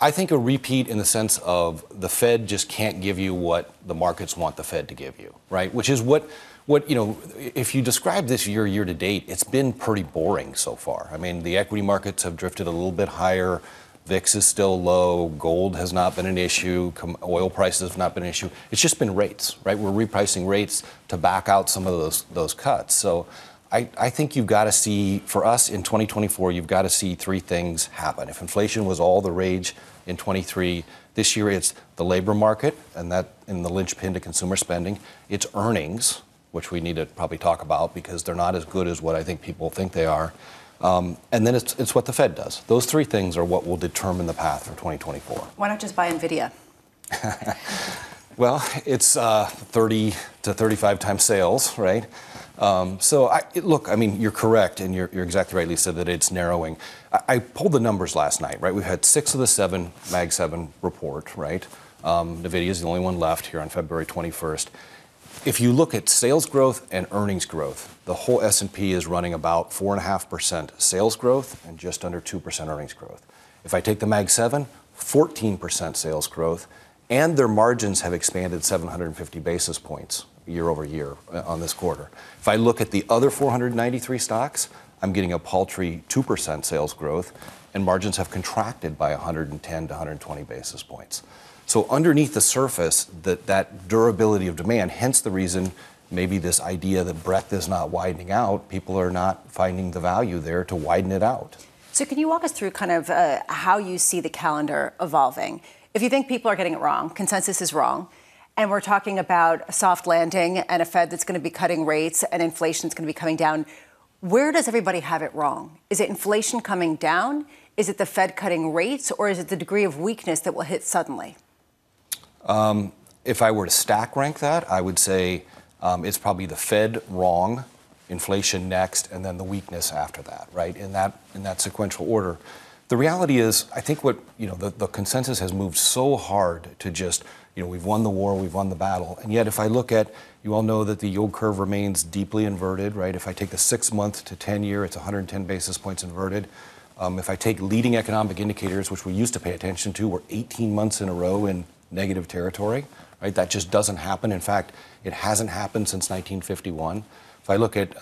I think a repeat in the sense of the Fed just can't give you what the markets want the Fed to give you, right? Which is what if you describe this year to date, it's been pretty boring so far. I mean, the equity markets have drifted a little bit higher. VIX is still low. Gold has not been an issue. Oil prices have not been an issue. It's just been rates, right? We're repricing rates to back out some of those cuts. So I think you've got to see, for us in 2024, you've got to see 3 things happen. If inflation was all the rage in 23, this year it's the labor market, and that in the linchpin to consumer spending. It's earnings, which we need to probably talk about because they're not as good as what I think people think they are. And then it's what the Fed does. Those 3 things are what will determine the path for 2024. Why not just buy NVIDIA? Well, it's 30 to 35 times sales, right? Look, I mean, you're correct, and you're exactly right, Lisa, that it's narrowing. I pulled the numbers last night, right? We've had 6 of the 7 Mag 7 report, right? NVIDIA is the only one left here on February 21st. If you look at sales growth and earnings growth, the whole S&P is running about 4.5% sales growth and just under 2% earnings growth. If I take the Mag 7, 14% sales growth, and their margins have expanded 750 basis points year over year on this quarter. If I look at the other 493 stocks, I'm getting a paltry 2% sales growth, and margins have contracted by 110 to 120 basis points. So underneath the surface, that durability of demand, hence the reason maybe this idea that breadth is not widening out, people are not finding the value there to widen it out. So can you walk us through kind of how you see the calendar evolving? If you think people are getting it wrong, consensus is wrong, and we're talking about a soft landing and a Fed that's going to be cutting rates and inflation is going to be coming down, where does everybody have it wrong? Is it inflation coming down? Is it the Fed cutting rates? Or is it the degree of weakness that will hit suddenly? If I were to stack rank that, I would say it's probably the Fed wrong, inflation next, and then the weakness after that, right? In that sequential order. The reality is, I think the consensus has moved so hard to just We've won the war, we've won the battle. And yet, if I look at, you all know that the yield curve remains deeply inverted, right? If I take the 6-month to 10-year, it's 110 basis points inverted. If I take leading economic indicators, which we used to pay attention to, we're 18 months in a row in negative territory, right? That just doesn't happen. In fact, it hasn't happened since 1951. If I look at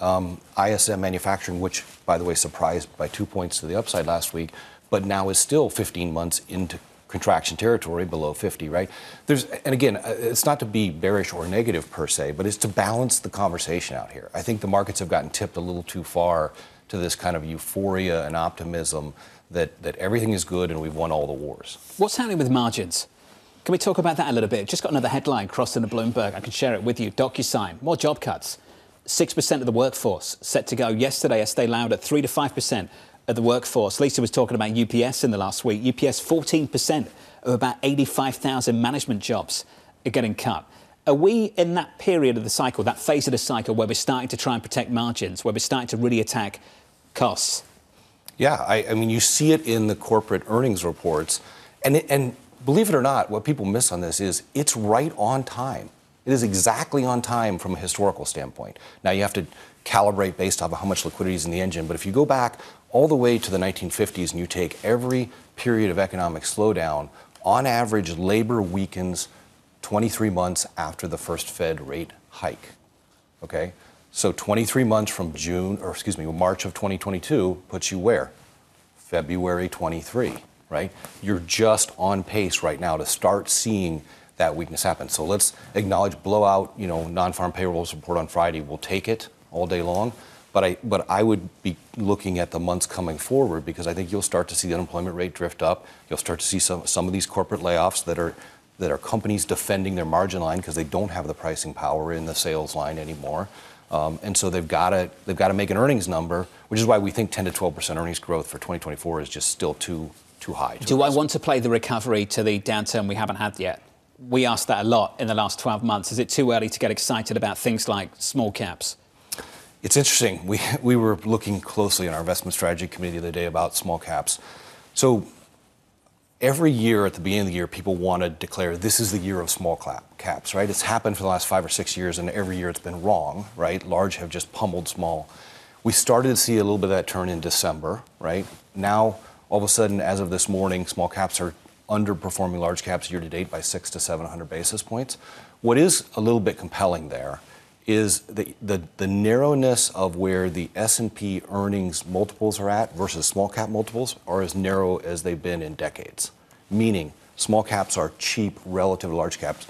ISM manufacturing, which, by the way, surprised by 2 points to the upside last week, but now is still 15 months into contraction territory below 50, right? And again, it's not to be bearish or negative per se, but it's to balance the conversation out here. I think the markets have gotten tipped a little too far to this kind of euphoria and optimism that everything is good and we've won all the wars. What's happening with margins? Can we talk about that a little bit? Just got another headline crossed in the Bloomberg. I can share it with you. DocuSign, more job cuts. 6% of the workforce set to go yesterday, Estee Lauder, 3 to 5% of the workforce. Lisa was talking about UPS in the last week. UPS, 14% of about 85,000 management jobs are getting cut. Are we in that period of the cycle, that phase of the cycle, where we're starting to try and protect margins, where we're starting to really attack costs? Yeah, I mean, you see it in the corporate earnings reports. And believe it or not, what people miss on this is it's right on time. It is exactly on time from a historical standpoint. Now, you have to calibrate based off of how much liquidity is in the engine. But if you go back all the way to the 1950s and you take every period of economic slowdown, on average, labor weakens 23 months after the first Fed rate hike. Okay? So 23 months from March of 2022 puts you where? February 23, right? You're just on pace right now to start seeing that weakness happen. So let's acknowledge blowout, non-farm payrolls report on Friday. We'll take it all day long. But I would be looking at the months coming forward, because I think you'll start to see the unemployment rate drift up. You'll start to see some of these corporate layoffs that are companies defending their margin line because they don't have the pricing power in the sales line anymore. And so they've got to make an earnings number, which is why we think 10 to 12% earnings growth for 2024 is just still too high. Do I want to play the recovery to the downturn we haven't had yet? We asked that a lot in the last 12 months. Is it too early to get excited about things like small caps? It's interesting. We were looking closely in our investment strategy committee the other day about small caps. So every year at the beginning of the year, people want to declare this is the year of small caps, right? It's happened for the last 5 or 6 years, and every year it's been wrong, right? Large have just pummeled small. We started to see a little bit of that turn in December, right? Now, all of a sudden, as of this morning, small caps are underperforming large caps year to date by 600 to 700 basis points. What is a little bit compelling there is the narrowness of where the S&P earnings multiples are at versus small cap multiples are as narrow as they've been in decades. Meaning, small caps are cheap relative to large caps.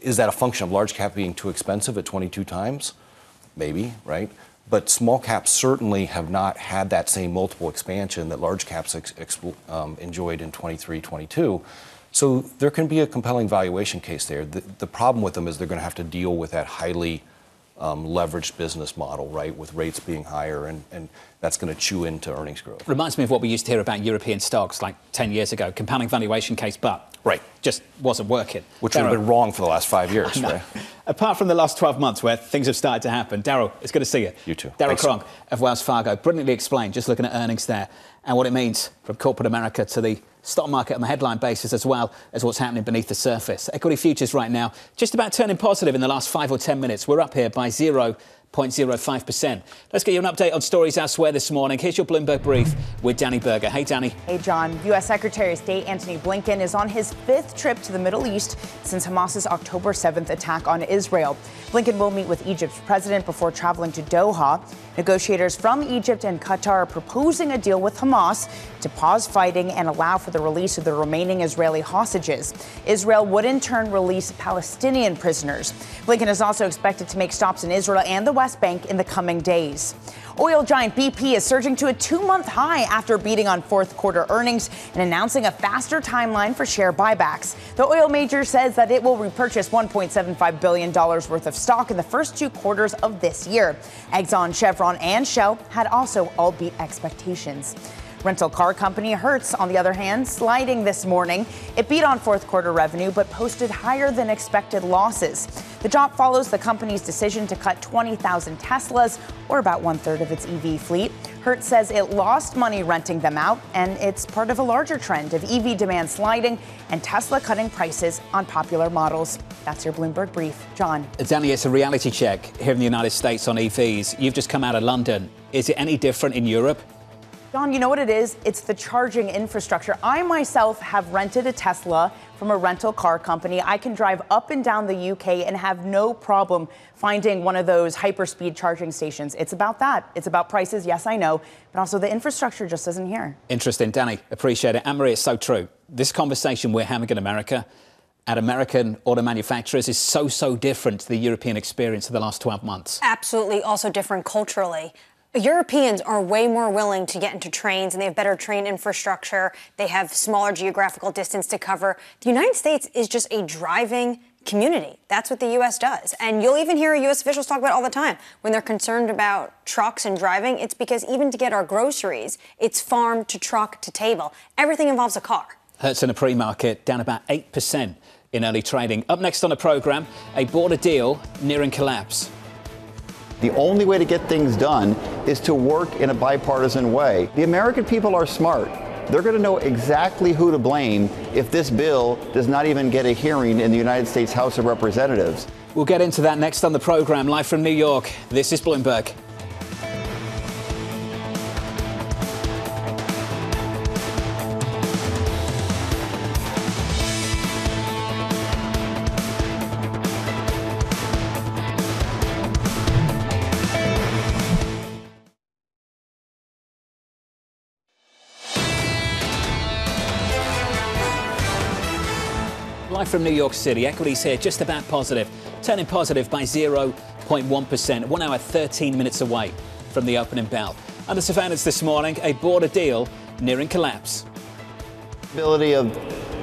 Is that a function of large cap being too expensive at 22 times? Maybe, right? But small caps certainly have not had that same multiple expansion that large caps enjoyed in 23, 22. So there can be a compelling valuation case there. The problem with them is they're going to have to deal with that highly leveraged business model, right, with rates being higher, and that's going to chew into earnings growth. Reminds me of what we used to hear about European stocks like 10 years ago. Compelling valuation case, but just wasn't working. Which would have been wrong for the last 5 years, right? Apart from the last 12 months where things have started to happen. Darryl, it's good to see you. You too. Darryl Cronk of Wells Fargo, brilliantly explained, just looking at earnings there and what it means from corporate America to the stock market on the headline basis, as well as what's happening beneath the surface. Equity futures right now just about turning positive in the last 5 or 10 minutes. We're up here by 0.05%. Let's get you an update on stories elsewhere this morning. Here's your Bloomberg Brief with Danny Berger. Hey, Danny. Hey, John. U.S. Secretary of State Antony Blinken is on his 5th trip to the Middle East since Hamas's October 7th attack on Israel. Blinken will meet with Egypt's president before traveling to Doha. Negotiators from Egypt and Qatar are proposing a deal with Hamas to pause fighting and allow for the release of the remaining Israeli hostages. Israel would in turn release Palestinian prisoners. Blinken is also expected to make stops in Israel and the West Bank in the coming days. Oil giant BP is surging to a 2-month high after beating on fourth quarter earnings and announcing a faster timeline for share buybacks. The oil major says that it will repurchase $1.75 billion worth of stock in the first 2 quarters of this year. Exxon, Chevron, and Shell had also all beat expectations. Rental car company Hertz, on the other hand, sliding this morning. It beat on fourth quarter revenue, but posted higher than expected losses. The drop follows the company's decision to cut 20,000 Teslas, or about 1/3 of its EV fleet. Hertz says it lost money renting them out, and it's part of a larger trend of EV demand sliding and Tesla cutting prices on popular models. That's your Bloomberg Brief. John. Danny, it's a reality check here in the United States on EVs. You've just come out of London. Is it any different in Europe? John, you know what it is? It's the charging infrastructure. I myself have rented a Tesla from a rental car company. I can drive up and down the UK and have no problem finding one of those hyperspeed charging stations. It's about that. It's about prices, yes, I know, but also the infrastructure just isn't here. Interesting, Danny. Appreciate it. Annmarie, it's so true. This conversation we're having in America at American auto manufacturers is so different to the European experience of the last 12 months. Absolutely, also different culturally. Europeans are way more willing to get into trains, and they have better train infrastructure. They have smaller geographical distance to cover. The United States is just a driving community. That's what the U.S. does. And you'll even hear U.S. officials talk about it all the time. When they're concerned about trucks and driving, it's because even to get our groceries, it's farm to truck to table. Everything involves a car. Hertz in the pre-market down about 8% in early trading. Up next on the program, a border deal nearing collapse. The only way to get things done is to work in a bipartisan way. The American people are smart. They're going to know exactly who to blame if this bill does not even get a hearing in the United States House of Representatives. We'll get into that next on the program. Live from New York, this is Bloomberg. Live from New York City, equities here just about positive, turning positive by 0.1%, 1 hour 13 minutes away from the opening bell. Under surveillance this morning, a border deal nearing collapse. Ability of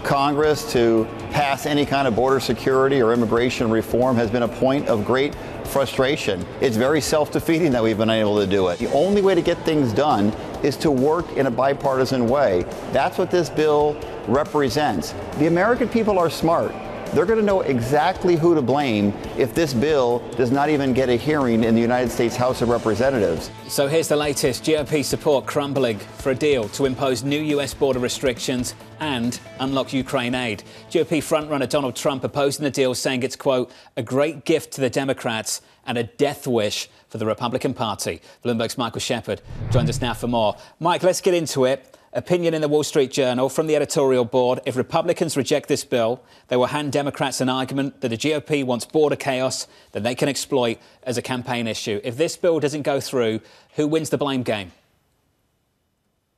Congress to pass any kind of border security or immigration reform has been a point of great frustration. It's very self-defeating that we've been able to do it. The only way to get things done is to work in a bipartisan way. That's what this bill represents. The American people are smart. They're going to know exactly who to blame if this bill does not even get a hearing in the United States House of Representatives. So here's the latest. GOP support crumbling for a deal to impose new U.S. border restrictions and unlock Ukraine aid. GOP frontrunner Donald Trump opposing the deal, saying it's, quote, a great gift to the Democrats and a death wish for the Republican Party. Bloomberg's Michael Shepard joins us now for more. Mike, let's get into it. Opinion in the Wall Street Journal from the editorial board. If Republicans reject this bill, they will hand Democrats an argument that the GOP wants border chaos that they can exploit as a campaign issue. If this bill doesn't go through, who wins the blame game?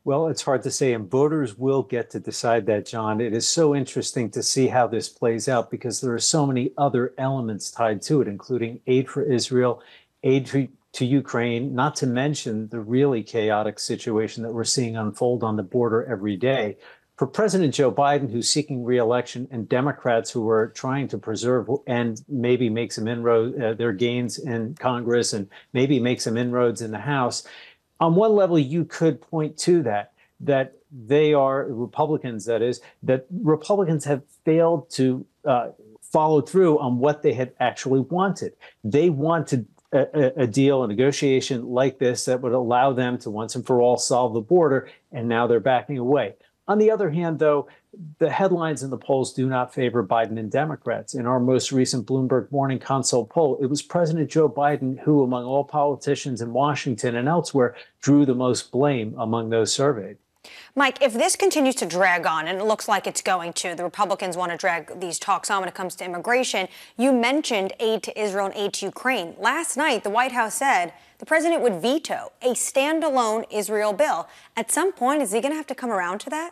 Well, it's hard to say, and voters will get to decide that, John. It is so interesting to see how this plays out because there are so many other elements tied to it, including aid for Israel, aid to Ukraine, not to mention the really chaotic situation that we're seeing unfold on the border every day. For President Joe Biden, who's seeking re-election, and Democrats who are trying to preserve and maybe make some inroads, their gains in Congress and maybe make some inroads in the House, on one level, you could point to that they are Republicans, that is, that Republicans have failed to follow through on what they had actually wanted. They wanted a deal, a negotiation like this that would allow them to once and for all solve the border, and now they're backing away. On the other hand, though, the headlines in the polls do not favor Biden and Democrats. In our most recent Bloomberg Morning Consult poll, it was President Joe Biden who, among all politicians in Washington and elsewhere, drew the most blame among those surveyed. Mike, if this continues to drag on, and it looks like it's going to, the Republicans want to drag these talks on when it comes to immigration. You mentioned aid to Israel and aid to Ukraine. Last night, the White House said the president would veto a standalone Israel bill. At some point, is he going to have to come around to that?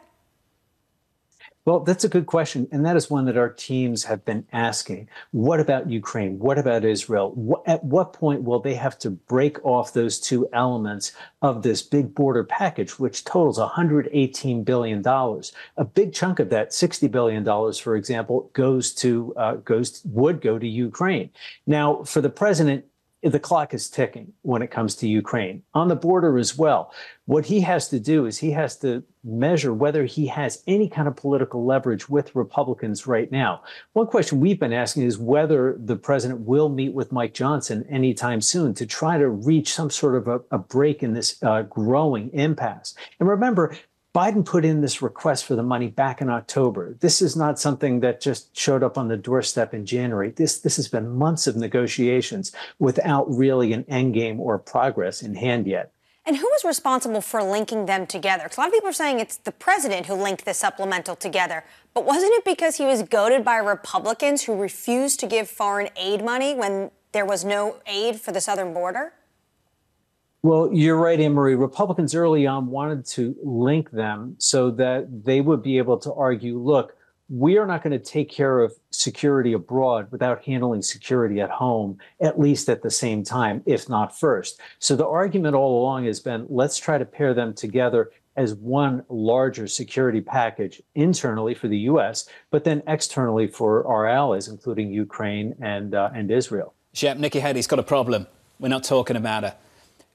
Well, that's a good question. And that is one that our teams have been asking. What about Ukraine? What about Israel? At what point will they have to break off those two elements of this big border package, which totals $118 billion? A big chunk of that, $60 billion, for example, would go to Ukraine. Now, for the president, the clock is ticking when it comes to Ukraine, on the border as well. What he has to do is he has to measure whether he has any kind of political leverage with Republicans right now. One question we've been asking is whether the president will meet with Mike Johnson anytime soon to try to reach some sort of a break in this growing impasse. And remember, Biden put in this request for the money back in October. This is not something that just showed up on the doorstep in January. This has been months of negotiations without really an end game or progress in hand yet. And who was responsible for linking them together? Because a lot of people are saying it's the president who linked this supplemental together. But wasn't it because he was goaded by Republicans who refused to give foreign aid money when there was no aid for the southern border? Well, you're right, Annmarie. Republicans early on wanted to link them so that they would be able to argue, look, we are not going to take care of security abroad without handling security at home, at least at the same time, if not first. So the argument all along has been, let's try to pair them together as one larger security package internally for the U.S., but then externally for our allies, including Ukraine and Israel. Shep, Nikki Haley's got a problem. We're not talking about her.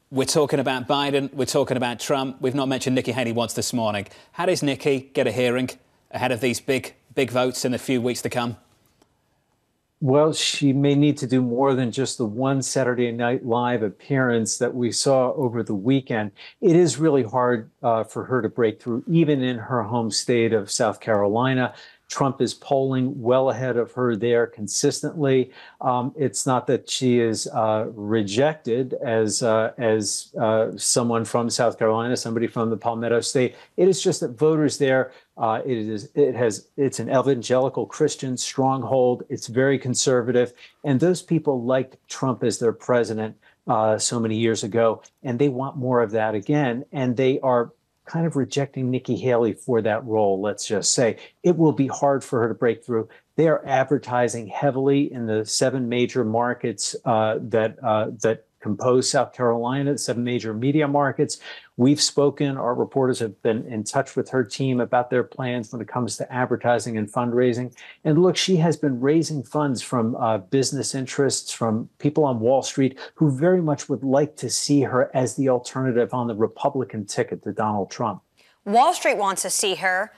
We're talking about Biden. We're talking about Trump. We've not mentioned Nikki Haley once this morning. How does Nikki get a hearing ahead of these big votes in a few weeks to come? Well, she may need to do more than just the one Saturday Night Live appearance that we saw over the weekend. It is really hard for her to break through, even in her home state of South Carolina. Trump is polling well ahead of her there consistently. It's not that she is rejected as someone from South Carolina, somebody from the Palmetto State. It is just that voters there, it's an evangelical Christian stronghold. It's very conservative, and those people liked Trump as their president so many years ago, and they want more of that again. And they are kind of rejecting Nikki Haley for that role, let's just say. It will be hard for her to break through. They are advertising heavily in the 7 major markets that compose South Carolina, the 7 major media markets. We've spoken, our reporters have been in touch with her team about their plans when it comes to advertising and fundraising. And look, she has been raising funds from business interests, from people on Wall Street who very much would like to see her as the alternative on the Republican ticket to Donald Trump. Wall Street wants to see her,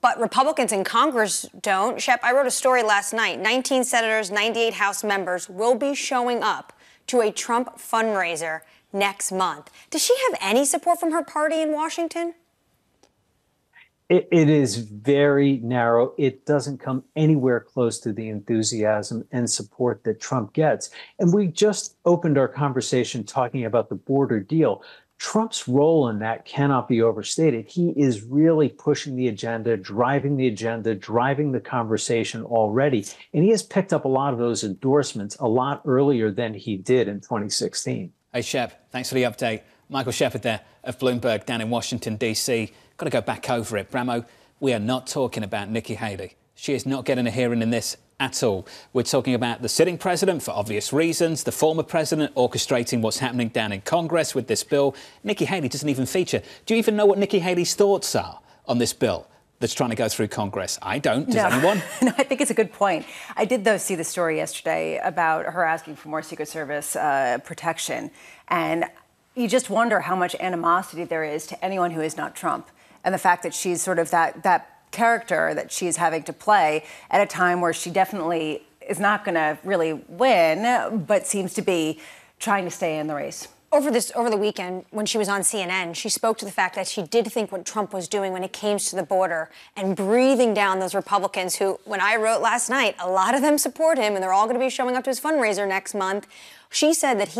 but Republicans in Congress don't. Shep, I wrote a story last night. 19 senators, 98 House members will be showing up to a Trump fundraiser next month. Does she have any support from her party in Washington? It is very narrow. It doesn't come anywhere close to the enthusiasm and support that Trump gets. And we just opened our conversation talking about the border deal. Trump's role in that cannot be overstated. He is really pushing the agenda, driving the conversation already. And he has picked up a lot of those endorsements a lot earlier than he did in 2016. Hey, Shep, thanks for the update. Michael Shepard there of Bloomberg down in Washington, D.C. Got to go back over it. Bramo, we are not talking about Nikki Haley. She is not getting a hearing in this at all. We're talking about the sitting president for obvious reasons, the former president orchestrating what's happening down in Congress with this bill. Nikki Haley doesn't even feature. Do you even know what Nikki Haley's thoughts are on this bill that's trying to go through Congress? I don't. Does anyone? No, I think it's a good point. I did, though, see the story yesterday about her asking for more Secret Service protection. And you just wonder how much animosity there is to anyone who is not Trump. And the fact that she's sort of that character that she's having to play at a time where she definitely is not going to really win, but seems to be trying to stay in the race. Over the weekend, when she was on CNN, she spoke to the fact that she did think what Trump was doing when it came to the border and breathing down those Republicans who, when I wrote last night, a lot of them support him and they're all going to be showing up to his fundraiser next month. She said that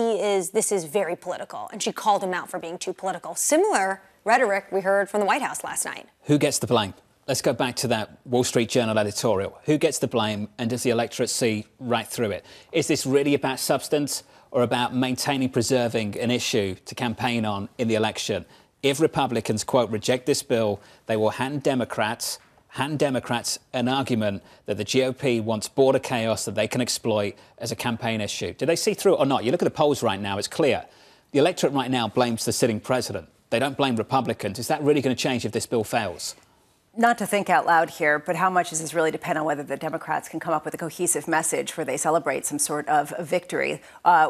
this is very political, and she called him out for being too political. Similar rhetoric we heard from the White House last night. Who gets the blame? Let's go back to that Wall Street Journal editorial. Who gets the blame, and does the electorate see right through it? Is this really about substance or about maintaining, preserving an issue to campaign on in the election? If Republicans, quote, reject this bill, they will hand Democrats an argument that the GOP wants border chaos that they can exploit as a campaign issue. Do they see through it or not? You look at the polls right now, it's clear. The electorate right now blames the sitting president. They don't blame Republicans. Is that really going to change if this bill fails? Not to think out loud here, but how much does this really depend on whether the Democrats can come up with a cohesive message where they celebrate some sort of a victory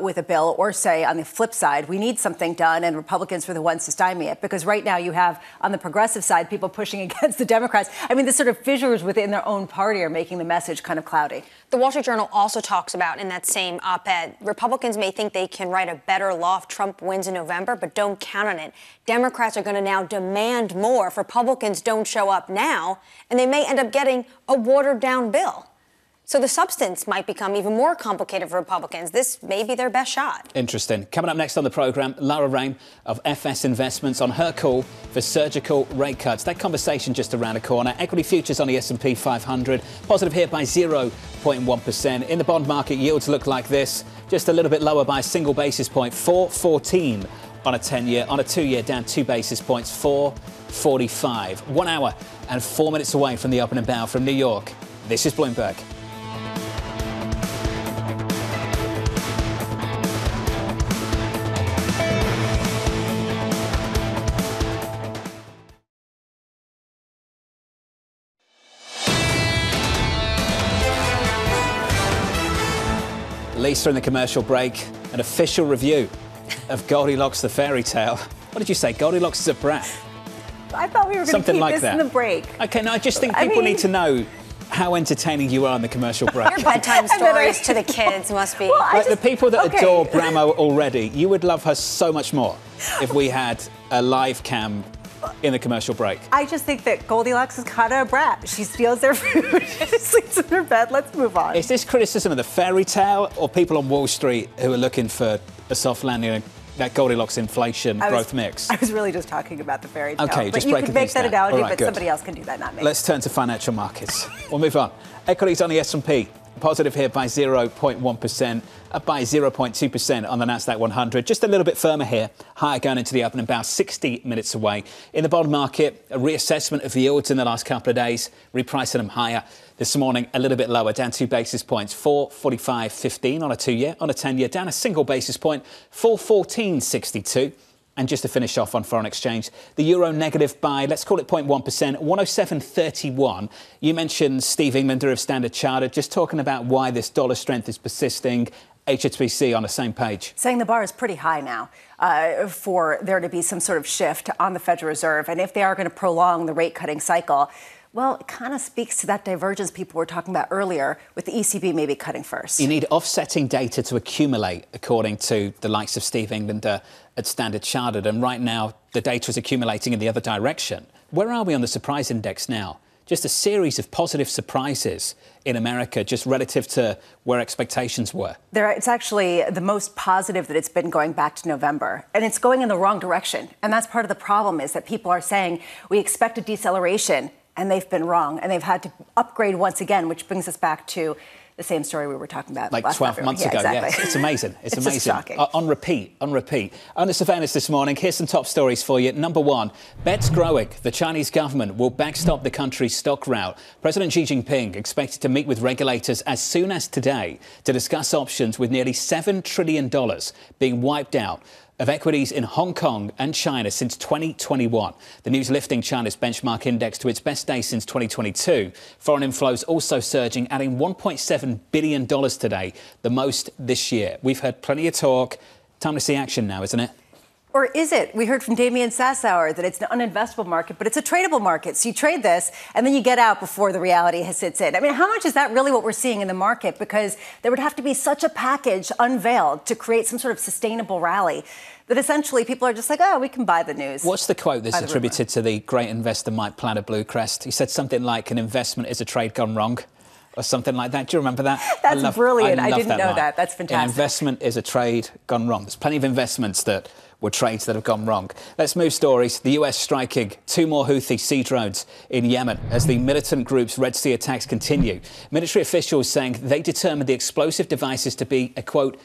with a bill, or say on the flip side, we need something done and Republicans were the ones to stymie it? Because right now you have on the progressive side people pushing against the Democrats. I mean, the sort of fissures within their own party are making the message kind of cloudy. The Wall Street Journal also talks about in that same op-ed, Republicans may think they can write a better law if Trump wins in November, but don't count on it. Democrats are going to now demand more if Republicans don't show up now, and they may end up getting a watered-down bill. So the substance might become even more complicated for Republicans. This may be their best shot. Interesting. Coming up next on the programme, Lara Rain of FS Investments on her call for surgical rate cuts. That conversation just around the corner. Equity futures on the S&P 500, positive here by 0.1%. In the bond market, yields look like this, just a little bit lower by a single basis point, 4.14 on a 10-year. On a 2-year, down 2 basis points, 4.45. 1 hour and 4 minutes away from the opening bell from New York. This is Bloomberg. Lisa in the commercial break, an official review of Goldilocks the fairy tale. What did you say? Goldilocks is a brat? I thought we were going to keep this in the break. Okay, no, I just think people need to know how entertaining you are in the commercial break. Your bedtime stories to the kids must be... Well, the people that adore Bramo already, you would love her so much more if we had a live cam in the commercial break. I just think that Goldilocks is kind of a brat. She steals their food. She sleeps in her bed. Let's move on. Is this criticism of the fairy tale or people on Wall Street who are looking for a soft landing, that Goldilocks inflation growth mix? I was really just talking about the fairy tale. Okay, just but you breaking could make that analogy, right, but good. somebody else can do that, not me. Let's turn to financial markets. We'll move on. Equities on the S&P. Positive here by 0.1%, up by 0.2% on the Nasdaq 100. Just a little bit firmer here, higher going into the open, about 60 minutes away. In the bond market, a reassessment of yields in the last couple of days, repricing them higher. This morning, a little bit lower, down 2 basis points, 4.4515 on a 2-year. On a 10-year, down a single basis point, 4.1462. And just to finish off on foreign exchange, the euro negative by, let's call it 0.1%, 107.31. You mentioned Steve Englander of Standard Chartered, just talking about why this dollar strength is persisting. HSBC on the same page. Saying the bar is pretty high now for there to be some sort of shift on the Federal Reserve. And if they are going to prolong the rate cutting cycle, well, it kind of speaks to that divergence people were talking about earlier with the ECB maybe cutting first. You need offsetting data to accumulate, according to the likes of Steve Englander at Standard Chartered. And right now, the data is accumulating in the other direction. Where are we on the surprise index now? Just a series of positive surprises in America, just relative to where expectations were. It's actually the most positive that it's been going back to November. And it's going in the wrong direction. And that's part of the problem, is that people are saying we expect a deceleration. And they've been wrong, and they've had to upgrade once again, which brings us back to the same story we were talking about like last 12 February. months ago. Exactly. Yes, it's amazing. It's amazing. Just shocking. On repeat. Under surveillance this morning, here's some top stories for you. Number one, bets growing. The Chinese government will backstop the country's stock rout. President Xi Jinping expected to meet with regulators as soon as today to discuss options, with nearly $7 trillion being wiped out of equities in Hong Kong and China since 2021. The news lifting China's benchmark index to its best day since 2022. Foreign inflows also surging, adding $1.7 billion today, the most this year. We've heard plenty of talk. Time to see action now, isn't it? Or is it? We heard from Damian Sassower that it's an uninvestable market, but it's a tradable market. So you trade this, and then you get out before the reality sits in. I mean, how much is that really what we're seeing in the market? Because there would have to be such a package unveiled to create some sort of sustainable rally that essentially people are just like, oh, we can buy the news. What's the quote that's attributed to the great investor Mike Platt of Bluecrest? He said something like, an investment is a trade gone wrong, or something like that. Do you remember that? That's brilliant. I didn't know that. That's fantastic. An investment is a trade gone wrong. There's plenty of investments that were trades that have gone wrong. Let's move stories. The US striking 2 more Houthi sea drones in Yemen as the militant group's Red Sea attacks continue. Military officials saying they determined the explosive devices to be a, quote,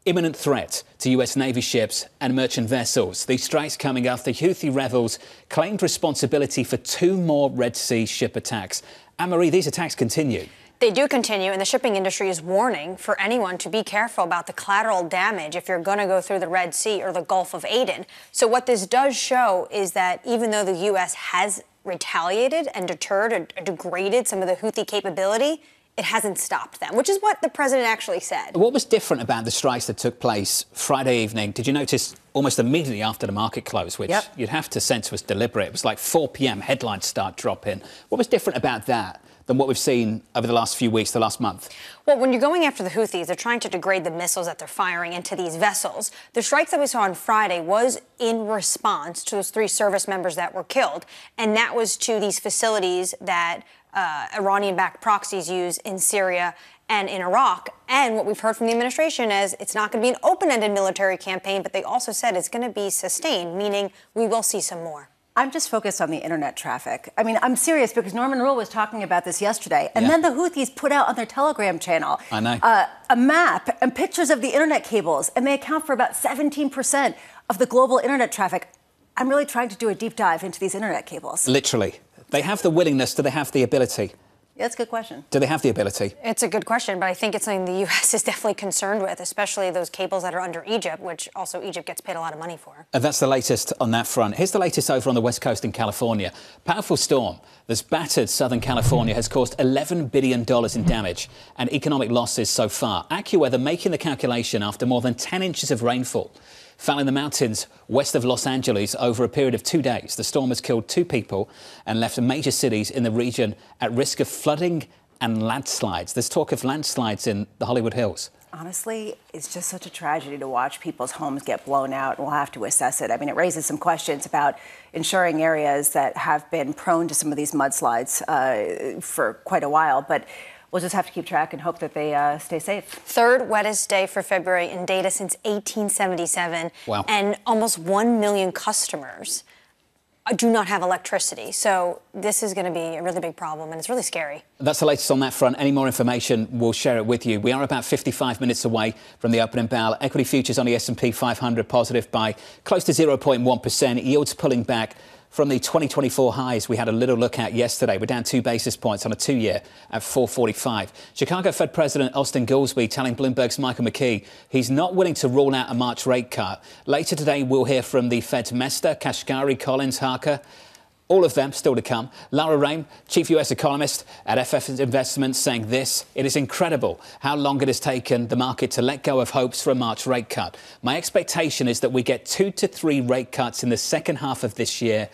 imminent threat to US Navy ships and merchant vessels. These strikes coming after Houthi rebels claimed responsibility for 2 more Red Sea ship attacks. Annmarie, these attacks continue. They do continue, and the shipping industry is warning for anyone to be careful about the collateral damage if you're going to go through the Red Sea or the Gulf of Aden. So what this does show is that even though the U.S. has retaliated and deterred or degraded some of the Houthi capability, it hasn't stopped them, which is what the president actually said. What was different about the strikes that took place Friday evening? Did you notice almost immediately after the market close, which you'd have to sense was deliberate? It was like 4 p.m. headlines start dropping. What was different about that than what we've seen over the last few weeks, the last month? Well, when you're going after the Houthis, they're trying to degrade the missiles that they're firing into these vessels. The strike that we saw on Friday was in response to those 3 service members that were killed, and that was to these facilities that Iranian-backed proxies use in Syria and in Iraq. And what we've heard from the administration is it's not going to be an open-ended military campaign, but they also said it's going to be sustained, meaning we will see some more. I'm just focused on the internet traffic. I mean, I'm serious because Norman Rule was talking about this yesterday. And then the Houthis put out on their Telegram channel a map and pictures of the internet cables, and they account for about 17% of the global internet traffic. I'm really trying to do a deep dive into these internet cables. Literally. They have the willingness. Do they have the ability? Yeah, that's a good question. Do they have the ability? It's a good question, but I think it's something the U.S. is definitely concerned with, especially those cables that are under Egypt, which also Egypt gets paid a lot of money for. That's the latest on that front. Here's the latest over on the West Coast in California. Powerful storm that's battered Southern California has caused $11 billion in damage and economic losses so far. AccuWeather making the calculation after more than 10 inches of rainfall fell in the mountains west of Los Angeles over a period of 2 days. The storm has killed 2 people and left major cities in the region at risk of flooding and landslides. There's talk of landslides in the Hollywood Hills. Honestly, it's just such a tragedy to watch people's homes get blown out, and we'll have to assess it. I mean, it raises some questions about ensuring areas that have been prone to some of these mudslides for quite a while, but we'll just have to keep track and hope that they stay safe. Third wettest day for February in data since 1877. Wow. And almost 1 million customers do not have electricity. So this is going to be a really big problem, and it's really scary. That's the latest on that front. Any more information, we'll share it with you. We are about 55 minutes away from the opening bell. Equity futures on the S&P 500 positive by close to 0.1%. Yields pulling back from the 2024 highs we had a little look at yesterday. We're down 2 basis points on a 2-year at 4.45. Chicago Fed President Austin Goolsbee telling Bloomberg's Michael McKee he's not willing to rule out a March rate cut. Later today, we'll hear from the Fed's Mester, Kashgari, Collins, Harker. All of them still to come. Lara Raim, chief U.S. economist at FF Investments, saying this: it is incredible how long it has taken the market to let go of hopes for a March rate cut. My expectation is that we get 2 to 3 rate cuts in the second half of this year.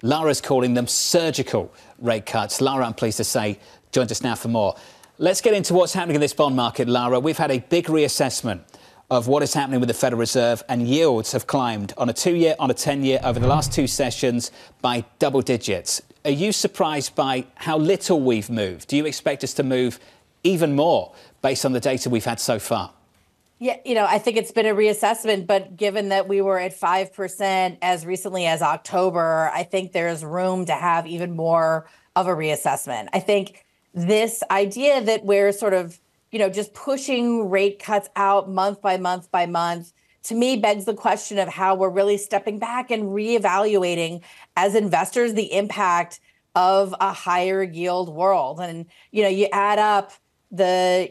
Lara's calling them surgical rate cuts. Lara, I'm pleased to say, joins us now for more. Let's get into what's happening in this bond market, Lara. We've had a big reassessment of what is happening with the Federal Reserve, and yields have climbed on a 2-year, on a 10-year over the last 2 sessions by double digits. Are you surprised by how little we've moved? Do you expect us to move even more based on the data we've had so far? Yeah, I think it's been a reassessment, but given that we were at 5% as recently as October, I think there's room to have even more of a reassessment. I think this idea that we're sort of just pushing rate cuts out month by month by month, to me, begs the question of how we're really stepping back and reevaluating as investors the impact of a higher yield world. And, you add up the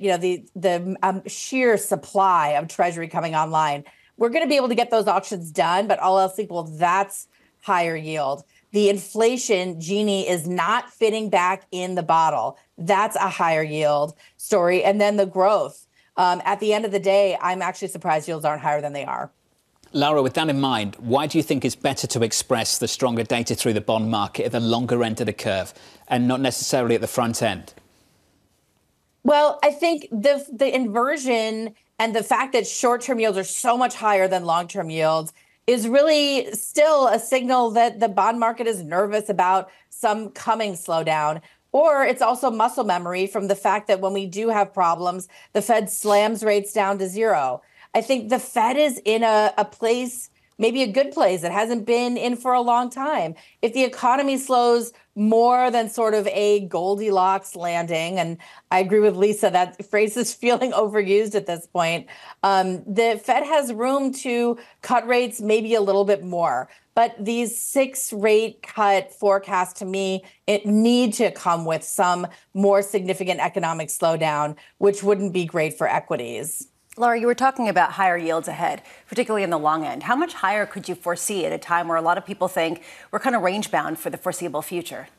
sheer supply of Treasury coming online. We're going to be able to get those auctions done, but all else equal, that's higher yield. The inflation genie is not fitting back in the bottle. That's a higher yield story. And then the growth. At the end of the day, I'm actually surprised yields aren't higher than they are. Lara, with that in mind, why do you think it's better to express the stronger data through the bond market at the longer end of the curve and not necessarily at the front end? Well, I think the inversion and the fact that short-term yields are so much higher than long-term yields is really still a signal that the bond market is nervous about some coming slowdown. Or it's also muscle memory from the fact that when we do have problems, the Fed slams rates down to 0. I think the Fed is in a place, maybe a good place, it hasn't been in for a long time. If the economy slows more than sort of a Goldilocks landing, and I agree with Lisa, that phrase is feeling overused at this point, the Fed has room to cut rates maybe a little bit more. But these 6 rate cut forecasts, to me, it need to come with some more significant economic slowdown, which wouldn't be great for equities. Laura, you were talking about higher yields ahead, particularly in the long end. How much higher could you foresee at a time where a lot of people think we're kind of range bound for the foreseeable future?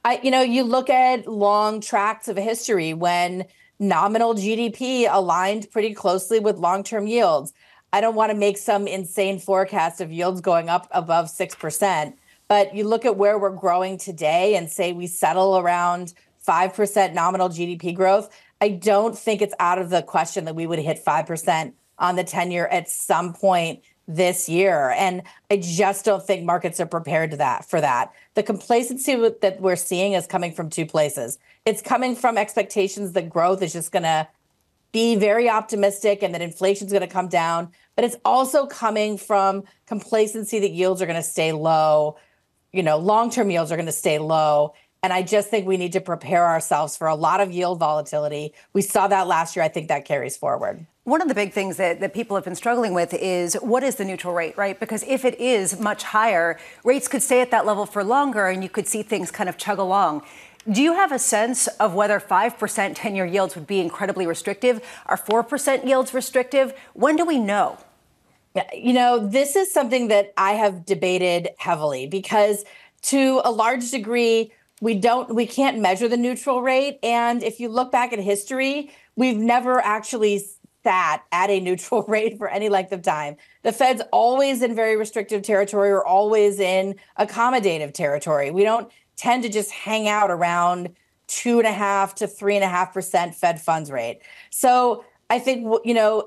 You look at long tracts of history when nominal GDP aligned pretty closely with long-term yields. I don't want to make some insane forecast of yields going up above 6%, but you look at where we're growing today and say we settle around 5% nominal GDP growth. I don't think it's out of the question that we would hit 5% on the 10-year at some point this year. And I just don't think markets are prepared for that. The complacency that we're seeing is coming from two places. It's coming from expectations that growth is just going to be very optimistic and that inflation is going to come down. But it's also coming from complacency that yields are going to stay low. Long-term yields are going to stay low. And I just think we need to prepare ourselves for a lot of yield volatility. We saw that last year. I think that carries forward. One of the big things that people have been struggling with is what is the neutral rate, right? Because if it is much higher, rates could stay at that level for longer and you could see things kind of chug along. Do you have a sense of whether 5% 10-year yields would be incredibly restrictive? Are 4% yields restrictive? When do we know? This is something that I have debated heavily because to a large degree, we can't measure the neutral rate. And if you look back at history, we've never actually sat at a neutral rate for any length of time. The Fed's always in very restrictive territory or always in accommodative territory. We don't tend to just hang out around 2.5% to 3.5% Fed funds rate. So I think,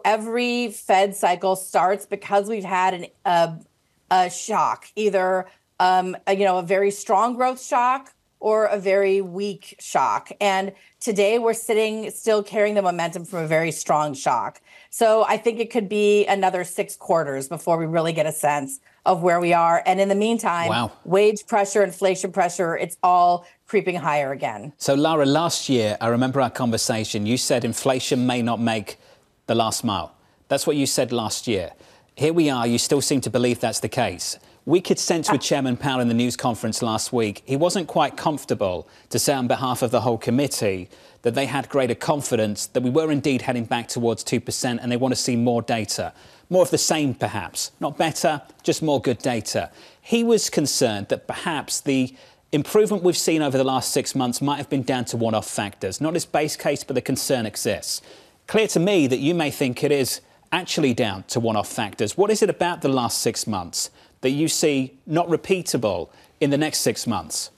every Fed cycle starts because we've had a shock, either, a very strong growth shock or a very weak shock. And today we're still carrying the momentum from a very strong shock. So I think it could be another 6 quarters before we really get a sense of where we are. And in the meantime, wage pressure, inflation pressure, it's all creeping higher again. So Lara, last year, I remember our conversation, you said inflation may not make the last mile. That's what you said last year. Here we are, you still seem to believe that's the case. We could sense with Chairman Powell in the news conference last week, he wasn't quite comfortable to say on behalf of the whole committee that they had greater confidence that we were indeed heading back towards 2% and they want to see more data. More of the same, perhaps. Not better, just more good data. He was concerned that perhaps the improvement we've seen over the last 6 months might have been down to one-off factors. Not his base case, but the concern exists. Clear to me that you may think it is actually down to one-off factors. What is it about the last 6 months that you see not repeatable in the next 6 months?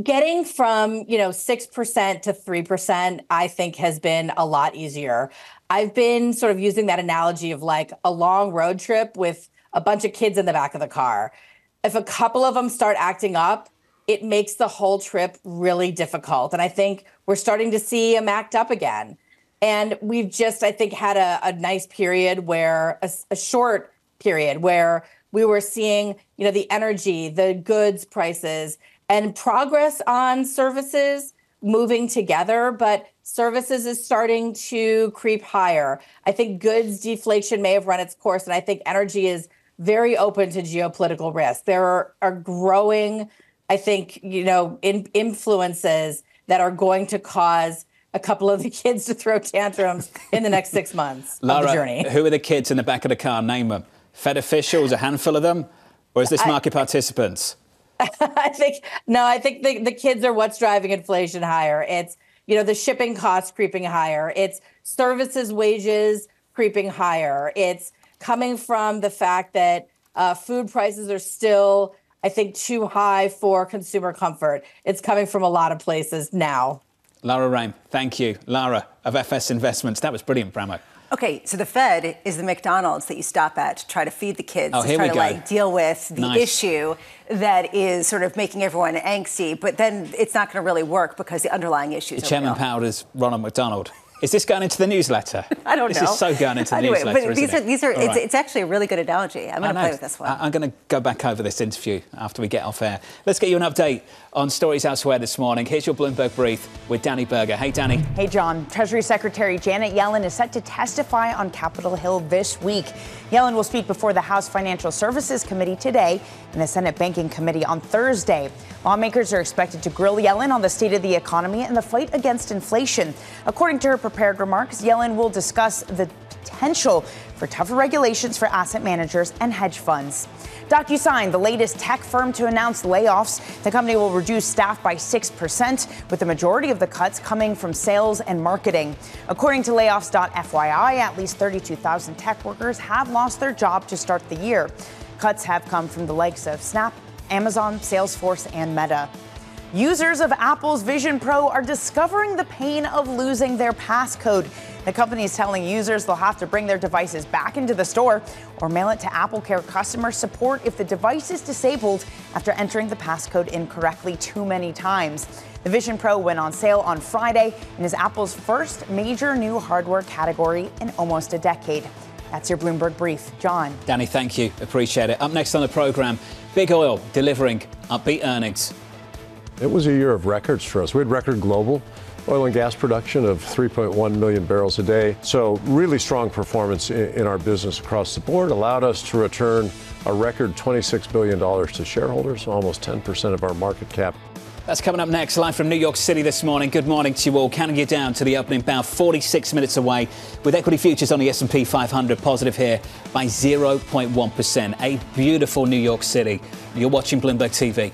Getting from, 6% to 3%, I think has been a lot easier. I've been sort of using that analogy of like a long road trip with a bunch of kids in the back of the car. If a couple of them start acting up, it makes the whole trip really difficult. And I think we're starting to see them act up again. And we've just, I think, had a nice period where a short period where we were seeing, the energy, the goods prices, and progress on services moving together. But services is starting to creep higher. I think goods deflation may have run its course. And I think energy is very open to geopolitical risk. There are growing, I think, influences that are going to cause a couple of the kids to throw tantrums in the next 6 months Lara, of the journey. Who are the kids in the back of the car? Name them. Fed officials, a handful of them? Or is this market participants? I think the kids are what's driving inflation higher. It's, the shipping costs creeping higher. It's services wages creeping higher. It's coming from the fact that food prices are still, I think, too high for consumer comfort. It's coming from a lot of places now. Lara Raim, thank you. Lara of FS Investments. That was brilliant, Bramo. Okay, so the Fed is the McDonald's that you stop at to try to feed the kids, to try to deal with the issue that is sort of making everyone angsty, but then it's not going to really work because the underlying issues are Chairman real. Powell is Ronald McDonald. Is this going into the newsletter? I don't know. This is so going into the newsletter, but these are it's actually a really good analogy. I'm going to play with this one. I'm going to go back over this interview after we get off air. Let's get you an update on stories elsewhere this morning. Here's your Bloomberg Brief with Danny Berger. Hey, Danny. Hey, John. Treasury Secretary Janet Yellen is set to testify on Capitol Hill this week. Yellen will speak before the House Financial Services Committee today and the Senate Banking Committee on Thursday. Lawmakers are expected to grill Yellen on the state of the economy and the fight against inflation. According to her prepared remarks, Yellen will discuss the potential for tougher regulations for asset managers and hedge funds. DocuSign, the latest tech firm to announce layoffs. The company will reduce staff by 6%, with the majority of the cuts coming from sales and marketing. According to layoffs.fyi, at least 32,000 tech workers have lost their job to start the year. Cuts have come from the likes of Snap, Amazon, Salesforce, and Meta. Users of Apple's Vision Pro are discovering the pain of losing their passcode. The company is telling users they'll have to bring their devices back into the store or mail it to AppleCare customer support if the device is disabled after entering the passcode incorrectly too many times. The Vision Pro went on sale on Friday and is Apple's first major new hardware category in almost a decade. That's your Bloomberg Brief. John. Danny, thank you. Appreciate it. Up next on the program, big oil delivering upbeat earnings. It was a year of records for us. We had record global oil and gas production of 3.1 million barrels a day. So really strong performance in our business across the board allowed us to return a record $26 billion to shareholders, almost 10% of our market cap. That's coming up next, live from New York City this morning. Good morning to you all. Counting you down to the opening bell, 46 minutes away, with equity futures on the S&P 500 positive here by 0.1%. A beautiful New York City. You're watching Bloomberg TV.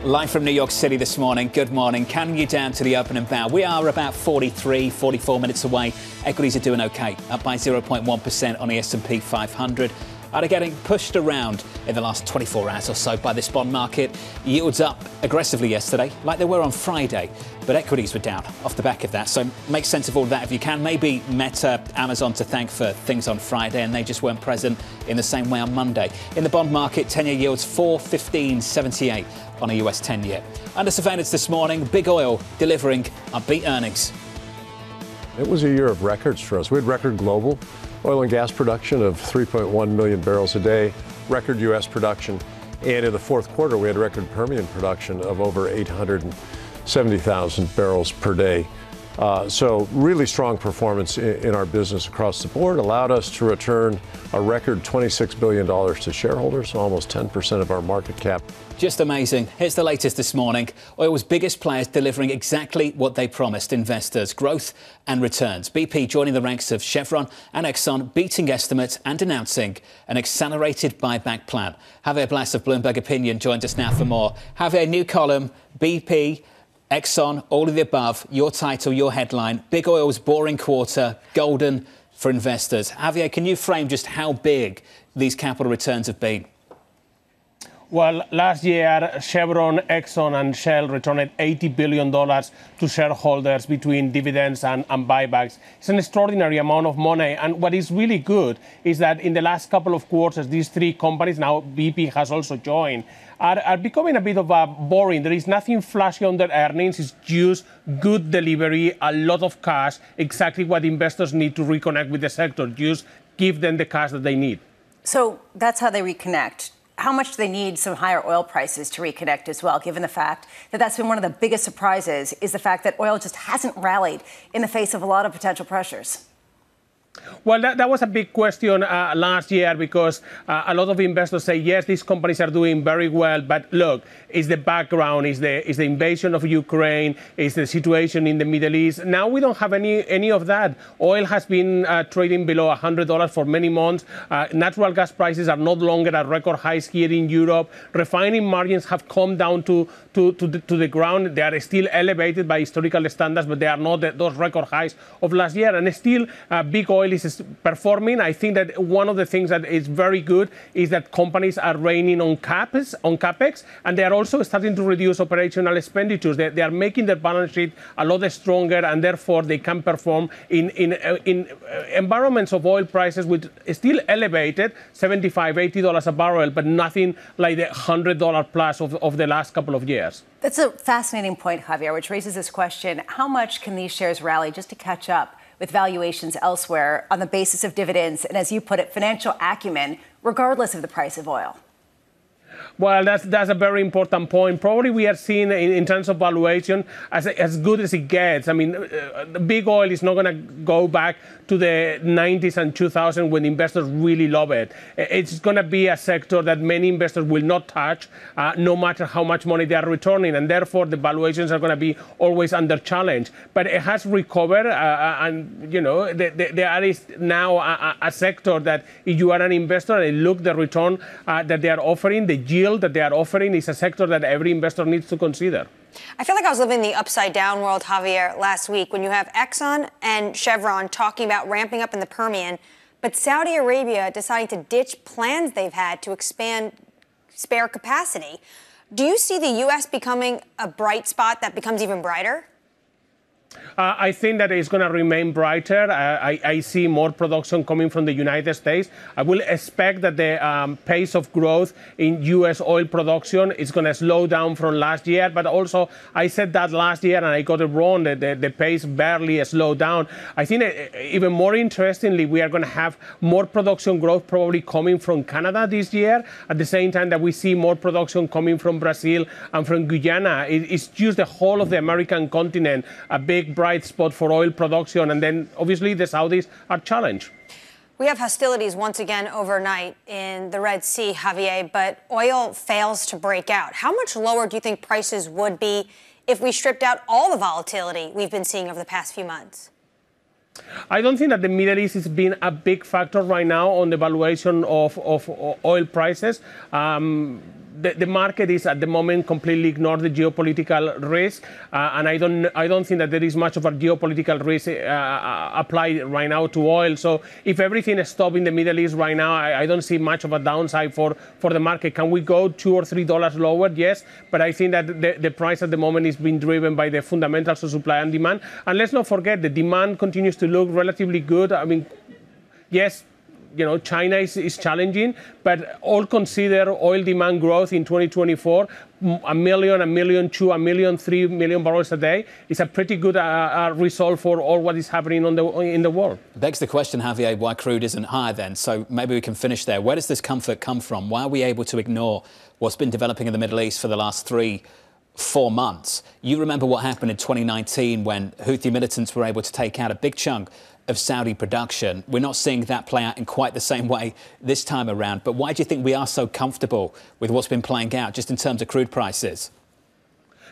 Live from New York City this morning. Good morning. Counting you down to the opening bell. We are about 44 minutes away. Equities are doing okay, up by 0.1% on the S&P 500. Are getting pushed around in the last 24 hours or so by this bond market. Yields up aggressively yesterday, like they were on Friday, but equities were down off the back of that. So make sense of all of that if you can. Maybe Meta, Amazon to thank for things on Friday, and they just weren't present in the same way on Monday. In the bond market, 10-year yields 4.1578 on a US 10-year. Under surveillance this morning, big oil delivering upbeat earnings. It was a year of records for us. We had record global oil and gas production of 3.1 million barrels a day, record U.S. production, and in the fourth quarter we had record Permian production of over 870,000 barrels per day. So really strong performance in our business across the board allowed us to return a record $26 billion to shareholders, almost 10% of our market cap. Just amazing. Here's the latest this morning. Oil's biggest players delivering exactly what they promised investors, growth and returns. BP joining the ranks of Chevron and Exxon, beating estimates and announcing an accelerated buyback plan. Javier Blas of Bloomberg Opinion joins us now for more. Javier, new column, BP, Exxon, all of the above, your title, your headline, big oil's boring quarter, golden for investors. Javier, can you frame just how big these capital returns have been? Well, last year, Chevron, Exxon and Shell returned $80 billion to shareholders between dividends and buybacks. It's an extraordinary amount of money. And what is really good is that in the last couple of quarters, these three companies, now BP has also joined, are becoming a bit of a boring. There is nothing flashy on their earnings. It's just good delivery, a lot of cash, exactly what investors need to reconnect with the sector. Just give them the cash that they need. So that's how they reconnect. How much do they need some higher oil prices to reconnect as well, given the fact that that's been one of the biggest surprises, is the fact that oil just hasn't rallied in the face of a lot of potential pressures? Well, that was a big question last year because a lot of investors say, yes, these companies are doing very well. But look, it's the background, is the invasion of Ukraine, is the situation in the Middle East. Now we don't have any of that. Oil has been trading below $100 for many months. Natural gas prices are no longer at record highs here in Europe. Refining margins have come down to the ground. They are still elevated by historical standards, but they are not those record highs of last year. And still, big oil is performing. I think that one of the things that is very good is that companies are reining on capex, and they are also starting to reduce operational expenditures. They are making their balance sheet a lot stronger, and therefore they can perform in environments of oil prices which is still elevated, $75, $80 a barrel, but nothing like the $100 plus of the last couple of years. That's a fascinating point, Javier, which raises this question: how much can these shares rally just to catch up with valuations elsewhere on the basis of dividends and, as you put it, financial acumen, regardless of the price of oil? Well, that's a very important point. Probably we are seeing in terms of valuation as good as it gets. I mean, the big oil is not going to go back to the 90s and 2000 when investors really love it. It's going to be a sector that many investors will not touch, no matter how much money they are returning, and therefore the valuations are going to be always under challenge. But it has recovered, and there is now a sector that if you are an investor and look the return that they are offering, the yield that they are offering is a sector that every investor needs to consider. I feel like I was living the upside down world, Javier, last week when you have Exxon and Chevron talking about ramping up in the Permian, but Saudi Arabia deciding to ditch plans they've had to expand spare capacity. Do you see the U.S. becoming a bright spot that becomes even brighter? I think that it's going to remain brighter. I see more production coming from the United States. I will expect that the pace of growth in U.S. oil production is going to slow down from last year. But also, I said that last year and I got it wrong. The pace barely slowed down. I think even more interestingly, we are going to have more production growth probably coming from Canada this year. At the same time that we see more production coming from Brazil and from Guyana. It's just the whole of the American continent, a big bright spot for oil production, and then obviously the Saudis are challenged. We have hostilities once again overnight in the Red Sea, Javier, but oil fails to break out. How much lower do you think prices would be if we stripped out all the volatility we've been seeing over the past few months? I don't think that the Middle East has been a big factor right now on the valuation of oil prices. The market is at the moment completely ignore the geopolitical risk, and I don't think that there is much of a geopolitical risk applied right now to oil. So if everything is stopped in the Middle East right now, I don't see much of a downside for the market. Can we go $2 or $3 lower? Yes, but I think that the price at the moment is being driven by the fundamentals of supply and demand. And let's not forget the demand continues to look relatively good. I mean, yes, China is challenging, but all consider oil demand growth in 2024, 1 million, 1.2 million, 1.3 million barrels a day is a pretty good result for all what is happening in the world. Begs the question, Javier, why crude isn't higher then? So maybe we can finish there. Where does this comfort come from? Why are we able to ignore what's been developing in the Middle East for the last 3-4 months? You remember what happened in 2019 when Houthi militants were able to take out a big chunk of Saudi production. We're not seeing that play out in quite the same way this time around. But why do you think we are so comfortable with what's been playing out just in terms of crude prices?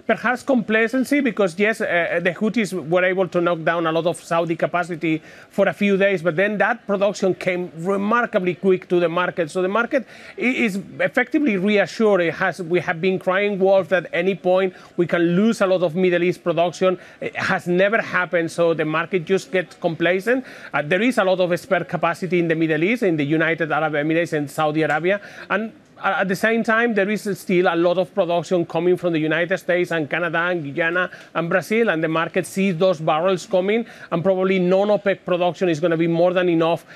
Perhaps complacency, because yes, the Houthis were able to knock down a lot of Saudi capacity for a few days, but then that production came remarkably quick to the market. So the market is effectively reassured. We have been crying wolf at any point. We can lose a lot of Middle East production. It has never happened, so the market just gets complacent. There is a lot of spare capacity in the Middle East, in the United Arab Emirates and Saudi Arabia, and at the same time, there is still a lot of production coming from the United States and Canada and Guyana and Brazil, and the market sees those barrels coming, and probably non-OPEC production is going to be more than enough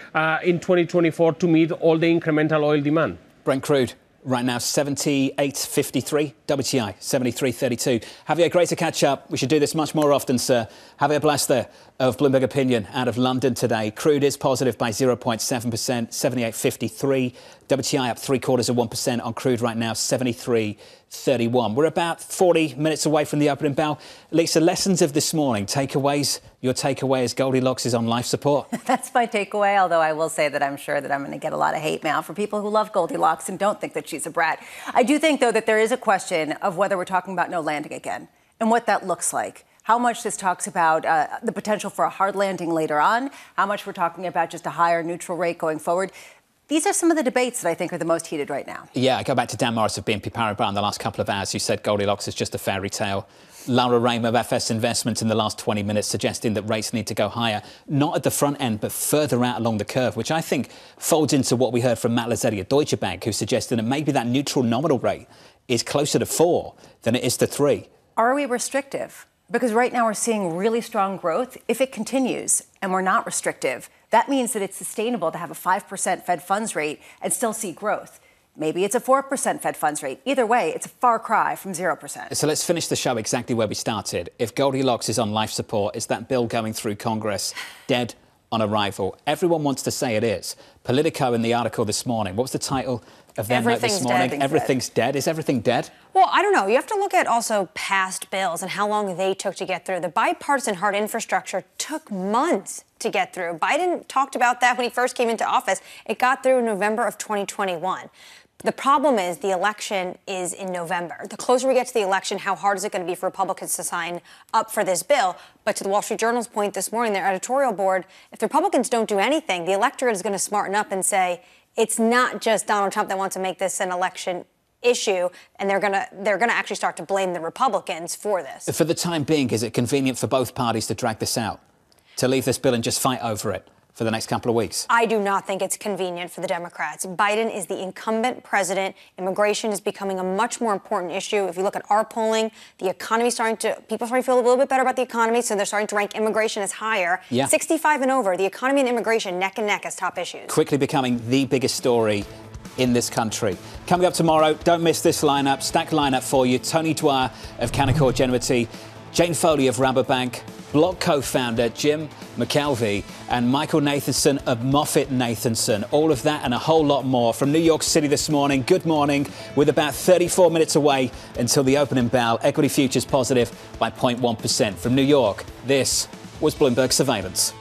in 2024 to meet all the incremental oil demand. Brent crude right now 78.53, WTI 73.32. Javier, great to catch up. We should do this much more often, sir. Javier Blaster of Bloomberg Opinion out of London today. Crude is positive by 0.7%, 78.53. WTI up 0.75% on crude right now, 73.31. We're about 40 minutes away from the opening bell. Lisa, lessons of this morning, takeaways. Your takeaway is Goldilocks is on life support. That's my takeaway, although I will say that I'm sure that I'm going to get a lot of hate mail from people who love Goldilocks and don't think that she's a brat. I do think, though, that there is a question of whether we're talking about no landing again and what that looks like. How much this talks about the potential for a hard landing later on, how much we're talking about just a higher neutral rate going forward. These are some of the debates that I think are the most heated right now. Yeah, I go back to Dan Morris of BNP Paribas in the last couple of hours, who said Goldilocks is just a fairy tale. Laura Raymer of FS Investment in the last 20 minutes suggesting that rates need to go higher, not at the front end, but further out along the curve, which I think folds into what we heard from Matt Lazzetti at Deutsche Bank, who suggested that maybe that neutral nominal rate is closer to 4 than it is to 3. Are we restrictive? Because right now we're seeing really strong growth. If it continues and we're not restrictive, that means that it's sustainable to have a 5% Fed funds rate and still see growth. Maybe it's a 4% Fed funds rate. Either way, it's a far cry from 0%. So let's finish the show exactly where we started. If Goldilocks is on life support, is that bill going through Congress dead on arrival. Everyone wants to say it is. Politico in the article this morning. What was the title of their note this morning? Everything's dead. Is everything dead? Well, I don't know. You have to look at also past bills and how long they took to get through. The bipartisan hard infrastructure took months to get through. Biden talked about that when he first came into office. It got through in November of 2021. The problem is the election is in November. The closer we get to the election, how hard is it going to be for Republicans to sign up for this bill? But to the Wall Street Journal's point this morning, their editorial board, if the Republicans don't do anything, the electorate is going to smarten up and say, it's not just Donald Trump that wants to make this an election issue, and they're gonna actually start to blame the Republicans for this. For the time being, is it convenient for both parties to drag this out, to leave this bill and just fight over it for the next couple of weeks? I do not think it's convenient for the Democrats. Biden is the incumbent president. Immigration is becoming a much more important issue. If you look at our polling, the economy people are starting to feel a little bit better about the economy, so they're starting to rank immigration as higher. Yeah. 65 and over, the economy and immigration neck and neck as top issues. Quickly becoming the biggest story in this country. Coming up tomorrow, don't miss this lineup, stacked lineup for you. Tony Dwyer of Canaccord Genuity, Jane Foley of Rabobank, Block co-founder Jim McKelvey, and Michael Nathanson of MoffettNathanson. All of that and a whole lot more from New York City this morning. Good morning. With about 34 minutes away until the opening bell, equity futures positive by 0.1%. From New York, this was Bloomberg Surveillance.